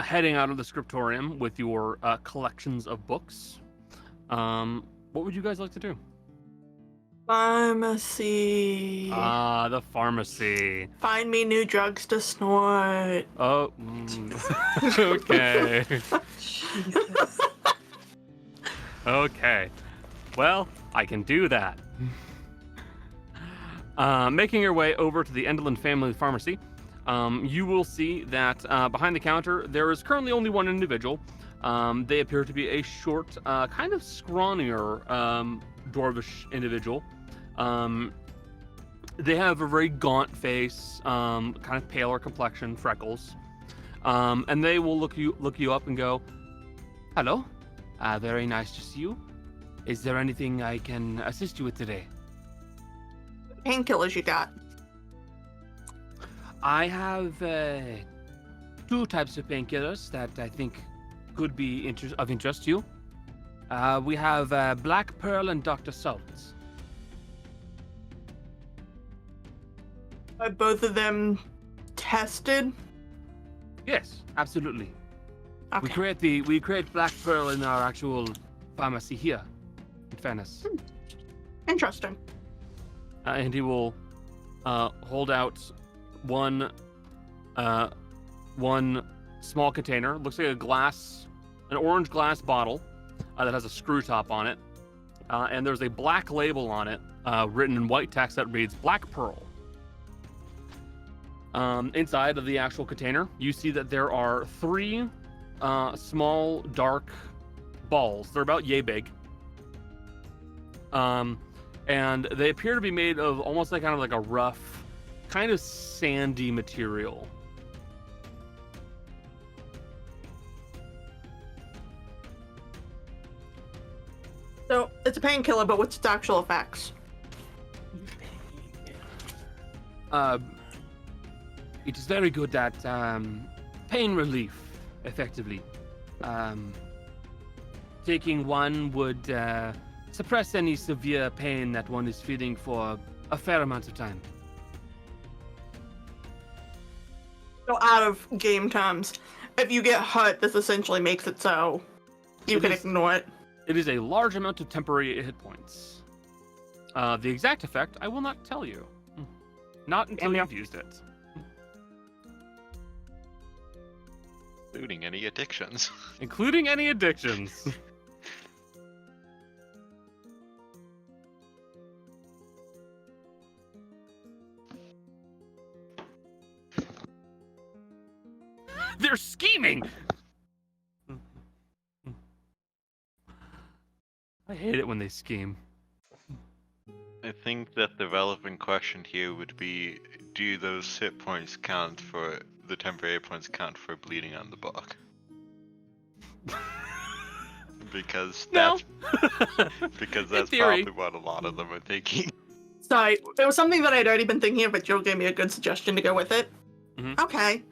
heading out of the scriptorium with your collections of books, what would you guys like to do? Pharmacy. Ah, the pharmacy. Find me new drugs to snort. Oh, okay. Jesus. Okay. Well, I can do that. Making your way over to the Endelin family pharmacy, you will see that behind the counter there is currently only one individual. They appear to be a short, kind of scrawnier dwarvish individual. They have a very gaunt face, kind of paler complexion, freckles, and they will look you up and go, "Hello, very nice to see you. Is there anything I can assist you with today?" Painkillers you got? I have 2 types of painkillers that I think could be of interest to you. We have Black Pearl and Dr. Salt. Are both of them tested? Yes, absolutely. Okay. We create Black Pearl in our actual pharmacy here in Venice. Interesting. And he will hold out one small container. Looks like an orange glass bottle that has a screw top on it. And there's a black label on it, written in white text that reads Black Pearl. Inside of the actual container, you see that there are 3 small, dark balls. They're about yay big. And they appear to be made of almost like kind of like a rough, kind of sandy material. So it's a painkiller, but what's its actual effects? It is very good at pain relief, effectively. Taking one would suppress any severe pain that one is feeling for a fair amount of time. So out of game terms, if you get hurt, this essentially makes it so you can ignore it. It is a large amount of temporary hit points. The exact effect, I will not tell you. Not until you've used it. Including any addictions. Including any addictions. They're scheming! I hate it when they scheme. I think that the relevant question here would be, do those hit points count for the temporary hit points count for bleeding on the book? Because that's probably what a lot of them are thinking. Sorry, it was something that I'd already been thinking of, but Jill gave me a good suggestion to go with it. Mm-hmm. Okay.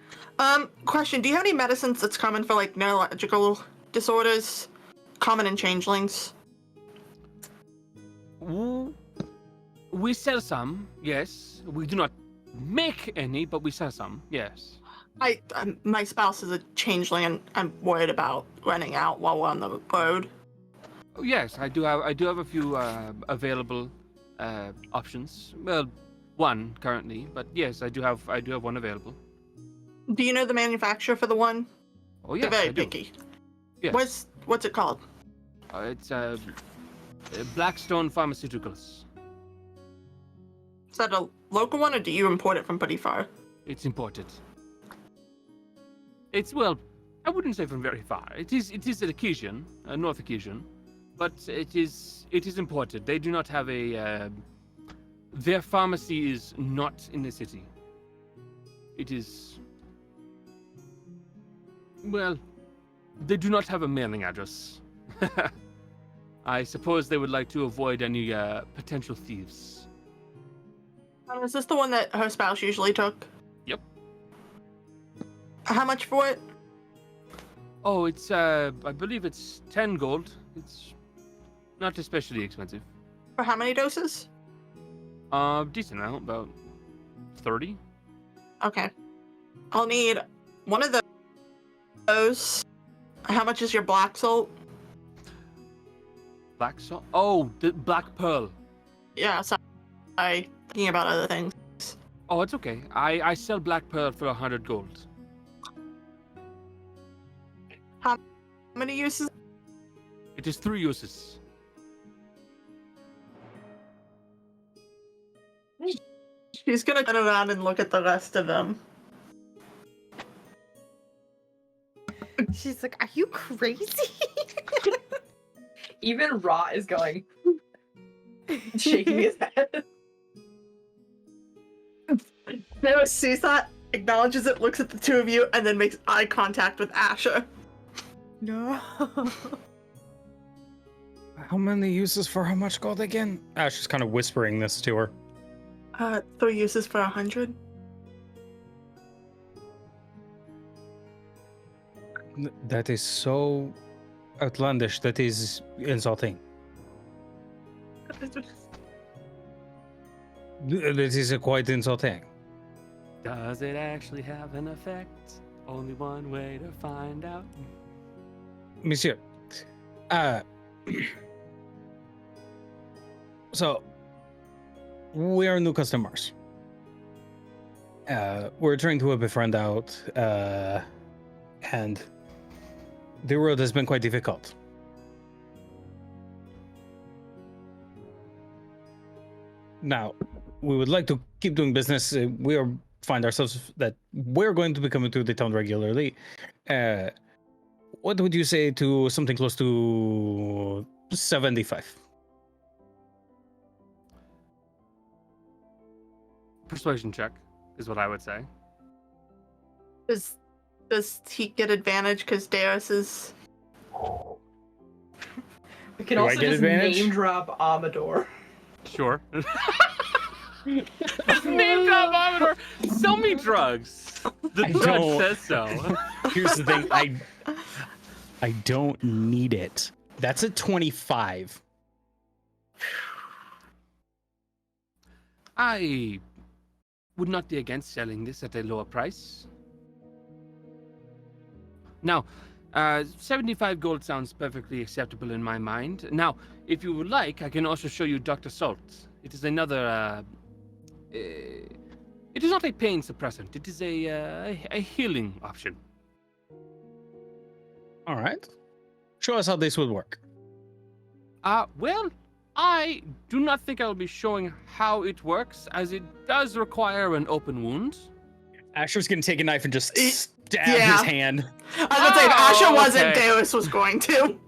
Question, do you have any medicines that's common for like neurological disorders? Common in changelings? We sell some, yes. We do not make any, but we sell some, yes. My spouse is a changeling, and I'm worried about running out while we're on the road. Oh, yes, I do have a few available options. Well, one currently, but yes, I do have one available. Do you know the manufacturer for the one? Oh yes, They're very I do. picky. Yes. What's it called? It's Blackstone Pharmaceuticals. Is that a local one, or do you import it from pretty far? It's imported. It's, well, I wouldn't say from very far. It is an occasion, a North occasion, but it is imported. They do not have a. Their pharmacy is not in the city. It is. Well, they do not have a mailing address. I suppose they would like to avoid any potential thieves. Is this the one that her spouse usually took? Yep. How much for it? Oh, it's I believe it's 10 gold. It's not especially expensive. For how many doses? Decent amount, about 30. Okay. I'll need one of those. How much is your black salt? Black salt? Oh, the Black Pearl. Yeah, sorry. Thinking about other things. Oh, it's okay. I sell black pearl for 100 gold. How many uses? It is 3 uses. She's gonna turn around and look at the rest of them. She's like, "Are you crazy?" Even Ra is going, shaking his head. Noah sees that, acknowledges it, looks at the two of you, and then makes eye contact with Asher. No. How many uses for how much gold again? Ash is kind of whispering this to her. 3 uses for 100. That is so outlandish. That is insulting. That is quite insulting. Does it actually have an effect? Only one way to find out. Monsieur, so we are new customers. We're trying to help a friend out, and the road has been quite difficult. Now, we would like to keep doing business. Find ourselves that we're going to be coming to the town regularly. What would you say to something close to 75? Persuasion check is what I would say. Does he get advantage because Darius is... We can Do I also get just advantage? name drop Amador. Sure. Name drop Amador. Sell me drugs. The I judge don't. says so. Here's the thing, I don't need it. That's a 25. I would not be against selling this at a lower price. Now, 75 gold sounds perfectly acceptable in my mind. Now, if you would like, I can also show you Dr. Salt. It is another, it is not a pain suppressant. It is a healing option. All right. Show us how this would work. Well, I do not think I will be showing how it works, as it does require an open wound. Asher's gonna take a knife and just stab yeah. his hand. I was gonna say, if Asher wasn't, okay. Darius was going to.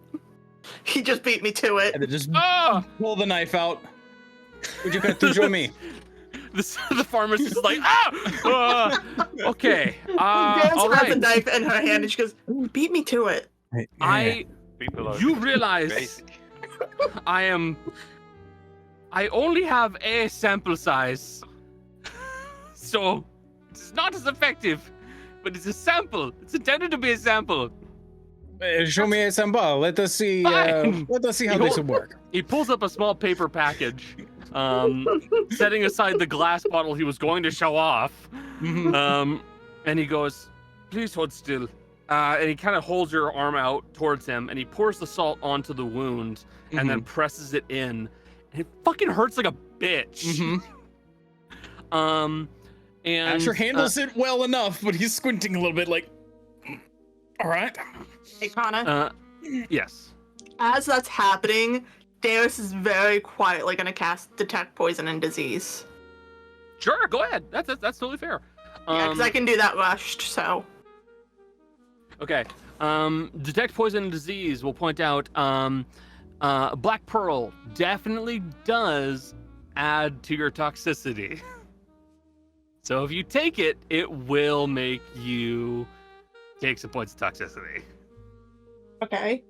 He just beat me to it. And then just Oh! pull the knife out. Would you cut to show me? The pharmacist is like, okay. Darius All has right. a knife in her hand and she goes, beat me to it. You realize Basic. I only have a sample size, so it's not as effective, but it's a sample. It's intended to be a sample. Show me a sample. Let us see. Fine. Let us see how this would work. He pulls up a small paper package, setting aside the glass bottle he was going to show off. Mhm. And he goes, "Please hold still." And he kind of holds your arm out towards him, and he pours the salt onto the wound, and then presses it in. And it fucking hurts like a bitch. And Asher handles it well enough, but he's squinting a little bit, like, all right. Hey, Connor. Yes. As that's happening, Darius is very quietly gonna cast Detect Poison and Disease. Sure, go ahead. That's totally fair. Yeah, because I can do that rushed, so. Okay. Detect poison and disease will point out Black Pearl definitely does add to your toxicity. So if you take it, it will make you take some points of toxicity. Okay.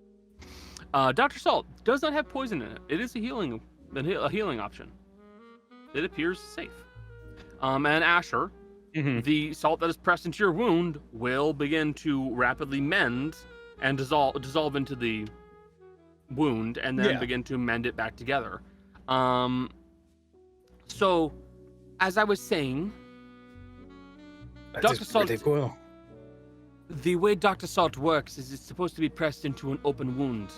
Dr. Salt does not have poison in it. It is a healing option. It appears safe. And Asher, the salt that is pressed into your wound will begin to rapidly mend and dissolve into the wound, and then begin to mend it back together. So, as I was saying, Dr. Salt, Cool. the way Dr. Salt works is it's supposed to be pressed into an open wound.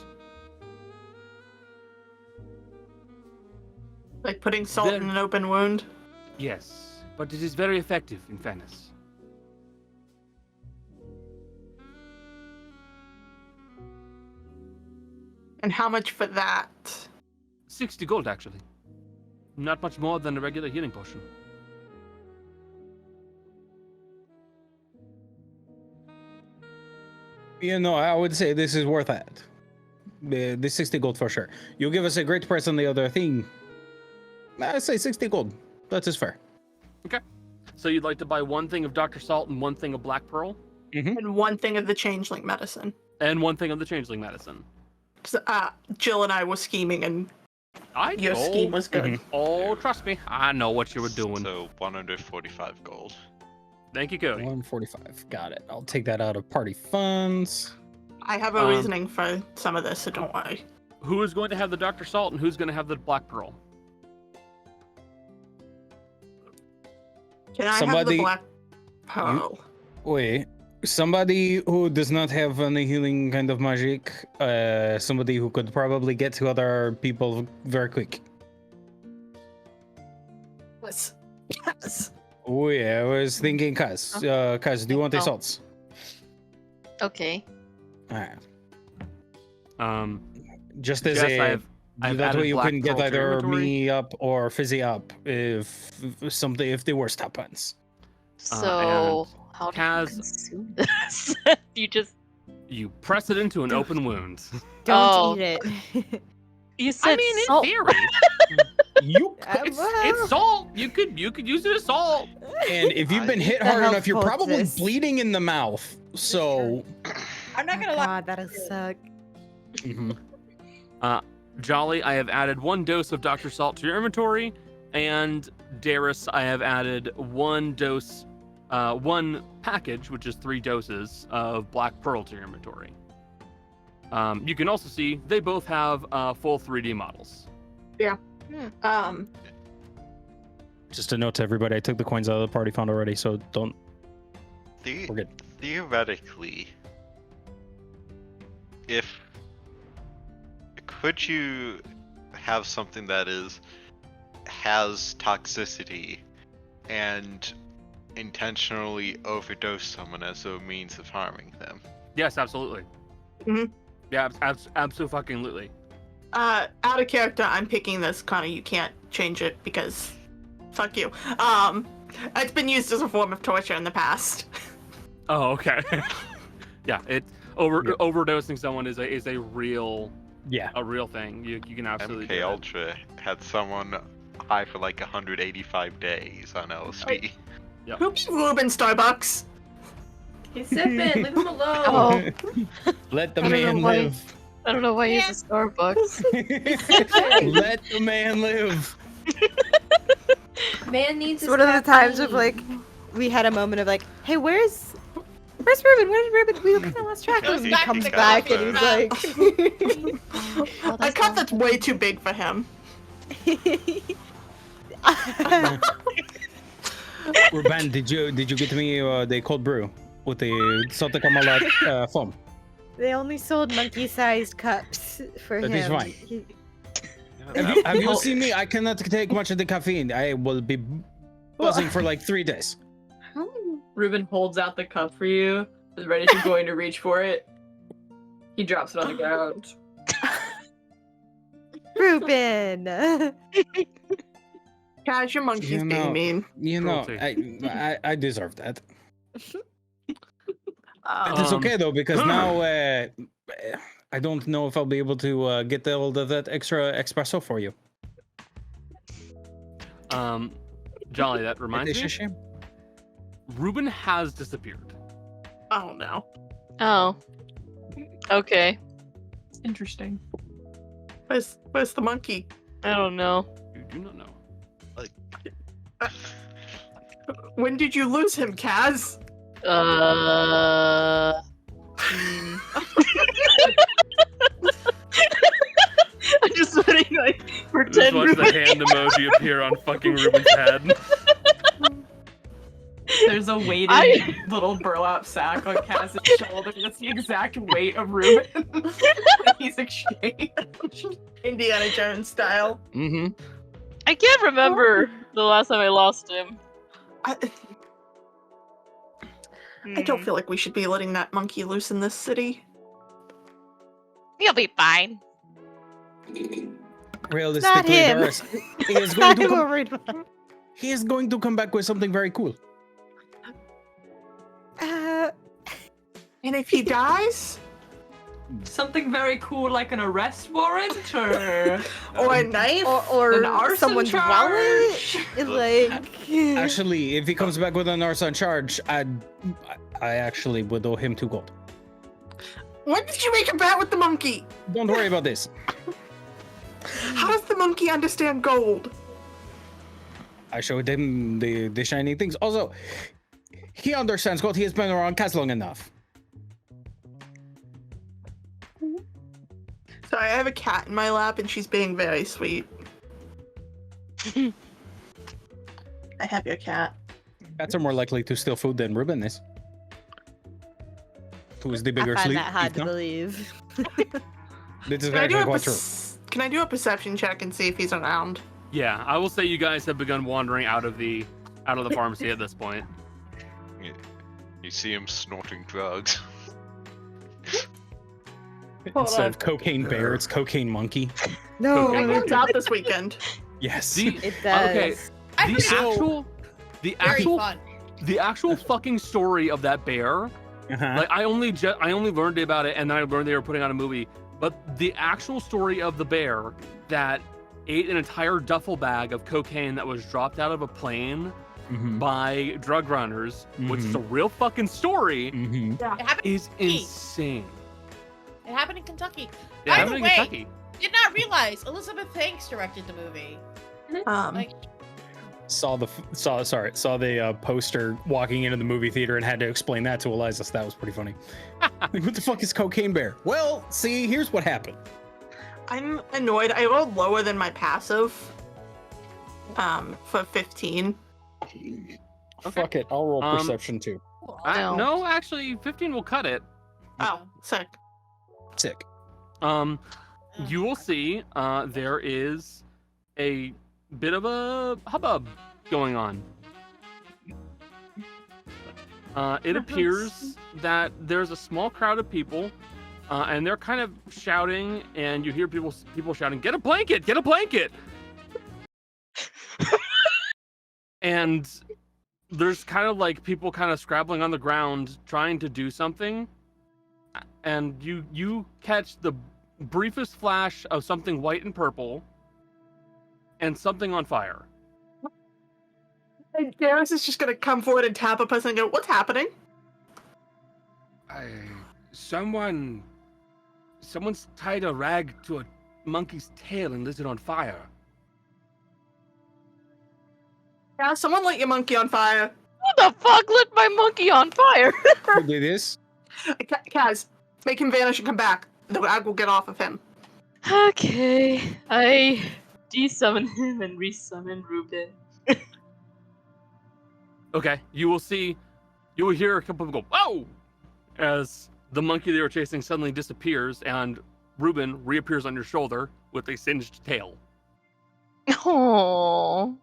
Like putting salt in an open wound? Yes, but it is very effective, in fairness. And how much for that? 60 gold, actually. Not much more than a regular healing potion. You know, I would say this is worth it. The 60 gold for sure. You give us a great price on the other thing. I say 60 gold. That is fair. Okay. So you'd like to buy one thing of Dr. Salt and one thing of Black Pearl? And one thing of the changeling medicine. And one thing of the changeling medicine. Jill and I were scheming, and your scheme was good. Oh, trust me, I know what you were doing. So 145 gold. Thank you, Cody. 145. Got it. I'll take that out of party funds. I have a reasoning for some of this, so don't worry. Who is going to have the Dr. Salt and who's going to have the Black Pearl? Can I have the Black Pearl? Wait. Somebody who does not have any healing kind of magic. Somebody who could probably get to other people very quick. Yes. Oh yeah, I was thinking Kaz. Kaz, do you want the salts? Okay. Alright. Just as yes, that way you can get either me me up or Fizzy up if the worst happens. So how do Kaz, you consume this? You press it into an open wound. Don't eat it. You said in salt. theory. It's salt. You could use it as salt. And if you've been hit hard enough, you're probably bleeding in the mouth. So I'm not gonna lie. God, that'll suck. Jolly, I have added 1 dose of Dr. Salt to your inventory, and Darius, I have added 1 dose, 1 package, which is 3 doses of Black Pearl to your inventory. You can also see they both have full 3D models. Yeah. just a note to everybody, I took the coins out of the party fund already, so don't. We're good. Theoretically, could you have something that has toxicity and intentionally overdose someone as a means of harming them? Yes, absolutely. Mm-hmm. Yeah, absolutely. Out of character, I'm picking this, Connor. You can't change it because fuck you. It's been used as a form of torture in the past. Oh, okay. Yeah, overdosing someone is a real thing. You can absolutely. MK Ultra had someone high for like 185 days on LSD. Yep. Who gave Ruben Starbucks? He's sipping. Leave him alone. Oh, Let the man live. I don't know why he uses Starbucks. Let the man live. Man needs. It's one of the times of like, we had a moment of like, hey, where's Ruben? Where did Ruben? We kind of lost track of him. He comes back and he's like, a cup that's way too big for him. Ruben, did you get me the cold brew with the Santa Kamala foam? They only sold monkey-sized cups for him. That is fine. Have you seen me? I cannot take much of the caffeine. I will be buzzing for like 3 days. Ruben holds out the cup for you, is ready to going to reach for it. He drops it on the ground. Ruben! Cash, your monkey's being mean. You know, I deserve that. It's okay though, because now I don't know if I'll be able to get all of that extra espresso for you. Jolly, that reminds me. Ruben has disappeared. Oh no. Oh. Okay. Interesting. Where's the monkey? I don't know. You do not know. When did you lose him, Kaz? I'm just putting like pretend. Just watch the hand emoji appear on fucking Ruben's head. There's a weighted little burlap sack on Kaz's shoulder. That's the exact weight of Ruben. He's exchanged. Indiana Jones style. Mm-hmm. I can't remember the last time I lost him. I don't feel like we should be letting that monkey loose in this city. He'll be fine. Realistically, him. Doris, he is going to come, he is going to come back with something very cool. And if he dies, Something very cool like an arrest warrant or or a knife, or an arson someone's charge. wallet. Like, Actually, if he comes back with an arson charge, I actually would owe him 2 gold. when did you make a bet with the monkey? Don't worry about this. How does the monkey understand gold? I showed him the shiny things. Also, he understands gold. He has been around cast long enough. Sorry, I have a cat in my lap and she's being very sweet. I have your cat. Cats are more likely to steal food than Ruben is. Who is the I bigger find sleep? that hard to believe. This is Can I, do actually a quite true. can I do a perception check and see if he's around? Yeah, I will say you guys have begun wandering out of the pharmacy at this point. You see him snorting drugs. Instead of cocaine bear, it's cocaine monkey. No, It comes out this weekend. Yes. it does. Okay, I the forgot. Very fun. the actual fucking story of that bear. Uh-huh. Like I only learned about it, and then I learned they were putting out a movie. But the actual story of the bear that ate an entire duffel bag of cocaine that was dropped out of a plane Mhm. by drug runners, which is Mhm. a real fucking story, Mhm. It happened, is insane. it happened in Kentucky. Yeah, By happened the in way, Kentucky. did not realize Elizabeth Banks directed the movie. Like, Saw the poster walking into the movie theater and had to explain that to Eliza. So that was pretty funny. Like, what the fuck is cocaine bear? Well, see, here's what happened. I'm annoyed. I rolled lower than my passive. For 15. Fuck it, I'll roll Um, perception too. No. No, actually, 15 will cut it. Oh, sick. Sick. You will see there is a bit of a hubbub going on. It appears that there's a small crowd of people, and they're kind of shouting, and you hear people shouting, "Get a blanket! Get a blanket!" And there's kind of like people kind of scrabbling on the ground trying to do something, and you catch the briefest flash of something white and purple and something on fire. And Garrus is just gonna come forward and tap a person and go, "What's happening?" Someone's tied a rag to a monkey's tail and lit it on fire. Yeah, someone light your monkey on fire. Who the fuck lit my monkey on fire? Who did this? Kaz, make him vanish and come back. The rag will get off of him. Okay, I desummon him and resummon Ruben. Okay, you will hear a couple of people go, "Whoa!" as the monkey they were chasing suddenly disappears, and Ruben reappears on your shoulder with a singed tail. Oh.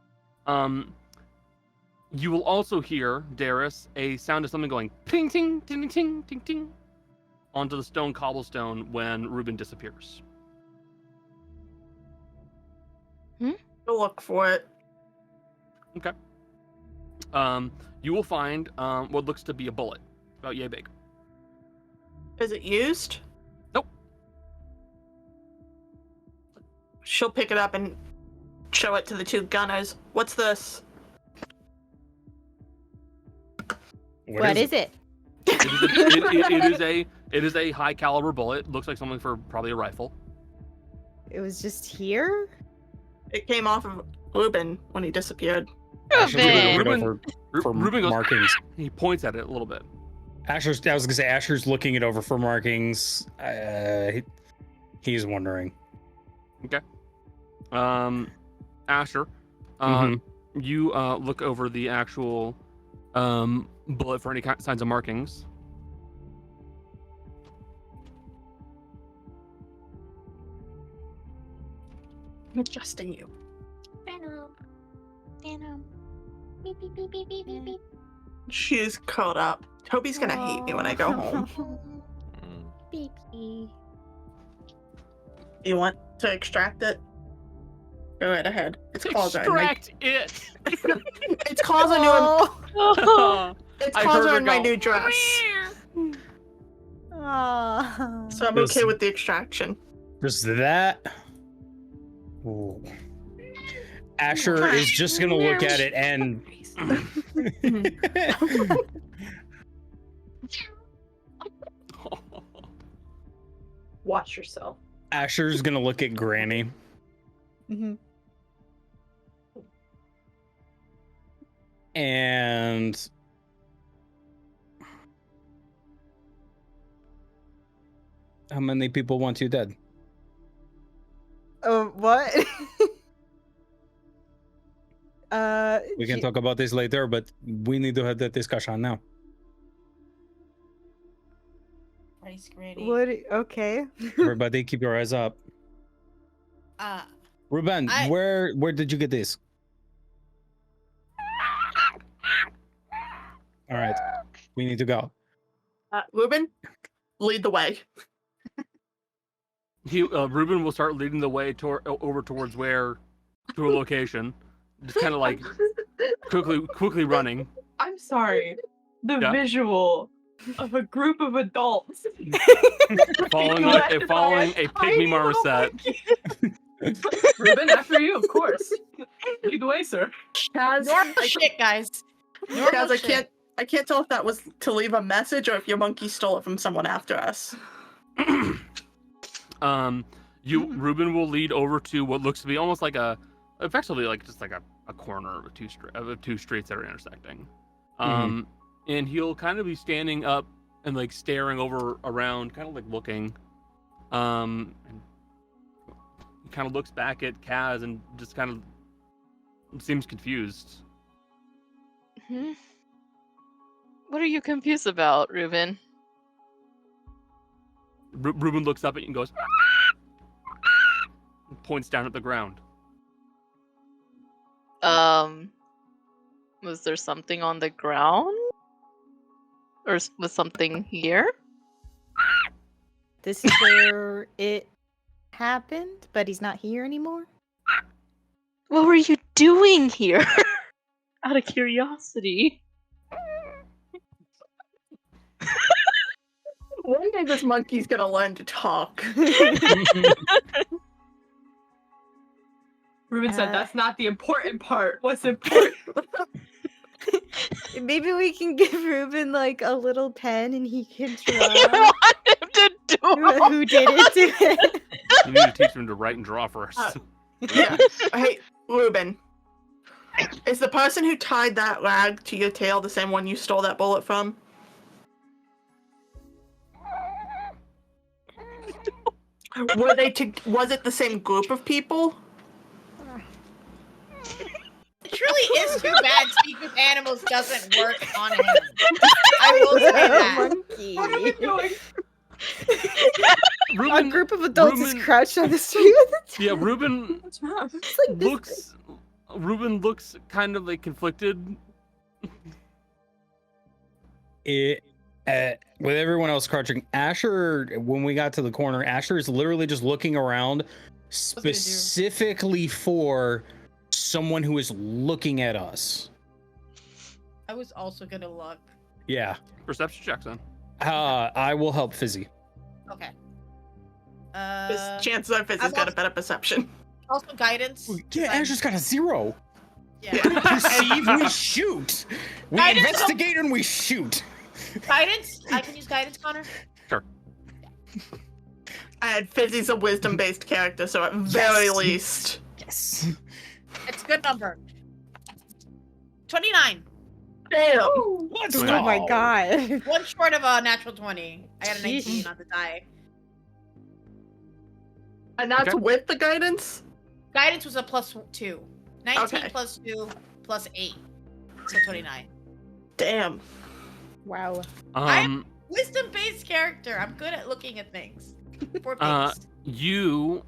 You will also hear, Darius, a sound of something going ting ting ting ting ting ting onto the stone cobblestone when Ruben disappears. Go look for it. Okay. You will find what looks to be a bullet, about yay big. Is it used? Nope. She'll pick it up and show it to the 2 gunners. What's this? What is it? It is a high caliber bullet. Looks like something for probably a rifle. It was just here? It came off of Ruben when he disappeared. Asher's Ruben. looking it over for Ruben goes, markings. He points at it a little bit. I was gonna say Asher's looking it over for markings. He's wondering. Okay. Asher, you look over the actual bullet for any signs of markings. I'm trusting you. Beep, beep, beep, beep, beep, beep, beep. She's curled up. Toby's gonna hate me when I go home. Beep. You want to extract it? Go right ahead. Its claws are in my... Extract it! Its claws are new. Oh. Its I claws heard are her in my go, new dress, Oh. so I'm This- okay with the extraction. Just that. Ooh. Asher is just gonna look at it and. Watch yourself. Asher's gonna look at Granny. Mm-hmm. And how many people want you dead? Oh, what? We can talk about this later, but we need to have that discussion now. Christ, Granny. What? Okay. Everybody, keep your eyes up. Ruben, where did you get this? All right, we need to go. Ruben, lead the way. Ruben will start leading the way over towards to a location, just kind of like quickly running. I'm sorry. The Yeah. visual of a group of adults following a pygmy marmoset. Ruben, after you, of course. Lead the way, sir. Kaz, Normal shit, guys. Normal Kaz, shit. I can't tell if that was to leave a message or if your monkey stole it from someone after us. Ruben will lead over to what looks to be almost like effectively like just like a corner of two streets that are intersecting. And he'll kind of be standing up and like staring around, kind of like looking. And he kind of looks back at Kaz and just kind of seems confused. Hmm? What are you confused about, Ruben? Ruben looks up at you and goes, and points down at the ground. Was there something on the ground? Or was something here? This is where it happened, but he's not here anymore. What were you doing here? Out of curiosity. One day this monkey's gonna learn to talk. Ruben said that's not the important part. What's important? Maybe we can give Ruben like a little pen and he can You draw want him to do it? who did it to him. You need to teach him to write and draw first. Yeah. Hey, Ruben. Is the person who tied that rag to your tail the same one you stole that bullet from? Was it the same group of people? It truly is too bad Speak with Animals doesn't work on him. I will say that. Monkey. What are we doing? A group of adults is crouched on the street with a tail. Yeah, Ruben What's wrong? It's like this Ruben looks kind of like conflicted. With everyone else crouching, Asher, when we got to the corner, Asher is literally just looking around specifically for someone who is looking at us. I was also gonna look. Yeah. Perception checks then. I will help Fizzy. Okay. Chances are Fizzy's got a better perception. Also guidance. Yeah, Asher's got a 0. Yeah. Perceive, we shoot. We Guidance, investigate and we shoot. Guidance? I can use guidance, Connor? Sure. And Fizzy's a wisdom-based character, so at very least. Yes. It's a good number. 29. Damn. Let's Oh go. my god. One short of a natural 20. I got a 19 Sheesh. on the die. And that's Okay. with the guidance? Guidance was a +2. 19 Okay. +2 +8. So 29. Damn. Wow. Wisdom-based character. I'm good at looking at things. 4 pigs. You,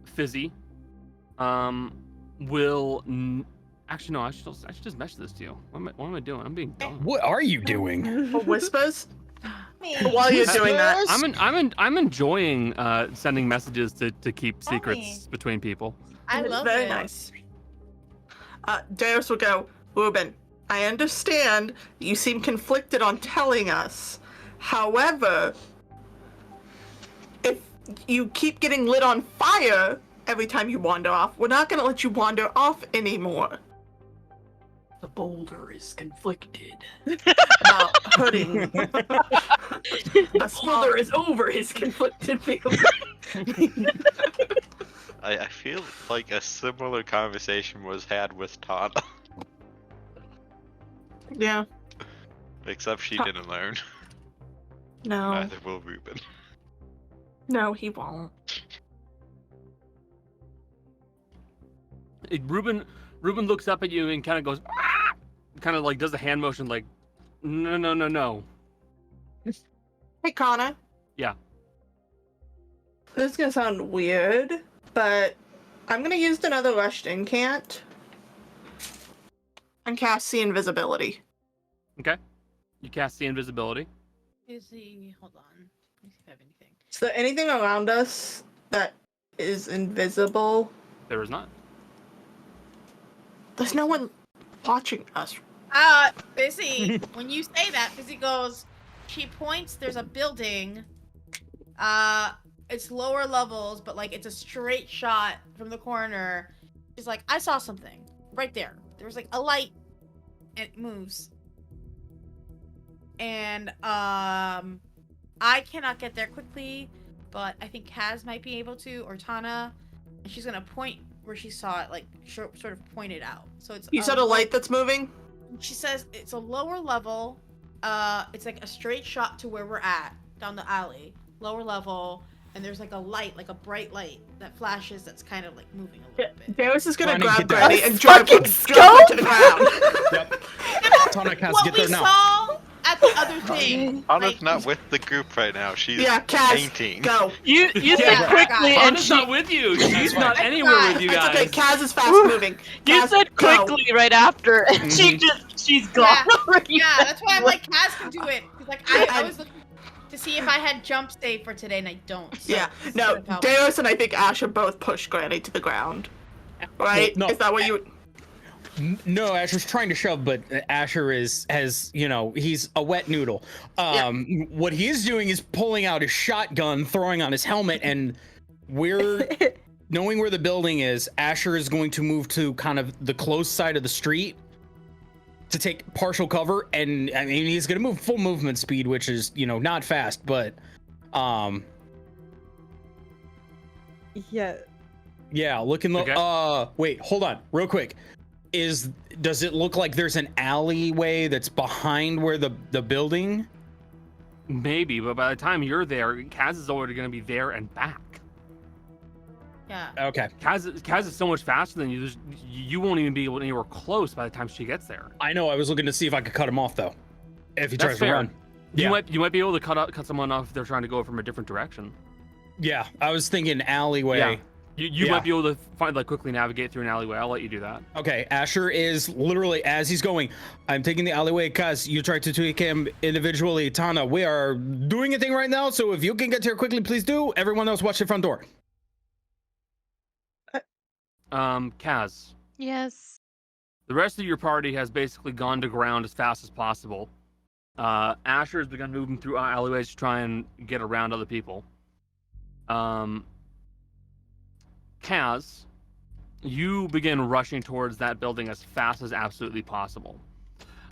Fizzy, will Actually, no. I should just message this to you. What am I doing? I'm being dumb. What are you doing? Whispers? While you're doing that, I'm enjoying sending messages to keep secrets between people. I love very it. nice. Darius will go, Ruben, I understand you seem conflicted on telling us. However, if you keep getting lit on fire every time you wander off, we're not going to let you wander off anymore. The boulder is conflicted. About hurting. The boulder is over his conflicted feelings. I feel like a similar conversation was had with Tana. Yeah. Except she didn't learn. No. Neither will Ruben. No, he won't. Ruben looks up at you and kind of goes, kind of like does the hand motion like, no. Hey, Connor. Yeah. This is gonna sound weird, but I'm gonna use another rushed incant and cast See Invisibility. Okay. You cast the invisibility. Hold on. Let me see if I have anything. Is there anything around us that is invisible? There is not. There's no one watching us. Busy. When you say that, Busy goes, she points, there's a building. It's lower levels, but like it's a straight shot from the corner. She's like, I saw something right there. There's like a light and it moves. And I cannot get there quickly, but I think Kaz might be able to, or Tana. And she's gonna point where she saw it, like sort of point it out. So it's You said a light that's moving? She says it's a lower level. It's like a straight shot to where we're at, down the alley. Lower level, and there's like a light, like a bright light that flashes that's kind of like moving a little bit. Darius is gonna Trying to grab get that Granny and drop it to the ground. Yep. Tana Kaz, What get we there now. saw at the other thing. Tana's like, not with the group right now. She's Yeah, Kaz, painting. go. You said Yeah. quickly, and Tana's she not with you. She's fine. not anywhere with you It's guys. okay, Kaz is fast moving. you Kaz, said go. quickly right after, and she's gone already. Yeah, that's why I'm like, Kaz can do it. 'Cause, like I was looking to see if I had jump save for today, and I don't. So Yeah, this no, would help. Darius and I think Asher both push Granny to the ground. Right? No. Is that what you... No, Asher's trying to shove, but Asher has, he's a wet noodle. What he is doing is pulling out his shotgun, throwing on his helmet, and knowing where the building is, Asher is going to move to kind of the close side of the street to take partial cover, and I mean he's gonna move full movement speed, which is not fast, but Yeah. looking Okay. wait, hold on real quick. Does it look like there's an alleyway that's behind where the building? Maybe, but by the time you're there, Kaz is already going to be there and back. Yeah. Okay, Kaz is so much faster than you. You won't even be able anywhere close by the time she gets there. I know. I was looking to see if I could cut him off though, if he That's tries to fair. run. You might be able to cut someone off if they're trying to go from a different direction. Yeah, I was thinking alleyway. Yeah. You Yeah. might be able to quickly navigate through an alleyway. I'll let you do that. Okay, Asher is literally, as he's going, I'm taking the alleyway because you tried to tweak him individually. Tana, we are doing a thing right now, so if you can get here quickly, please do. Everyone else, watch the front door. Kaz, Yes. the rest of your party has basically gone to ground as fast as possible. Asher has begun moving through alleyways to try and get around other people. Kaz, you begin rushing towards that building as fast as absolutely possible.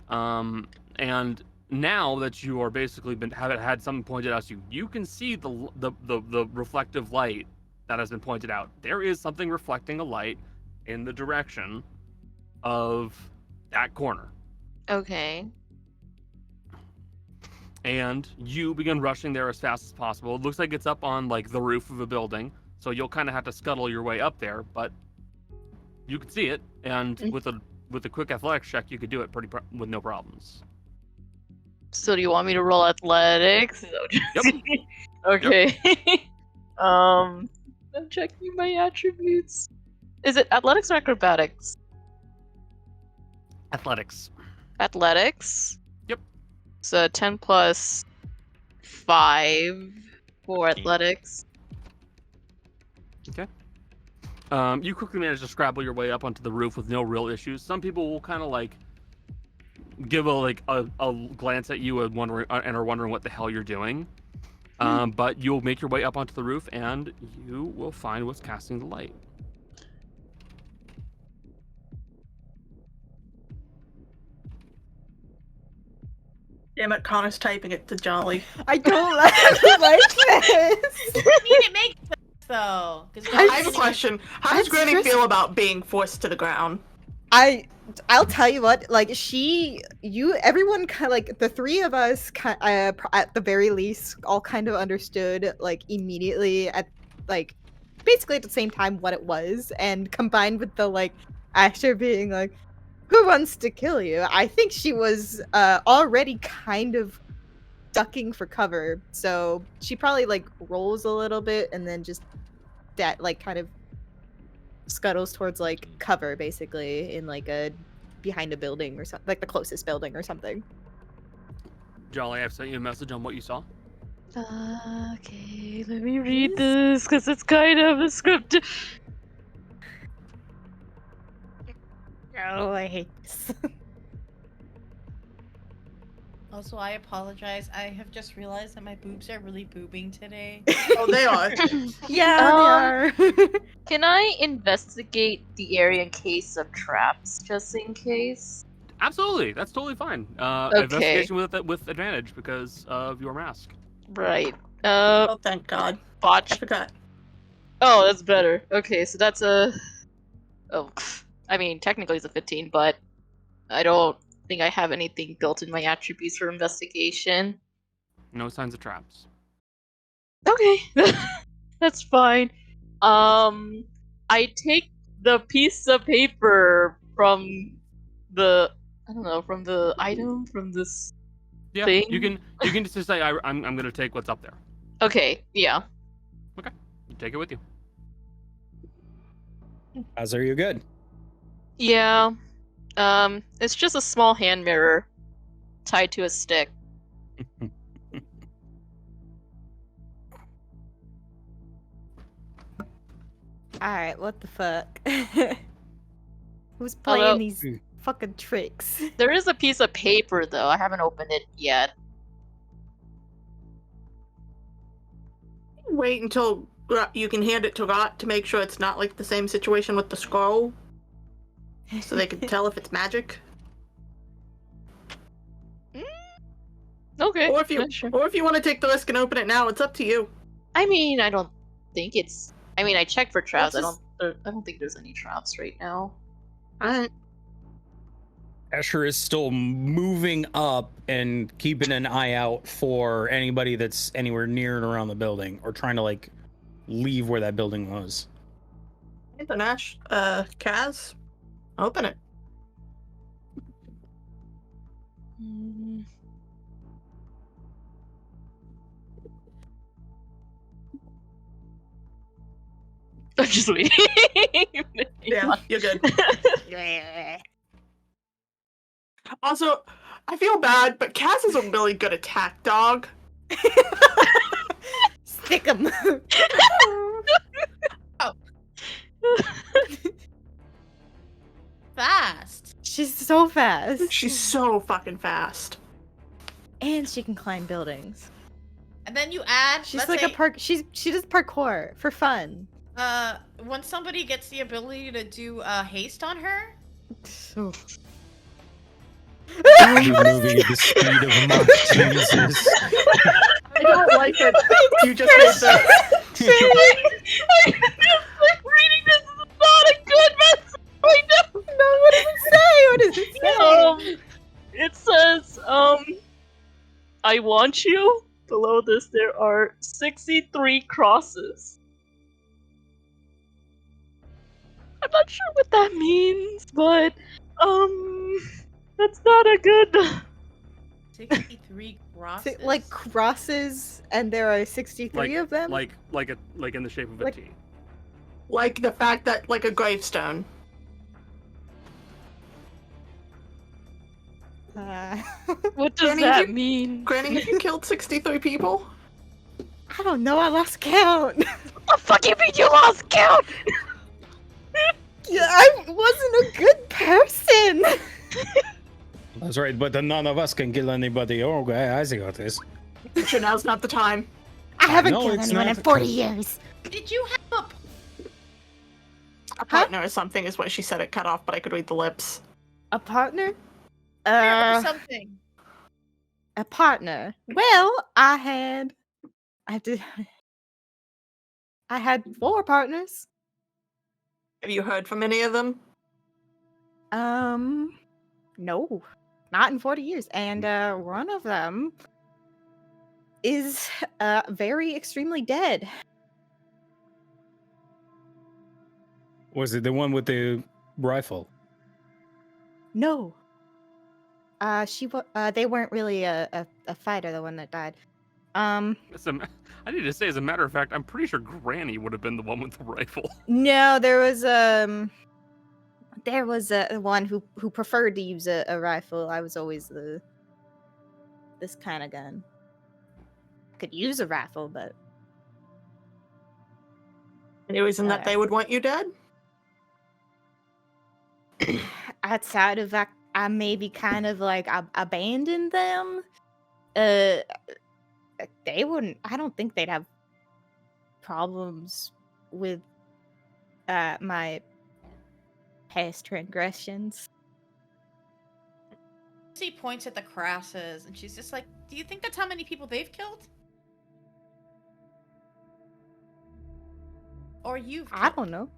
And now that you are basically had something pointed out to you, you can see the reflective light that has been pointed out. There is something reflecting a light in the direction of that corner. Okay. And you begin rushing there as fast as possible. It looks like it's up on like the roof of a building, so you'll kind of have to scuttle your way up there, but you can see it, and with a quick athletics check, you could do it with no problems. So do you want me to roll athletics? Yep. Okay. I'm checking my attributes. Is it athletics or acrobatics? Athletics. Athletics. Yep. So 10 plus 5 for athletics. Okay. You quickly manage to scrabble your way up onto the roof with no real issues. Some people will kind of like give a glance at you and are wondering what the hell you're doing. But you'll make your way up onto the roof and you will find what's casting the light. Damn it, Connor's typing it to Jolly. I don't like this. I mean, it makes sense though. 'Cause I have a question. How does I'm Granny stressed- feel about being forced to the ground? I'll tell you what, like everyone kind of like the three of us at the very least all kind of understood like immediately at like basically at the same time what it was, and combined with the like Asher being like, "Who wants to kill you?" I think she was already kind of ducking for cover, so she probably like rolls a little bit and then just that like kind of scuttles towards like cover basically in like a behind a building or something, like the closest building or something. Jolly, I've sent you a message on what you saw. Okay, let me read this because it's kind of a script. Oh, I hate this. Also, I apologize. I have just realized that my boobs are really boobing today. Oh, they are. Yeah, they are. Can I investigate the area in case of traps, just in case? Absolutely, that's totally fine. Okay. Investigation with advantage because of your mask. Right. Oh, thank God. I Botch. forgot. Oh, that's better. Okay, so that's a... Oh, I mean, technically it's a 15, but I don't think I have anything built in my attributes for investigation. No signs of traps. Okay, that's fine. I take the piece of paper from the... I don't know, from the item, from this Yeah, thing? you can just say I'm gonna take what's up there. Okay, yeah. Okay, you take it with you. As are you good? Yeah. It's just a small hand mirror tied to a stick. Alright, what the fuck? Who's playing Although- these fucking tricks? There is a piece of paper, though. I haven't opened it yet. Wait until you can hand it to Rot to make sure it's not like the same situation with the scroll, so they can tell if it's magic. Okay. Or if you yeah, sure. want to take the risk and open it now, it's up to you. I mean, I don't think it's. I mean, I checked for traps. Let's I don't think there's any traps right now. Alright. Escher is still moving up and keeping an eye out for anybody that's anywhere near and around the building or trying to like leave where that building was. Nash, Kaz, open it. Mm. I'm just waiting. Yeah, you're good. Also, I feel bad, but Kaz is a really good attack dog. Stick 'em. Fast. She's so fast. She's so fucking fast. And she can climb buildings. And then you add. She's let's like say, she does parkour for fun. when somebody gets the ability to do haste on her. So You're moving at the speed of Mach. Jesus. I don't like it. You just made that. I'm just reading this is not a good message right now. no, what does it say? What does it say? It says, I want you. Below this, there are 63 crosses. I'm not sure what that means, but, that's not a good... 63 crosses. Like crosses, and there are 63 of them. Like in the shape of a Like- T. Like the fact that, like a gravestone. What does Granny, that you- mean? Granny, have you killed 63 people? I don't know. I lost count. What the fuck you mean you lost count? Yeah, I wasn't a good person. That's right, but none of us can kill anybody. Oh, okay, I see what this. Sure, now's not the time. I haven't know killed it's anyone in not. 40 years. Did you have A partner or something is what she said. It cut off, but I could read the lips. A partner? or something? A partner. Well, I had 4 partners. Have you heard from any of them? No, not in 40 years. And one of them is very extremely dead. Was it the one with the rifle? No. They weren't really a fighter, the one that died. I need to say, as a matter of fact, I'm pretty sure Granny would have been the one with the rifle. No, there was one who preferred to use a rifle. I was always this kind of gun. Could use a rifle, but Any reason that they would want you dead? outside of that, I maybe kind of like abandoned them. They wouldn't. I don't think they'd have problems with my past transgressions. She points at the crosses, and she's just like, "Do you think that's how many people they've killed? Or you've I killed?" don't know.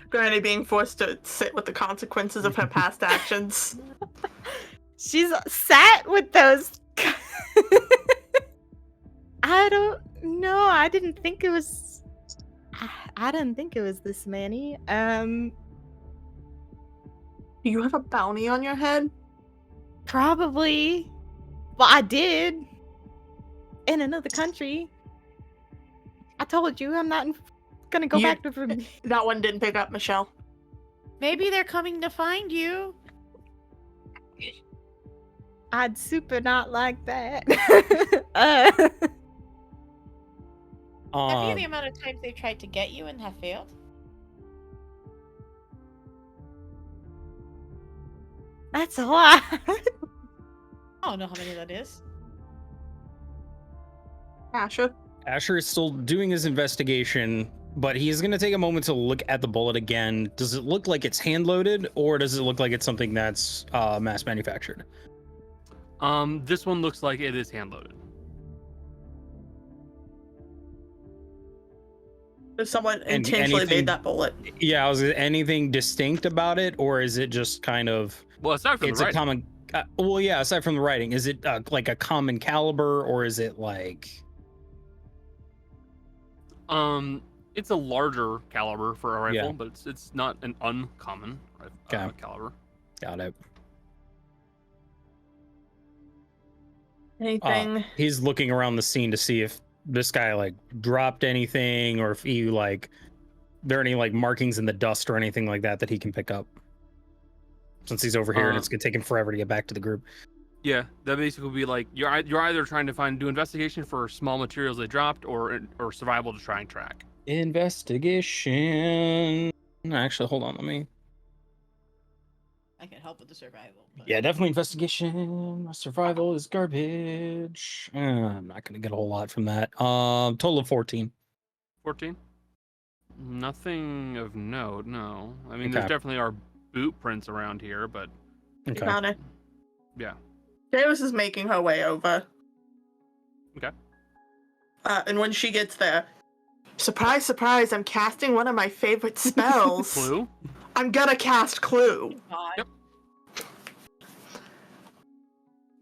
Granny being forced to sit with the consequences of her past actions. She's sat with those. I don't know. I didn't think it was. I didn't think it was this many. Do you have a bounty on your head? Probably. Well, I did. In another country. I told you I'm not gonna go back to. That one didn't pick up, Michelle. Maybe they're coming to find you. I'd super not like that. Have you the amount of times they've tried to get you and have failed? That's a lot. I don't know how many that is. Asher? Asher is still doing his investigation, but he is going to take a moment to look at the bullet again. Does it look like it's hand-loaded, or does it look like it's something that's mass manufactured? This one looks like it is hand-loaded. If someone intentionally made that bullet. Yeah, is it anything distinct about it, or is it just kind of... Well, aside from it's the a writing. common... well, yeah, aside from the writing, is it like a common caliber, or is it like... It's a larger caliber for a rifle, Yeah. but it's not an uncommon caliber. Got it. Anything? He's looking around the scene to see if this guy like dropped anything, or if he like there are any like markings in the dust or anything like that he can pick up. Since he's over here and it's gonna take him forever to get back to the group. Yeah, that basically would be like you're either trying to do investigation for small materials they dropped, or survival to try and track. Investigation. Actually, hold on, let me. I can help with the survival. But... Yeah, definitely investigation. My survival is garbage. I'm not gonna get a whole lot from that. Total of 14. 14. Nothing of note. No, I mean Okay. there definitely are boot prints around here, but Okay. Found it. yeah. Davis is making her way over. Okay. And when she gets there, surprise, surprise, I'm casting one of my favorite spells. Clue. I'm gonna cast Clue. God. Yep.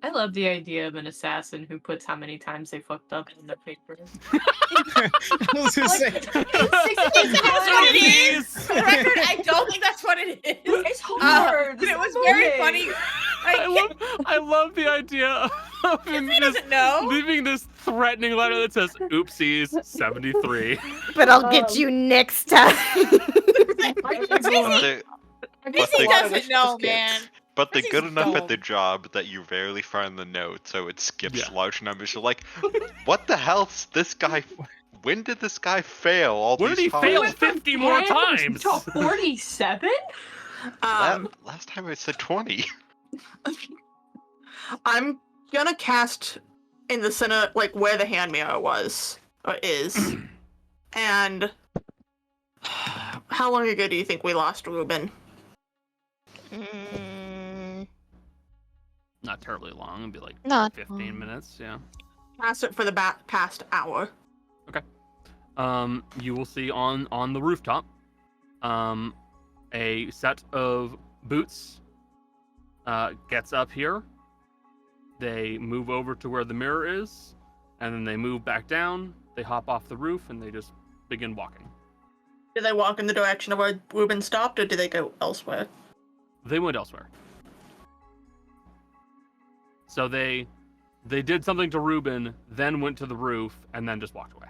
I love the idea of an assassin who puts how many times they fucked up in their paper. I was gonna say. Is that what it is? For the record, I don't think that's what it is. It's hard. It was very funny. I love the idea of him He just doesn't know. leaving this threatening letter that says, "Oopsies, 73." But I'll get you next time. He doesn't know, man. But they're This good is enough at dumb. the job that you rarely find the note, so it skips Yeah. large numbers. You're like, what the hell's this guy? When did this guy fail all When these did he times? fail 50 more times? To 47? Last time I said 20. I'm gonna cast in the center, like where the hand mirror was or is. And how long ago do you think we lost Ruben? Not terribly long. It'd be like Not 15 minutes. Yeah. Cast it for the past hour. You will see on the rooftop, a set of boots gets up here. They move over to where the mirror is, and then they move back down. They hop off the roof, and they just begin walking. Did they walk in the direction of where Ruben stopped, or did they go elsewhere? They went elsewhere. So they did something to Ruben, then went to the roof, and then just walked away.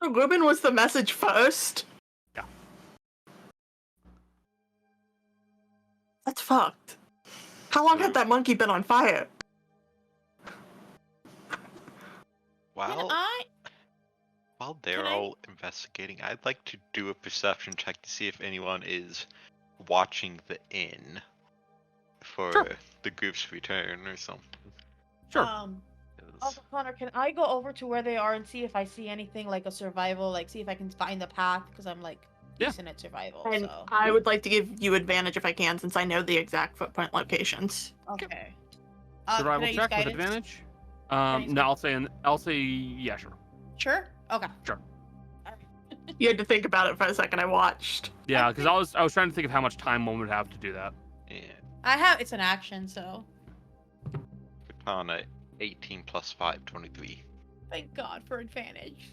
Oh, Ruben was the message first? Yeah. That's fucked. How long had that monkey been on fire? While they're Can I- all investigating, I'd like to do a perception check to see if anyone is watching the inn for Sure. the group's return or something. Sure. 'Cause- Also, Connor, can I go over to where they are and see if I see anything like a survival, like see if I can find the path? Because I'm like Yeah. decent at survival. And So I would like to give you advantage if I can, since I know the exact footprint locations. okay. Survival can I use check with guidance? advantage. I use No, I'll say yeah, sure. Sure. Okay. You had to think about it for a second. I watched. Yeah, because I was trying to think of how much time one would have to do that. Yeah. I have. It's an action, so Katana, 18 plus 5, 23. thank God for advantage.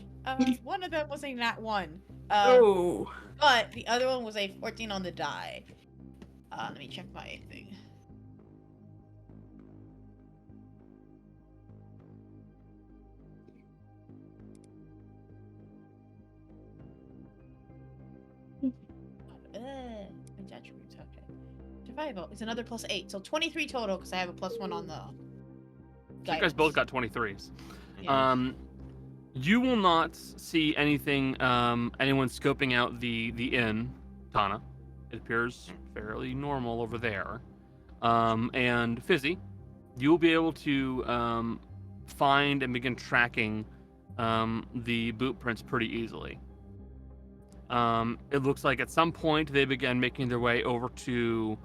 One of them was a nat 1. Oh. But the other one was a 14 on the die. Let me check my thing. Attributes, okay. Survival is another plus 8, so 23 total because I have a plus 1 on the. You guys both got 23s. Yeah. You will not see anything, anyone scoping out the inn, Tana. It appears fairly normal over there. And Fizzy, you'll be able to find and begin tracking the boot prints pretty easily. It looks like at some point they began making their way over to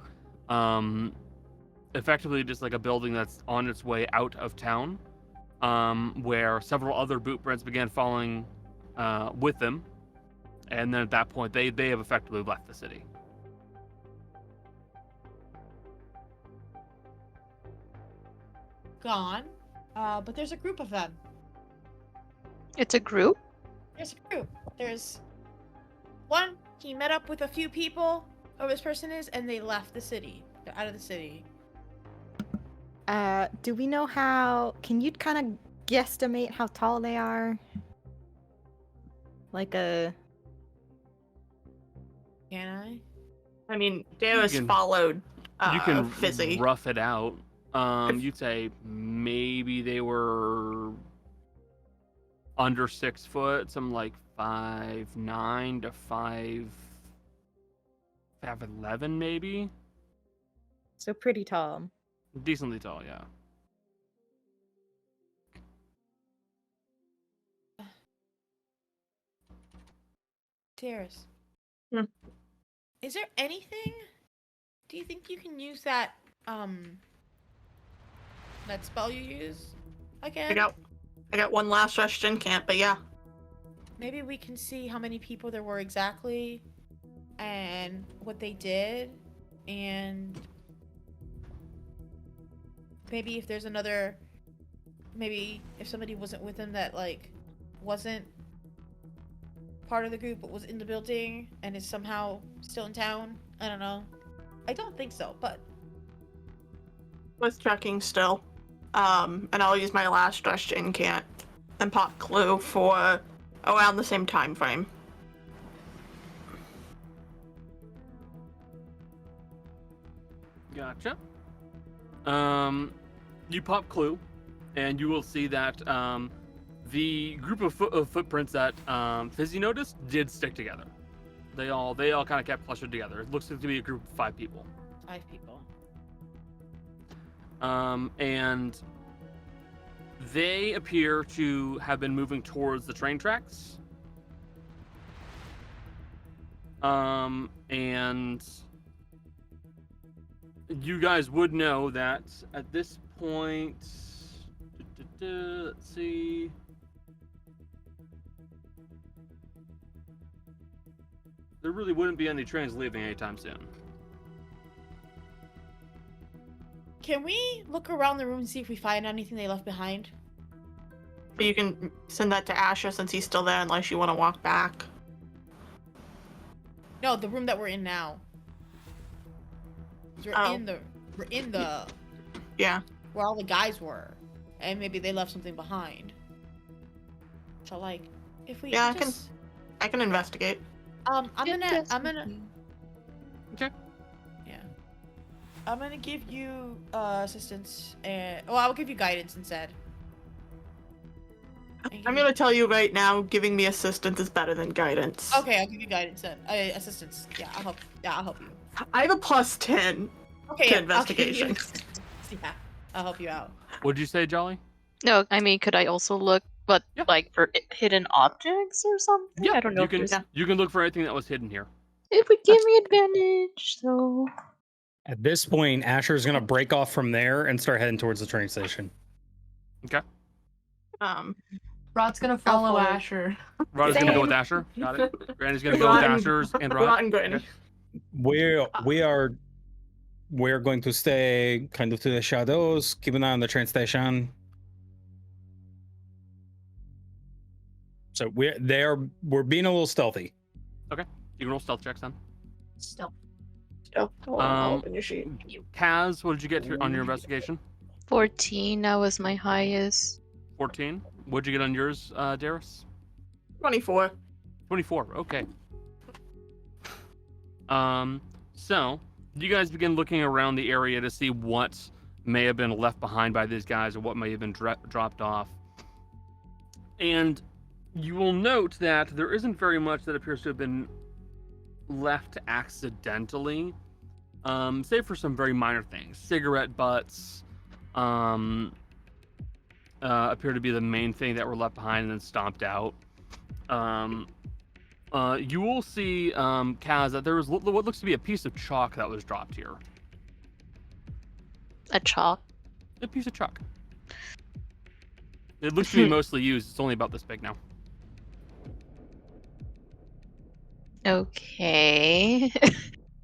effectively just like a building that's on its way out of town, where several other boot prints began following with them, and then at that point they have effectively left the city. Gone. But there's a group of them. It's a group? There's a group. There's one. He met up with a few people, or this person is, and they left the city. They're out of the city. Do we know how? Can you kind of guesstimate how tall they are? Like a. Can I? I mean, Darius You can- followed You can Fizzy. rough it out. You'd say maybe they were under 6 foot, some like 5'9" to 5'11" maybe. So pretty tall. Decently tall, yeah. Terrace. Hmm. Is there anything? Do you think you can use that that spell you use again? I got one last question, can't, but yeah. Maybe we can see how many people there were exactly and what they did, and maybe if there's another, maybe if somebody wasn't with him that like wasn't part of the group but was in the building and is somehow still in town. I don't know. I don't think so, but With checking still. And I'll use my last rush to incant and pop clue for around the same time frame. Gotcha. You pop clue, and you will see that the group of footprints that Fizzy noticed did stick together. They all kind of kept clustered together. It looks like to be a group of 5 people. 5 people. And they appear to have been moving towards the train tracks. And you guys would know that at this point, let's see. There really wouldn't be any trains leaving anytime soon. Can we look around the room and see if we find anything they left behind? You can send that to Asher since he's still there unless you want to walk back. No, the room that we're in now. We're in the Yeah. where all the guys were, and maybe they left something behind. So like, if we Yeah, just, I can investigate. I'm gonna Okay. yeah, I'm gonna give you assistance and I'll give you guidance instead. I'm gonna tell you right now, giving me assistance is better than guidance. Okay, I'll give you guidance then. Assistance. Yeah, I'll help. Yeah, I'll help you. I have a +10 Okay, to yeah, investigation. I'll give you- yeah, I'll help you out. What'd you say, Jolly? No, I mean, could I also look, but Yeah. like for hidden objects or something? Yeah, I don't know. You can you can look for anything that was hidden here. It would give me advantage, so. At this point, Asher's gonna break off from there and start heading towards the train station. Okay. Rod's gonna follow follow. Asher. Rod is gonna go with Asher. Got it. Granny's gonna go with Asher's and Rod. Rod and Granny. Okay. We're going to stay kind of to the shadows, keep an eye on the train station. So we're being a little stealthy. You can roll stealth checks then. Stealth. Oh, hold on, I'll Um, open your sheet. Kaz, what did you get on your investigation? 14, that was my highest. 14. What'd you get on yours, Darius? 24. 24. Okay. So you guys begin looking around the area to see what may have been left behind by these guys or what may have been dropped off. And you will note that there isn't very much that appears to have been left accidentally, save for some very minor things. Cigarette butts appear to be the main thing that were left behind and then stomped out. You will see, Kaz, that there was what looks to be a piece of chalk that was dropped here. A chalk. A piece of chalk. It looks to be mostly used. It's only about this big now. Okay.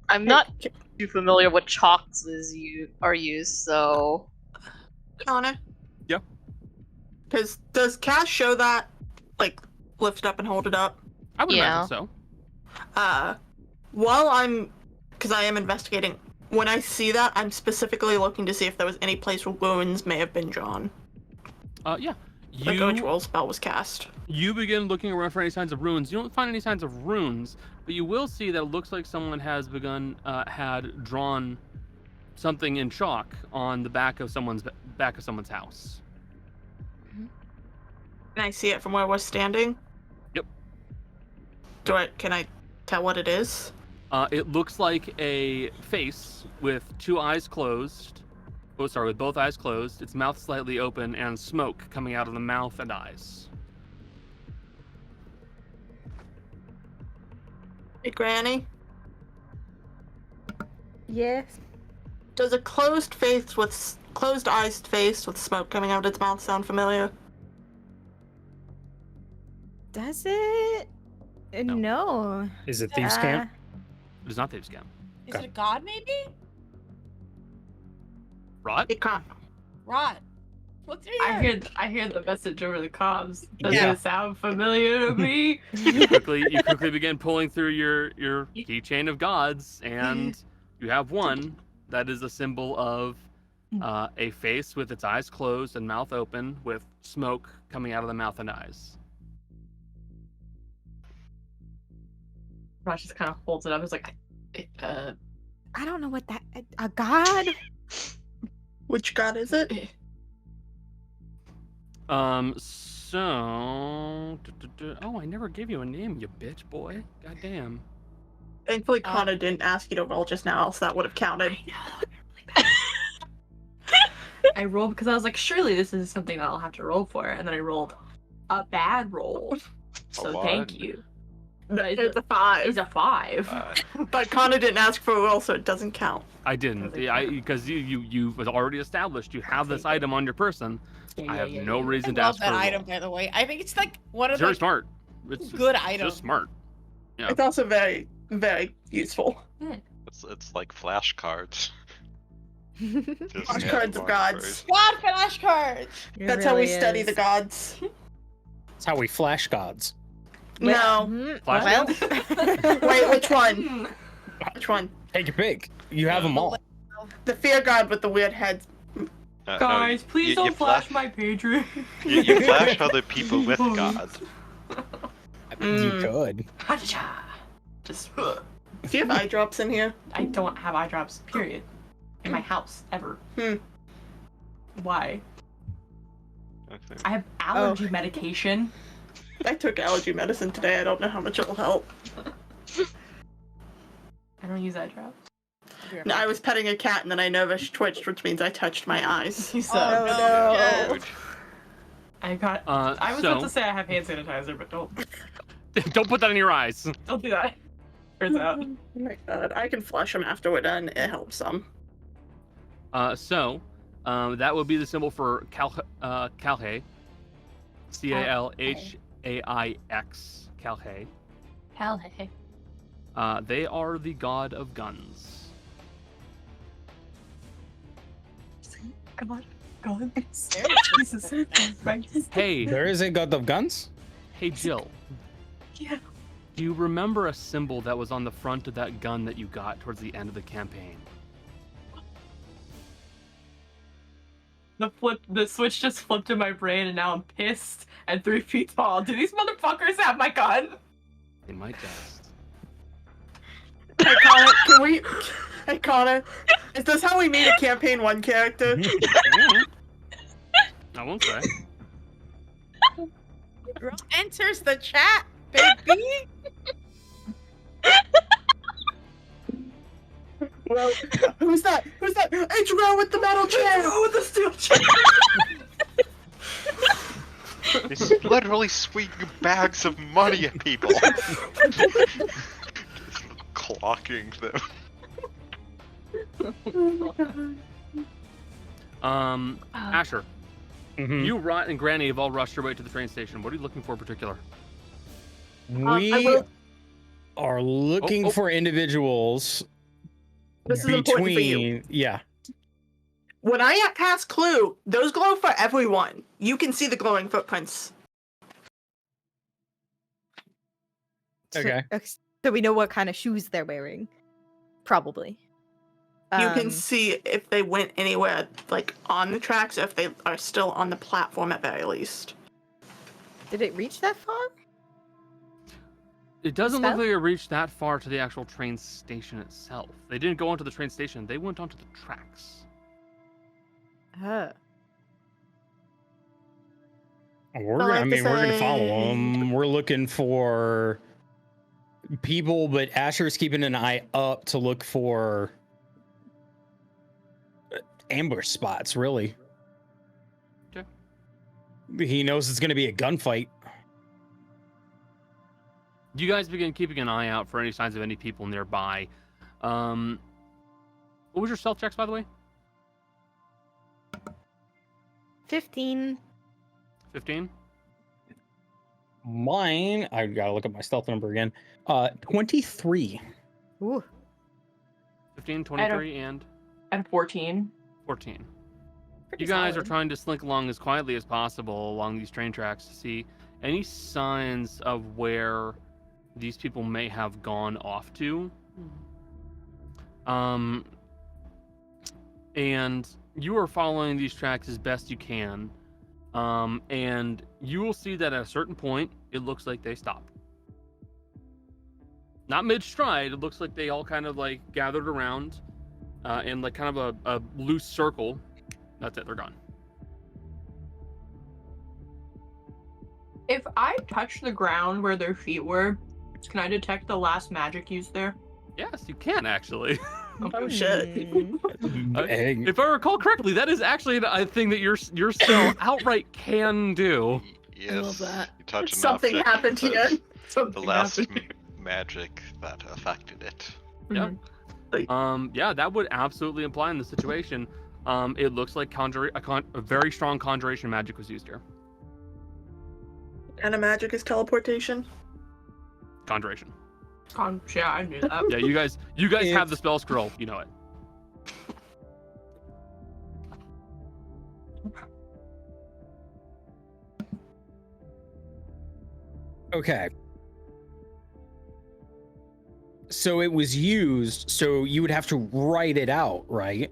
I'm not too familiar with chalks are used, so. Connor? Yeah. Does Cass show that? Like, lift it up and hold it up? I would Yeah. imagine so. Because I am investigating, when I see that, I'm specifically looking to see if there was any place where runes may have been drawn. Yeah. Like a ritual spell was cast. You begin looking around for any signs of runes. You don't find any signs of runes, but you will see that it looks like someone has had drawn something in chalk on the back of someone's house. Can I see it from where we're standing? Yep. Can I tell what it is? It looks like a face with two eyes closed. Oh, sorry, with both eyes closed, its mouth slightly open, and smoke coming out of the mouth and eyes. Hey, Granny? Yes. Does a closed eyes face with smoke coming out of its mouth sound familiar? Does it? No. Is it Thieves' Camp? It is not Thieves' Camp. Is it a god, maybe? Rod? It can't. Rot. What's your I hear the message over the comms. Does Yeah. it sound familiar to me? You quickly begin pulling through your keychain of gods, and you have one that is a symbol of a face with its eyes closed and mouth open, with smoke coming out of the mouth and eyes. Rosh just kind of holds it up. It's like, I don't know what that. A god? Which god is it? So, oh, I never gave you a name, you bitch boy. Goddamn. Thankfully, Connor didn't ask you to roll just now, else that would have counted. I rolled because I was like, surely this is something that I'll have to roll for, and then I rolled a bad roll. So what? thank you. It's a 5. It's a 5. But Connor didn't ask for a roll, so it doesn't count. I didn't, because you've already established you have this item on your person. I have no I reason to love ask for that a item, roll. by the way. I think it's like one of It's very the smart. It's good just items. smart. Yeah. It's also very, very useful. It's like flashcards. Flashcards of gods. God flashcards. That's how we study the gods. That's how we flash gods. No. Flash Well, Wait, which one? Which one? Take your pick. You have them all. The fear god with the weird head. Guys, please don't flash my Patreon. You flash other people with God. You could. Just, Do you have eye drops in here? I don't have eye drops, period. In my house, ever. Why? Okay. I have allergy medication. I took allergy medicine today. I don't know how much it'll help. I don't use eye drops. No, I was petting a cat and then I nervous twitched, which means I touched my eyes. Oh, no. Dude. I got. I was about to say I have hand sanitizer, but don't Don't put that in your eyes. don't do that. Turns out. Oh my god, I can flush them after we're done. It helps some. So, that would be the symbol for Calhe. Calhaix. Calhe. Hell, hey. They are the god of guns. Come on. Go on. Jesus. Hey, There is a god of guns? hey, Jill. Yeah. Do you remember a symbol that was on the front of that gun that you got towards the end of the campaign? The switch just flipped in my brain, and now I'm pissed and 3 feet tall. Do these motherfuckers have my gun? They might just. Hey Connor, can we... Hey Connor, is this how we meet a campaign 1 character? I won't say. Girl enters the chat, baby. Well, who's that? Who's that? It's Ro with the metal chair! Oh, with the steel chair! It's literally swinging bags of money at people. Just clocking them. Asher, you, Rot, and Granny have all rushed your way to the train station. What are you looking for in particular? We are looking for individuals This is important for you. between. Yeah. When I pass Clue, those glow for everyone. You can see the glowing footprints. Okay. So we know what kind of shoes they're wearing. Probably. You can see if they went anywhere, like, on the tracks, or if they are still on the platform at very least. Did it reach that far? It doesn't look Spell? like it reached that far to the actual train station itself. They didn't go onto the train station. They went onto the tracks. Oh. We're I gonna, like I to mean, we're gonna follow say- them. We're looking for people, but Asher's keeping an eye up to look for ambush spots, really. Okay. He knows it's gonna be a gunfight. You guys begin keeping an eye out for any signs of any people nearby. What was your stealth checks, by the way? 15. 15? Mine, I gotta look at my stealth number again. 23. Ooh. 15, 23, and And 14. 14. You guys are solid. trying to slink along as quietly as possible along these train tracks to see any signs of where these people may have gone off to. And you are following these tracks as best you can. And you will see that at a certain point, it looks like they stop. Not mid-stride, it looks like they all kind of like gathered around in like kind of a loose circle. That's it, they're gone. If I touch the ground where their feet were, can I detect the last magic used there? Yes, you can actually. Oh shit. Dang. If I recall correctly, that is actually a thing that your spell outright can do. Yes. I love that. You touch an Something object happened that here. says Something The last happened. magic that affected it. Yeah. Mhm. Yeah, that would absolutely apply in the situation. It looks like a very strong conjuration magic was used here. And a magic is teleportation. Conjuration. Yeah, I knew that. Yeah, you guys have the spell scroll. You know it. Okay. So it was used, so you would have to write it out, right?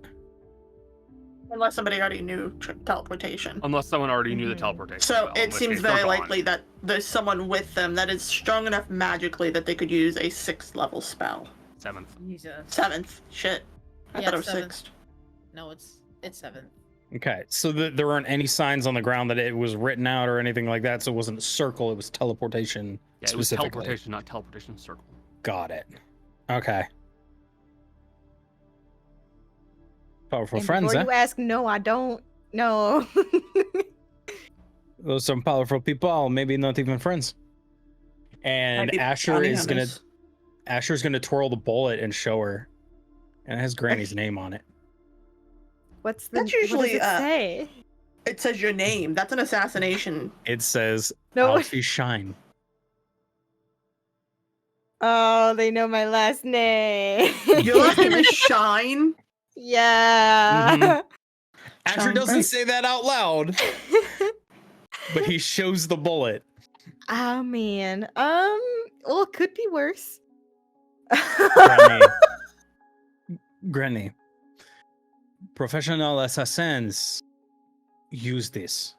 Unless somebody already knew teleportation. Unless someone already knew the Mhm. teleportation. So spell, in it which seems case they're very gone. likely that there's someone with them that is strong enough magically that they could use a 6th level spell. 7th. Jesus. 7th. Shit. I Yeah, thought it was 7th. 6th. No, it's 7. Okay, so there weren't any signs on the ground that it was written out or anything like that, so it wasn't a circle, it was teleportation Yeah, it was specifically. teleportation, not teleportation circle. Got it. Okay. Powerful And friends, before eh? you ask, no, I don't. No. Those some powerful people, maybe not even friends. And Might be Asher bounty is hunters. Asher's gonna twirl the bullet and show her. And it has Granny's name on it. What's the? That's usually, what does it say? It says your name. That's an assassination. It says No. Alfie Shine. Oh, they know my last name. Your last name is Shine. Yeah. Asher Shine doesn't bright. say that out loud, but he shows the bullet. Oh man. Well, it could be worse. Granny. Professional assassins use this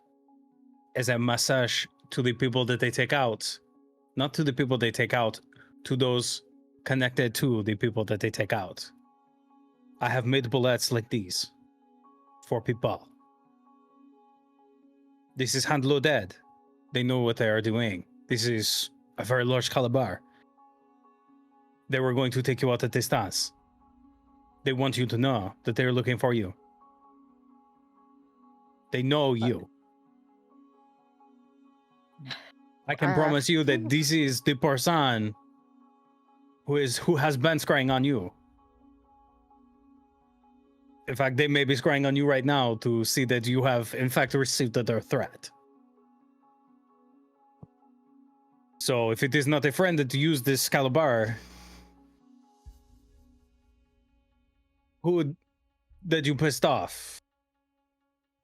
as a massage to the people that they take out. Not to the people they take out, to those connected to the people that they take out. I have made bullets like these for people. This is hand loaded. They know what they are doing. This is a very large caliber. They were going to take you out at distance. They want you to know that they're looking for you. They know you. I can promise you that this is the person who has been scrying on you. In fact, they may be scrying on you right now to see that you have, in fact, received their threat. So, if it is not a friend that used this caliber, who that you pissed off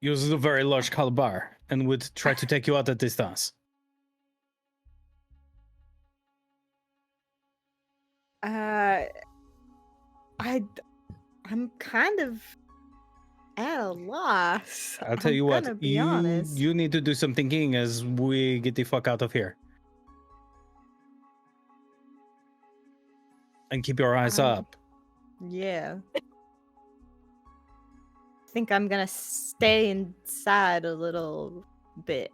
uses a very large caliber and would try to take you out at distance? I'm kind of at a loss. I'll tell you I'm what, gonna be honest. you need to do some thinking as we get the fuck out of here. And keep your eyes up. Yeah. I think I'm gonna stay inside a little bit.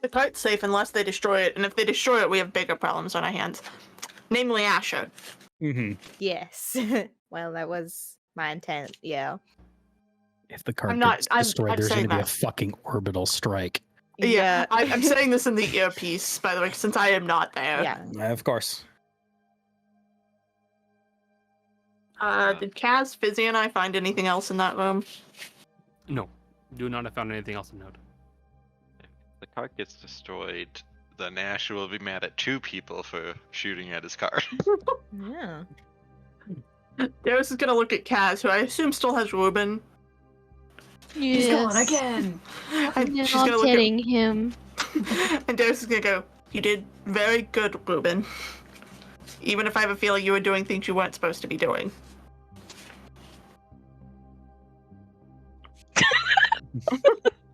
The cart's safe unless they destroy it, and if they destroy it, we have bigger problems on our hands. Namely Asher. Mm-hmm. Yes. Well, that was my intent. Yeah. If the card I'm not- gets I'm- destroyed, I'm there's going saying to be a that. fucking orbital strike. Yeah, I'm saying this in the earpiece, by the way, since I am not there. Yeah. Of course. Did Kaz, Fizzy, and I find anything else in that room? No, do not have found anything else to note. If the cart gets destroyed, then Ash will be mad at 2 people for shooting at his cart. Yeah. Darius is gonna look at Kaz, who I assume still has Ruben. He's gone Yes. again. And she's Not gonna look getting him. and Darius is gonna go, "You did very good, Ruben. Even if I have a feeling you were doing things you weren't supposed to be doing."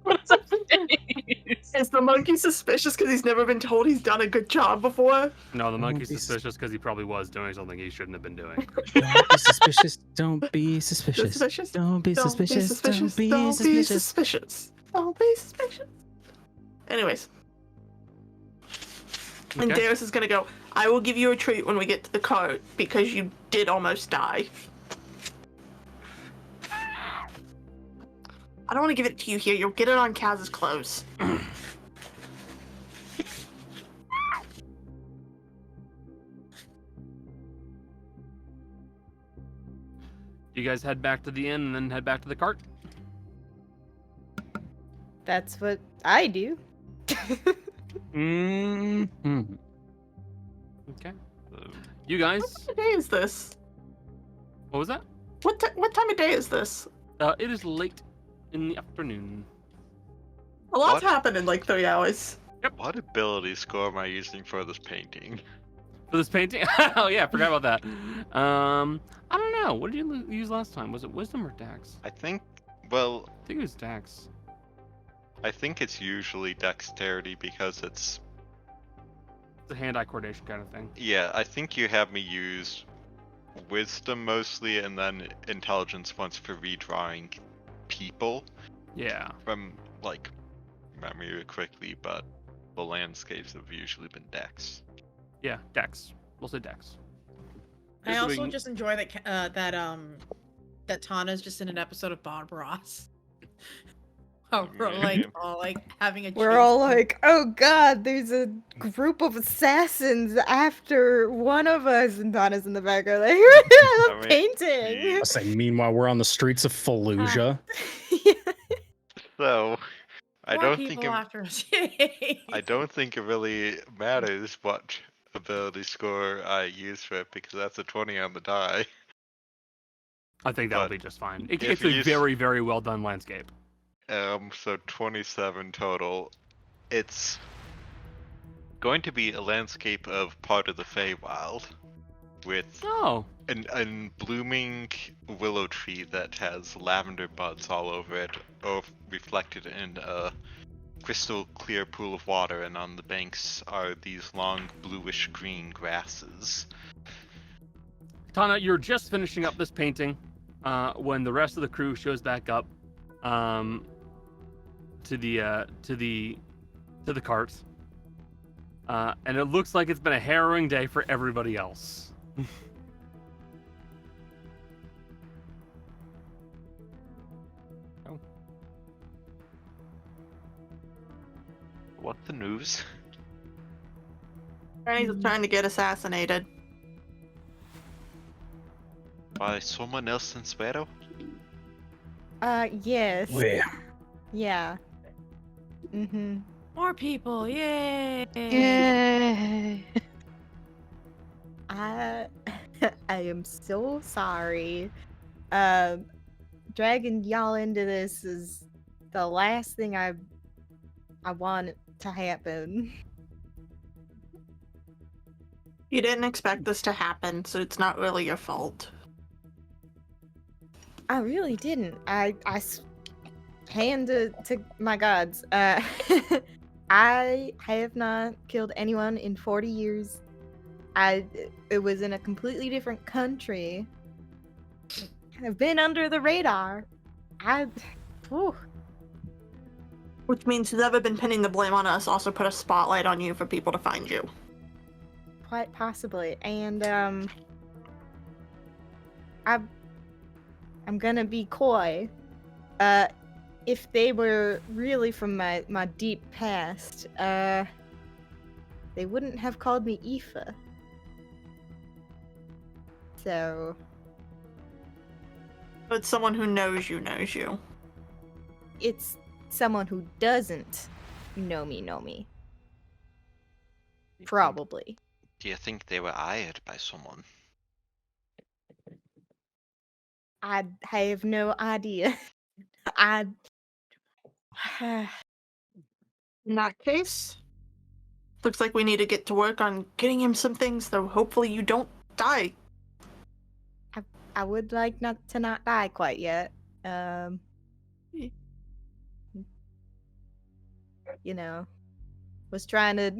What's up with this? Is the monkey suspicious because he's never been told he's done a good job before? No, the monkey's be suspicious because he probably was doing something he shouldn't have been doing. Don't be suspicious. Don't be suspicious. Suspicious? Don't be suspicious. Don't be Don't be suspicious. suspicious. Don't be suspicious. Anyways. And Okay. Darius is gonna go, "I will give you a treat when we get to the cart because you did almost die." I don't want to give it to you here. You'll get it on Kaz's clothes. You guys head back to the inn and then head back to the cart. That's what I do. Mm-hmm. Okay. You guys, What day is this? what was that? What time of day is this? It is late in the afternoon. A lot's What? happened in like 3 hours. What ability score am I using for this painting? For this painting? Oh yeah, I forgot about that. I don't know. What did you use last time? Was it Wisdom or Dex? I think, well, I think it was Dex. I think it's usually dexterity because it's, It's a hand-eye coordination kind of thing. yeah, I think you have me use wisdom mostly and then intelligence once for redrawing people Yeah. from, like, memory quickly, but the landscapes have usually been dex. Yeah, Dex. We'll say Dex. I Just so we also can- just enjoy that Tana's just in an episode of Bob Ross. Oh, we're like all like having a. We're chase all scene. like, oh god, there's a group of assassins after one of us, and Donna's in the background like, I love I mean, painting. I say, meanwhile, we're on the streets of Fallujah. So, I More don't people think after us. I don't think it really matters what ability score I use for it because that's a 20 on the die. I think that'll But be just fine. It's if a you very, very well done landscape. So 27 total. It's going to be a landscape of part of the Feywild with Oh, an blooming willow tree that has lavender buds all over it, reflected in a crystal clear pool of water, and on the banks are these long bluish green grasses. Tana, you're just finishing up this painting when the rest of the crew shows back up to the cart, and it looks like it's been a harrowing day for everybody else. Oh. What the news? Granny's trying to get assassinated. By someone else in Sparrow? Yes. Where? Yeah. Mm-hmm. More people, yay! Yay. I am so sorry. Dragging y'all into this is the last thing I want to happen. You didn't expect this to happen, so it's not really your fault. I really didn't. Hand to my gods. I have not killed anyone in 40 years. It was in a completely different country. I've been under the radar. Whew. Which means whoever been pinning the blame on us also put a spotlight on you for people to find you. Quite possibly. And I'm gonna be coy. If they were really from my deep past, they wouldn't have called me Aoife. So But someone who knows you knows you. it's someone who doesn't know me. Probably. Do you think they were hired by someone? I have no idea. I. In that case, looks like we need to get to work on getting him some things, though hopefully you don't die. I would like not die quite yet. You know, was trying to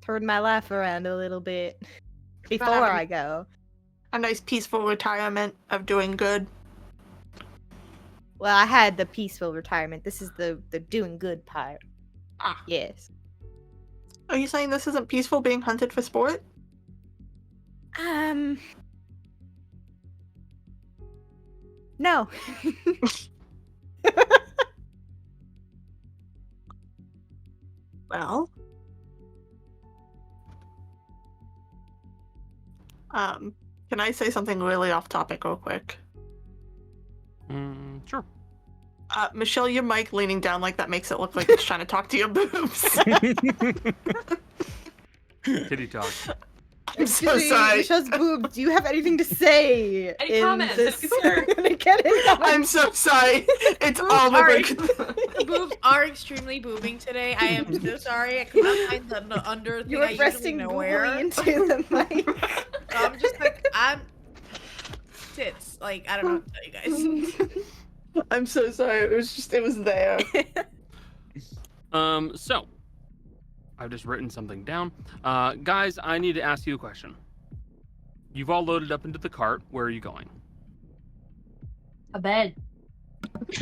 turn my life around a little bit before I go. A nice peaceful retirement of doing good. Well, I had the peaceful retirement. This is the doing good part. Ah. Yes. Are you saying this isn't peaceful being hunted for sport? No. Well. Can I say something really off topic real quick? Sure. Michelle, your mic leaning down like that makes it look like it's trying to talk to your boobs. Kitty talk. I'm so sorry. Michelle's boobs. Do you have anything to say? Any comments? This... Sure. I'm so sorry. It's all the boobs are extremely boobing today. I am so sorry. I could not find the under thing. You were I pressing usually wear. into the mic. I'm just like, I'm tits. Like, I don't know what to tell you guys. I'm so sorry. It was there. So I've just written something down. Guys, I need to ask you a question. You've all loaded up into the cart. Where are you going? A bed.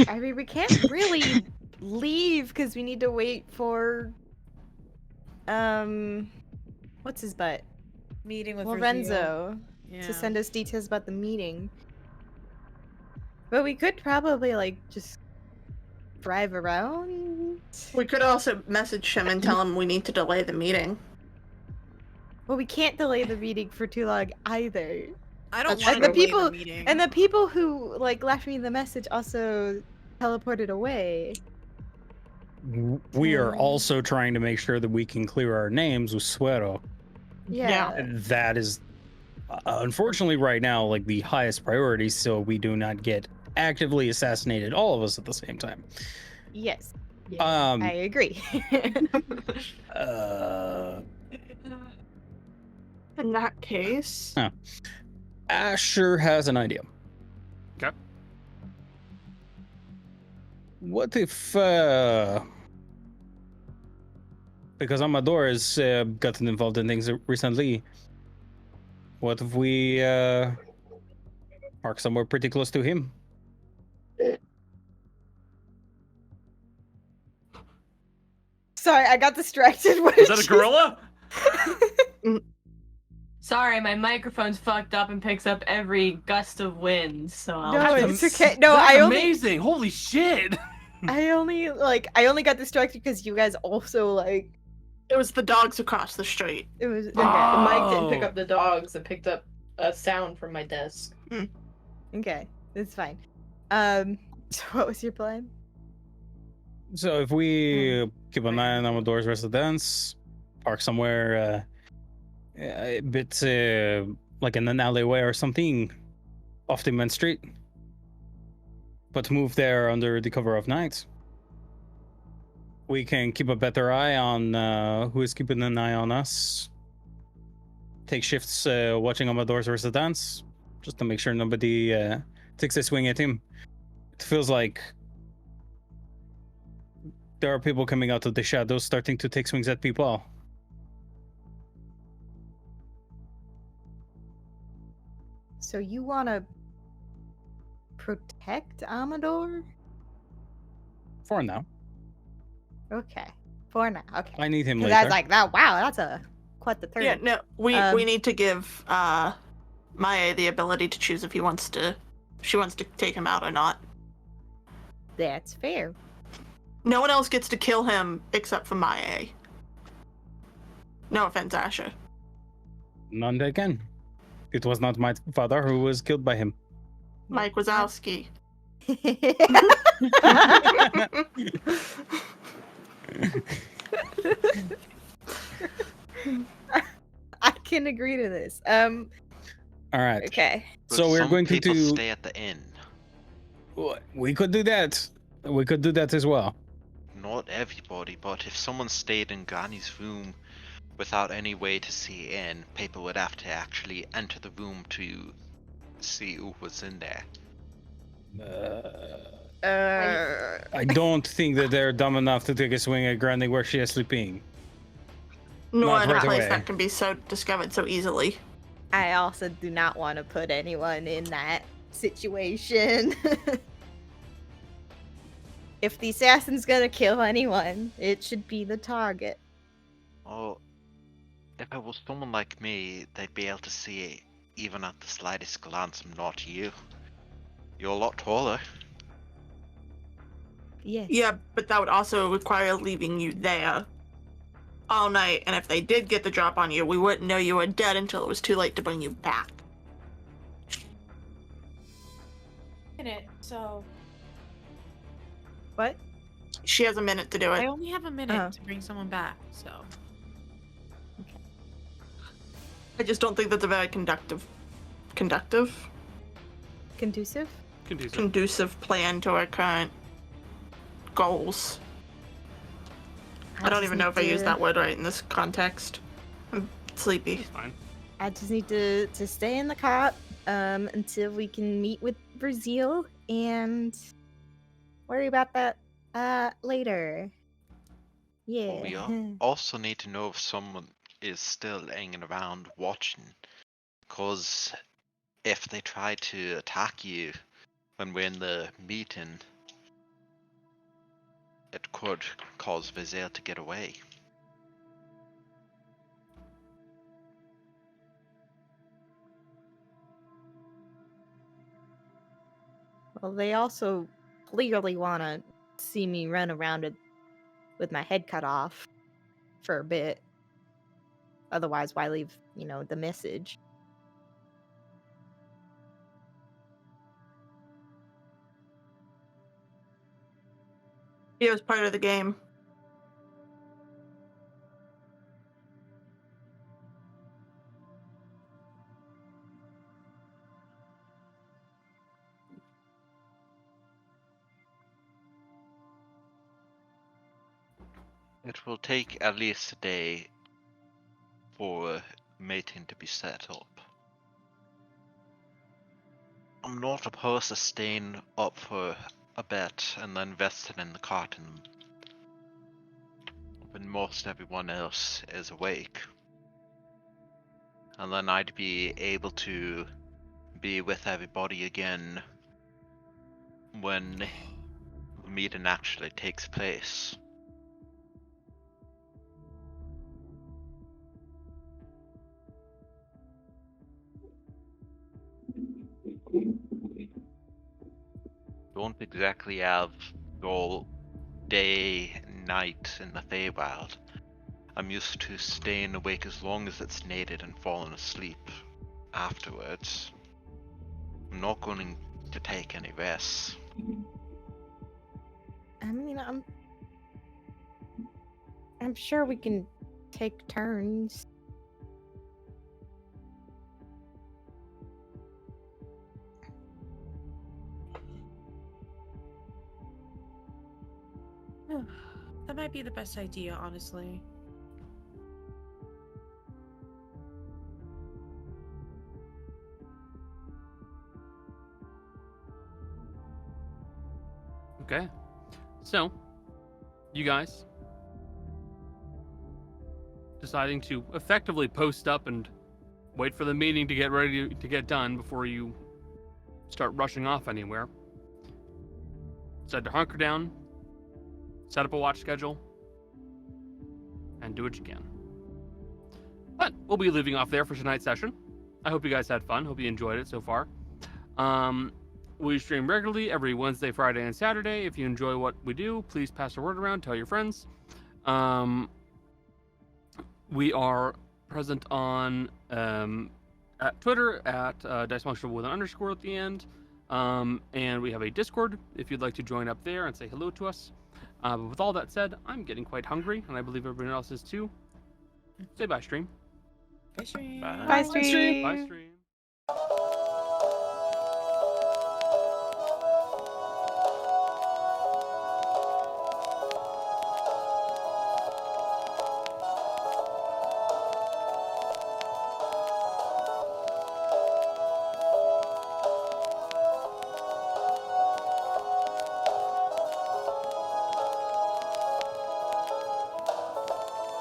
I mean, we can't really leave because we need to wait for what's his butt? Meeting with Lorenzo to send us details about the meeting. But we could probably like just drive around. We could also message him and tell him we need to delay the meeting. Well, we can't delay the meeting for too long either. I don't That's want true. to delay the meeting. And the people who like left me the message also teleported away. We are also trying to make sure that we can clear our names with Suero. Yeah. That is unfortunately right now like the highest priority, so we do not get actively assassinated, all of us at the same time. Yes. Yeah. I agree. In that case, Asher has an idea. Okay. What if because Amador has gotten involved in things recently, what if we park somewhere pretty close to him? Sorry, I got distracted. What Is that a gorilla? Sorry, my microphone's fucked up and picks up every gust of wind, so I'll No, have it's to... okay. No, That's I only amazing. Holy shit. I only got distracted because you guys also like it was the dogs across the street. it was Okay, the mic didn't pick Oh. up the dogs, it picked up a sound from my desk. okay. It's fine. So what was your plan? So if we keep an eye on Amador's residence, park somewhere a bit like in an alleyway or something off the main street, but move there under the cover of night, we can keep a better eye on who is keeping an eye on us. Take shifts watching Amador's residence, just to make sure nobody takes a swing at him. It feels like there are people coming out of the shadows starting to take swings at people. So you want to protect Amador? For now. Okay. For now. Okay. I need him 'Cause later. I was like, that. Wow, that's quite the turn. Yeah, no, we need to give Maya the ability to choose if she wants to take him out or not. That's fair. No one else gets to kill him except for Maya. No offense, Asher. None they can. It was not my father who was killed by him. Mike Wazowski. I can agree to this. All right. Okay. So But we're some going to people do. stay at the inn. We could do that. We could do that as well. Not everybody, but if someone stayed in Granny's room without any way to see in, people would have to actually enter the room to see who was in there. I don't think that they're dumb enough to take a swing at Granny where she is sleeping. Nor Not in a right place away. that can be so discovered so easily. I also do not want to put anyone in that situation. If the assassin's gonna kill anyone, it should be the target. Oh, if it was someone like me, they'd be able to see it even at the slightest glance. I'm not you. You're a lot taller. Yes. Yeah, but that would also require leaving you there all night, and if they did get the drop on you, we wouldn't know you were dead until it was too late to bring you back. So What? She has a minute to do I it. only have a minute Oh. to bring someone back. So I just don't think that's a very conducive Conducive? conducive plan to our current goals. I don't just even know need if I use to- that word right in this context. I'm sleepy. It's fine. I just need to stay in the cot until we can meet with Vurzeale and worry about that later. Yeah. We also need to know if someone is still hanging around watching. Because if they try to attack you when we're in the meeting, it could cause Vurzeale to get away. Well, they also clearly want to see me run around with my head cut off for a bit. Otherwise, why leave, the message? It was part of the game. It will take at least a day for mating to be set up. I'm not opposed to staying up for a bit and then resting in the cotton when most everyone else is awake. And then I'd be able to be with everybody again when the meeting actually takes place. Don't exactly have all day, night in the Feywild. I'm used to staying awake as long as it's needed and falling asleep afterwards. I'm not going to take any rest. I mean, I'm sure we can take turns. that might be the best idea, honestly. Okay. So, you guys deciding to effectively post up and wait for the meeting to get ready to get done before you start rushing off anywhere. Decide to hunker down, set up a watch schedule, and do what you can. But we'll be leaving off there for tonight's session. I hope you guys had fun. Hope you enjoyed it so far. We stream regularly every Wednesday, Friday, and Saturday. If you enjoy what we do, please pass the word around, tell your friends. We are present on at Twitter at Dicefunctional with an underscore at the end. And we have a Discord if you'd like to join up there and say hello to us. But with all that said, I'm getting quite hungry, and I believe everyone else is too. Say bye, stream. Bye, stream. Bye. Bye, stream. Bye, stream.